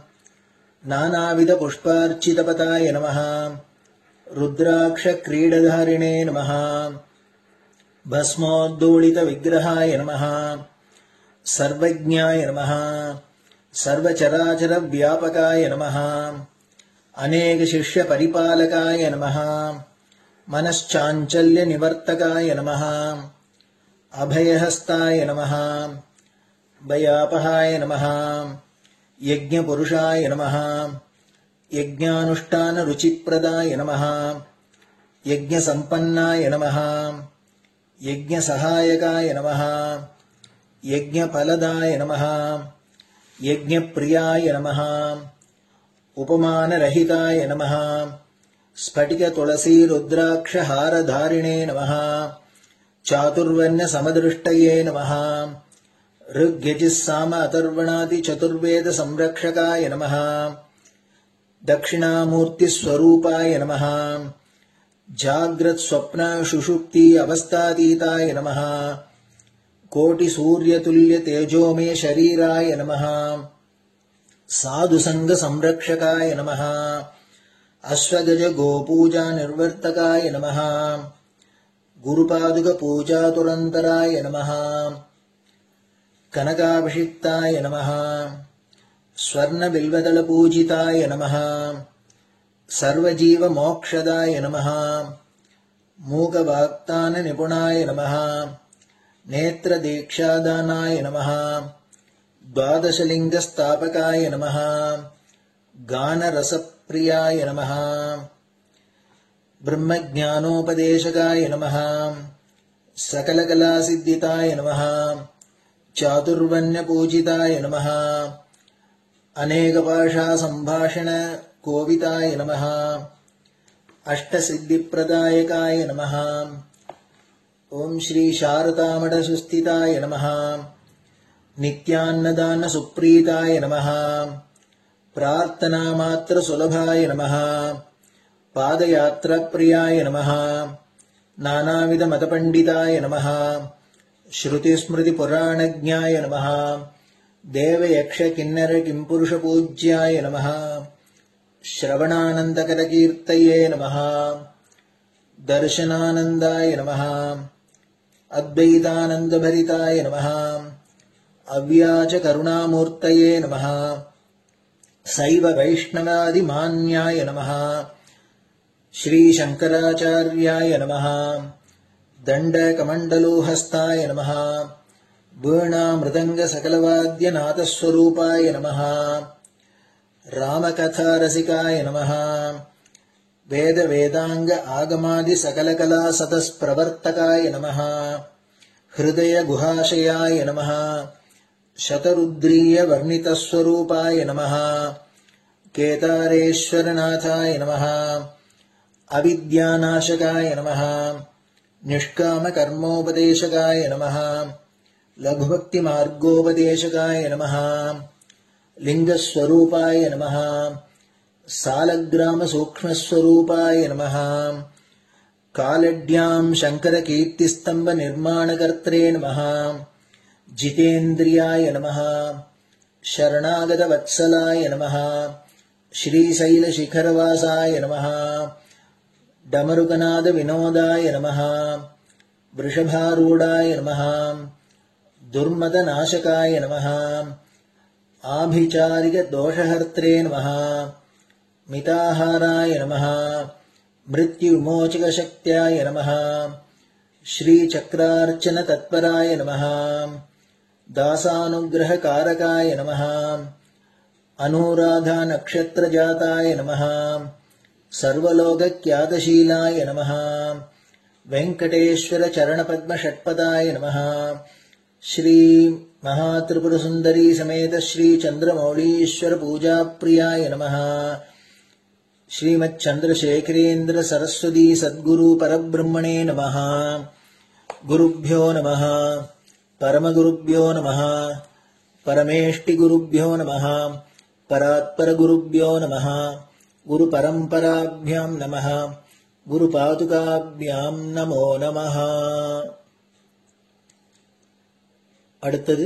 नानाविध पुष्पार्चितपताय नमः. रुद्राक्ष क्रीडधारिणे नमः. भस्मोद्दोलित विग्रहाय नमः. सर्वज्ञाय नमः. सर्वचराचर व्यापकाय नमः. अनेक शिष्य परिपालकाय नमः. मनश्चाञ्चल्य निवर्तकाय नमः. अभयहस्ताय नमः. भयापहाय नमः. यज्ञपुरुषाय नमः. यज्ञानुष्ठान रुचिप्रदाय नमः. यज्ञसम्पन्नाय नमः. यज्ञसहायकाय नमः. यज्ञफलदाय नमः. यज्ञप्रियाय नमः. उपमानरहिताय नमः. स्फटिक तुलसी रुद्राक्ष हारधारिणे नमः. चातुर्वर्ण समदृष्टये नमः. ऋग्यजुस्साम अथर्वणादि चतुर्वेद संरक्षकाय नमः. दक्षिणामूर्ति स्वरूपाय नमः. जाग्रत स्वप्न सुषुप्ति अवस्थातीताय नमः. कोटि सूर्यतुल्य तेजोमय शरीराय नमः. साधु संग संरक्षकाय नमः. अश्वगज गोपूजा निर्वर्तकाय नमः. गुरुपादुक पूजा तुरंतराय नमः. कनकाभिषिक्ताय नमः. स्वर्ण बिल्वदल पूजिताय नमः. सर्वजीव मोक्षदाय नमः. मूकवाक्तान निपुणाय नमः. नेत्र दीक्षादानाय नमः. द्वादशलिंग स्थापकाय नमः. गान रसप्रियाय नमः. ब्रह्मज्ञानोपदेशकाय नमः. सकलकलासिद्धिताय नमः. चातुर्वण्य पूजिताय नमः. अनेकभाषा संभाषण कोविताय नमः. अष्टसिद्धिप्रदायकाय नमः. ओम श्री शारदामठ सुस्थिताय नमः. नित्यान्नदान सुप्रीताय नमः. प्रार्थना मात्र सुलभाय नमः. पादयात्राप्रियाय नमः नानाविधमतपण्डिताय नमः श्रुतिस्मृतिपुराणज्ञाय नमः देवयक्षकिन्नरकिम्पुरुषपूज्याय नमः श्रवणानन्दकरकीर्तये नमः दर्शनानन्दाय नमः अद्वैतानन्दभरिताय नमः अव्याजकरुणामूर्तये नमः शैव वैष्णवादिमान्याय नमः श्रीशङ्कराचार्याय नमः दण्डकमण्डलोहस्ताय नमः वीणामृदङ्गसकलवाद्यनाथस्वरूपाय नमः रामकथारसिकाय नमः वेदवेदाङ्ग आगमादिसकलकलासतस्प्रवर्तकाय नमः हृदयगुहाशयाय नमः शतरुद्रीयवर्णितस्वरूपाय नमः केदारेश्वरनाथाय नमः अविद्यानाशकाय नमः निष्कामकर्मोपदेशकाय नमः लघुभक्तिमार्गोपदेशकाय नमः लिङ्गस्वरूपाय नमः सालग्रामसूक्ष्मस्वरूपाय नमः कालड्यां शङ्करकीर्तिस्तम्भनिर्माणकर्त्रे नमः जितेन्द्रियाय नमः शरणागतवत्सलाय नमः श्रीशैलशिखरवासाय नमः डमरुकनादविनोदाय नमः वृषभारूढाय नमः दुर्मदनाशकाय नमः आभिचारिकदोषहर्त्रे नमः मिताहाराय नमः मृत्युविमोचकशक्त्याय नमः श्रीचक्रार्चनतत्पराय नमः दासानुग्रहकारकाय नमः अनुराधानक्षत्रजाताय नमः सर्वलोकख्यातशीलाय नमः वेङ्कटेश्वरचरणपद्मषट्पदाय नमः श्री महात्रिपुरसुन्दरी समेत श्रीचन्द्रमौळीश्वरपूजाप्रियाय नमः श्रीमच्चन्द्रशेखरेन्द्र सरस्वती सद्गुरु परब्रह्मणे नमः गुरुभ्यो नमः परमगुरुभ्यो नमः परमेष्टिगुरुभ्यो नमः परात्परगुरुभ्यो नमः गुरुपरम्पराभ्यां नमः गुरुपादुकाभ्यां नमो नमः. அடுத்தது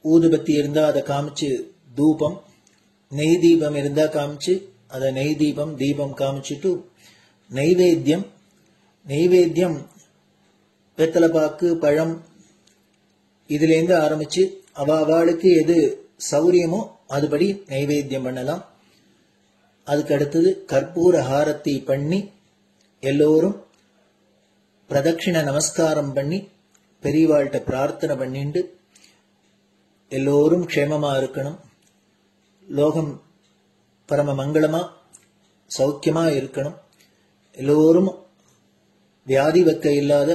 ஊதுபத்தி இருந்தா அதை காமிச்சு தூபம், நெய் தீபம் இருந்தா காமிச்சு அதை நெய் தீபம் தீபம் காமிச்சுட்டு நெய்வேத்தியம் வெத்தலைப்பாக்கு பழம் இதுலேருந்து ஆரம்பிச்சு அவளுக்கு எது சௌரியமோ அதுபடி நைவேத்தியம் பண்ணலாம். அதுக்கு அடுத்தது கற்பூர ஹாரத்தி பண்ணி எல்லோரும் பிரதட்சிண நமஸ்காரம் பண்ணி பெரியவாள்கிட்ட பிரார்த்தனை பண்ணிண்டு எல்லோரும் க்ஷேமமா இருக்கணும், லோகம் பரம மங்களமா சௌக்கியமா இருக்கணும், எல்லோரும் வியாதி வெக்க இல்லாத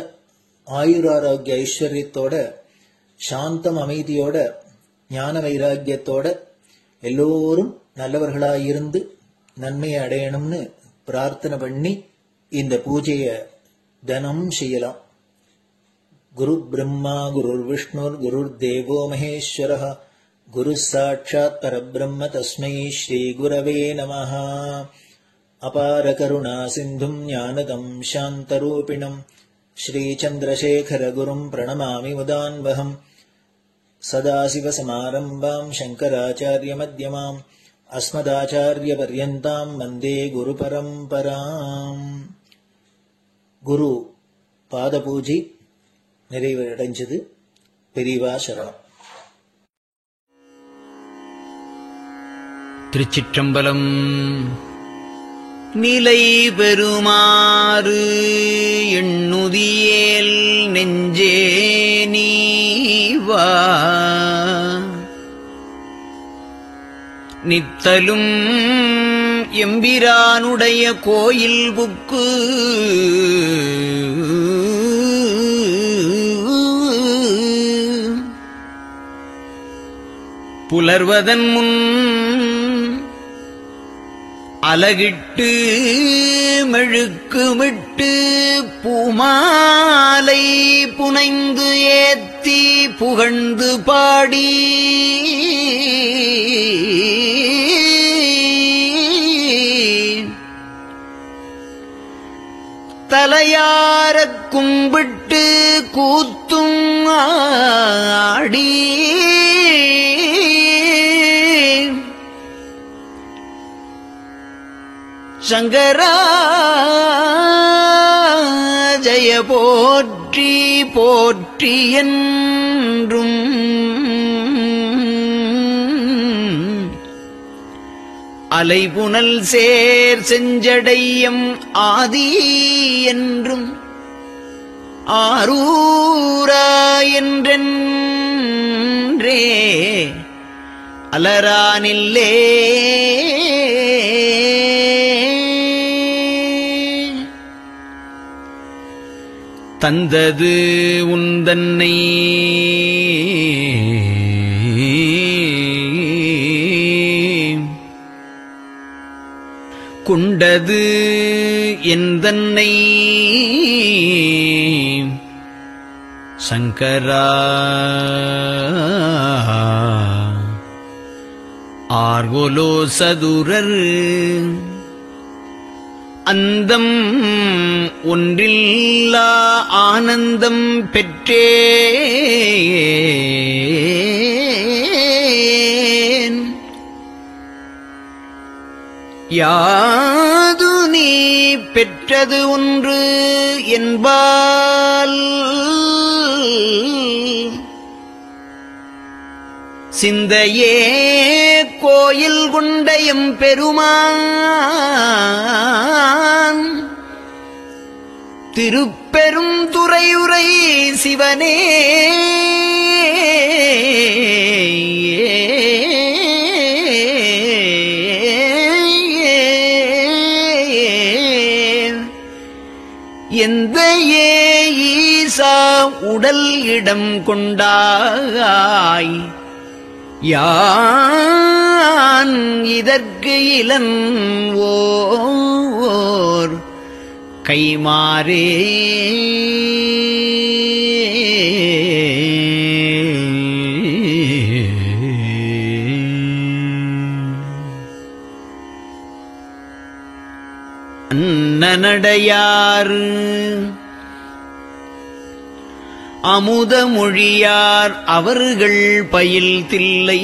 ஆயுராரோக்கிய ஐஸ்வர்யத்தோட சாந்தம் அமைதியோட ஞான வைராக்கியத்தோட எல்லோரும் நல்லவர்களாயிருந்து நன்மையை அடையணும்னு பிரார்த்தனை பண்ணி இந்த பூஜையை தினம் செய்யலாம். குரு பிரம்மா குருர் விஷ்ணுர் குருர் தேவோ மகேஸ்வரः குரு சாட்சாத் பரபிரம்ம தஸ்மை ஸ்ரீ குரவே நமः. அபார கருணா சிந்தும் ஞானதம் சாந்தரூபிணம் ஸ்ரீச்சந்திரசேகர குரும் பிரணமாமி முதான்வகம். சதாசிவசமாரம்பாம் சங்கராச்சார்யமத்யமாம் அஸ்மதாச்சார்யபர்யந்தாம் வந்தே குருபரம்பராம். குரு பாதபூஜை நிறைவடைஞ்சது. பெரியவா சரணம். திருச்சிற்றம்பலம். நிலை பெறுமாறு எண்ணுதியேல் நெஞ்சே நீவா நித்தலும் எம்பிரானுடைய கோயில் புக்கு புலர்வதன் முன் அலகிட்டு மெழுக்குமிட்டு பூமாலை புனைந்து ஏத்தி புகழ்ந்து பாடி தலையாரக் கும்பிட்டு கூத்தும் ஆடி சங்கரா ஜய போற்றி போற்றி என்றும் அலைபுனல் சேர் செஞ்சடையம் ஆதி என்றும் ஆரூரா என்றென்றே அலரானில்லே தந்தது உந்தன்னை கொண்டது எந்தன்னை சங்கரா ஆர்கோலோ சதுரர் அந்தம் ஒன்றில்லா ஆனந்தம் பெற்றேன் யாது நீ பெற்றது ஒன்று என்பால் சிந்தையே கோயில் கொண்டயம் பெருமான் திருப்பெரும் துறையுரை சிவனே எந்த ஈசா உடல் இடம் கொண்டாய் யான் இதற்கு இலன் ஓர் கைமாறே அன்னநடையார் அமுத மொழியார் அவர்கள் பயில் தில்லை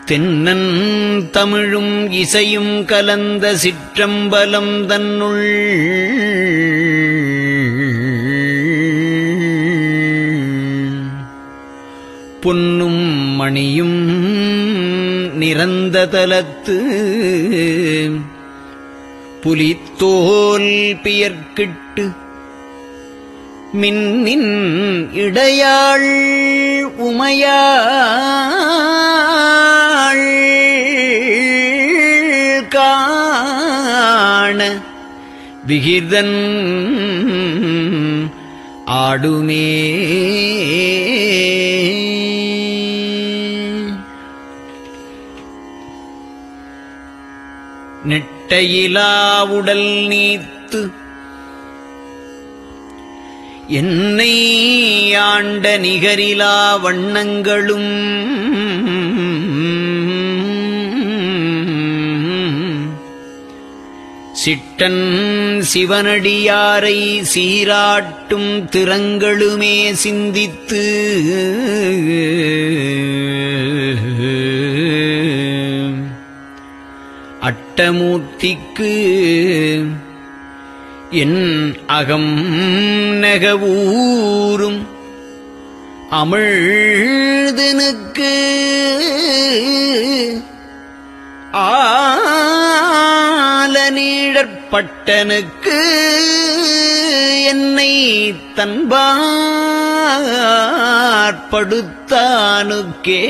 தென்னன் தமிழும் இசையும் கலந்த சிற்றம்பலம் தன்னுள் பொன்னும் மணியும் நிறந்த தலத்து புலித்தோல் பியர்க்கிட்டு மின்னின் இடையாள் உமையாள் காண விகிதன் ஆடுமே நெட்டையிலா உடல் நீத்து என்னை ஆண்ட நிகரிலா வண்ணங்களும் சிட்டன் சிவனடியாரை சீராட்டும் திறங்களுமே சிந்தித்து அட்டமூர்த்திக்கு என் அகம் நெகவூரும் அமிழ்தனுக்கு ஆலநீழற்பட்டனுக்கு என்னை தன்பாற்படுத்தானுக்கே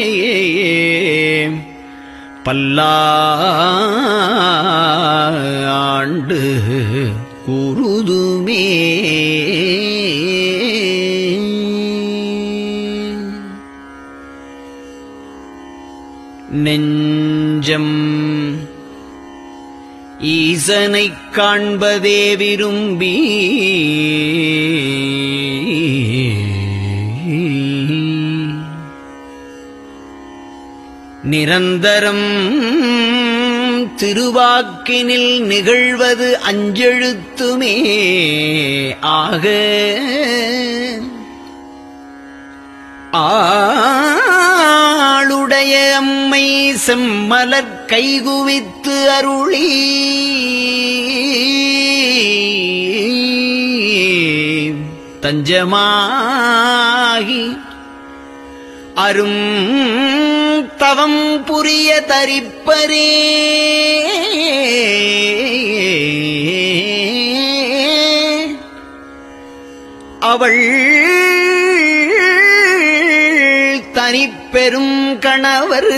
பல்லாண்டு குருதுமே நெஞ்சம் ஈசனைக் காண்பதே விரும்பி நிரந்தரம் திருவாக்கினில் நிகழ்வது அஞ்செழுத்துமே ஆக ஆளுடைய அம்மை செம்மலர் கைகுவித்து அருளி தஞ்சமாகி அரும் தவம் புரிய தரிப்பரே அவள் தனிப்பெரும் கணவர்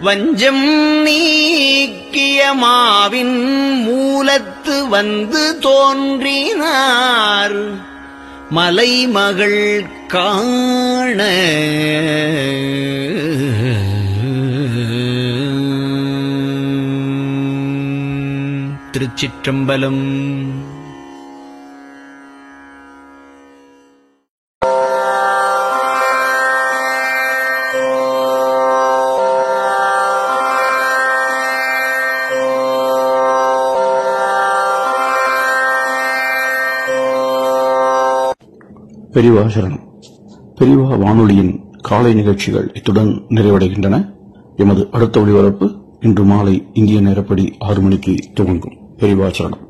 வஞ்சம் நீக்கிய மாவின் மூலத்து வந்து தோன்றினார் மலைமகள் காண திருச்சிற்றம்பலம். பெரியவா சரணம். பெரியவா வானொலியின் காலை நிகழ்ச்சிகள் இத்துடன் நிறைவடைகின்றன. எமது அடுத்த ஒளிபரப்பு இன்று மாலை இந்திய நேரப்படி 6 மணிக்கு துவங்கும். பெரியவா சரணம்.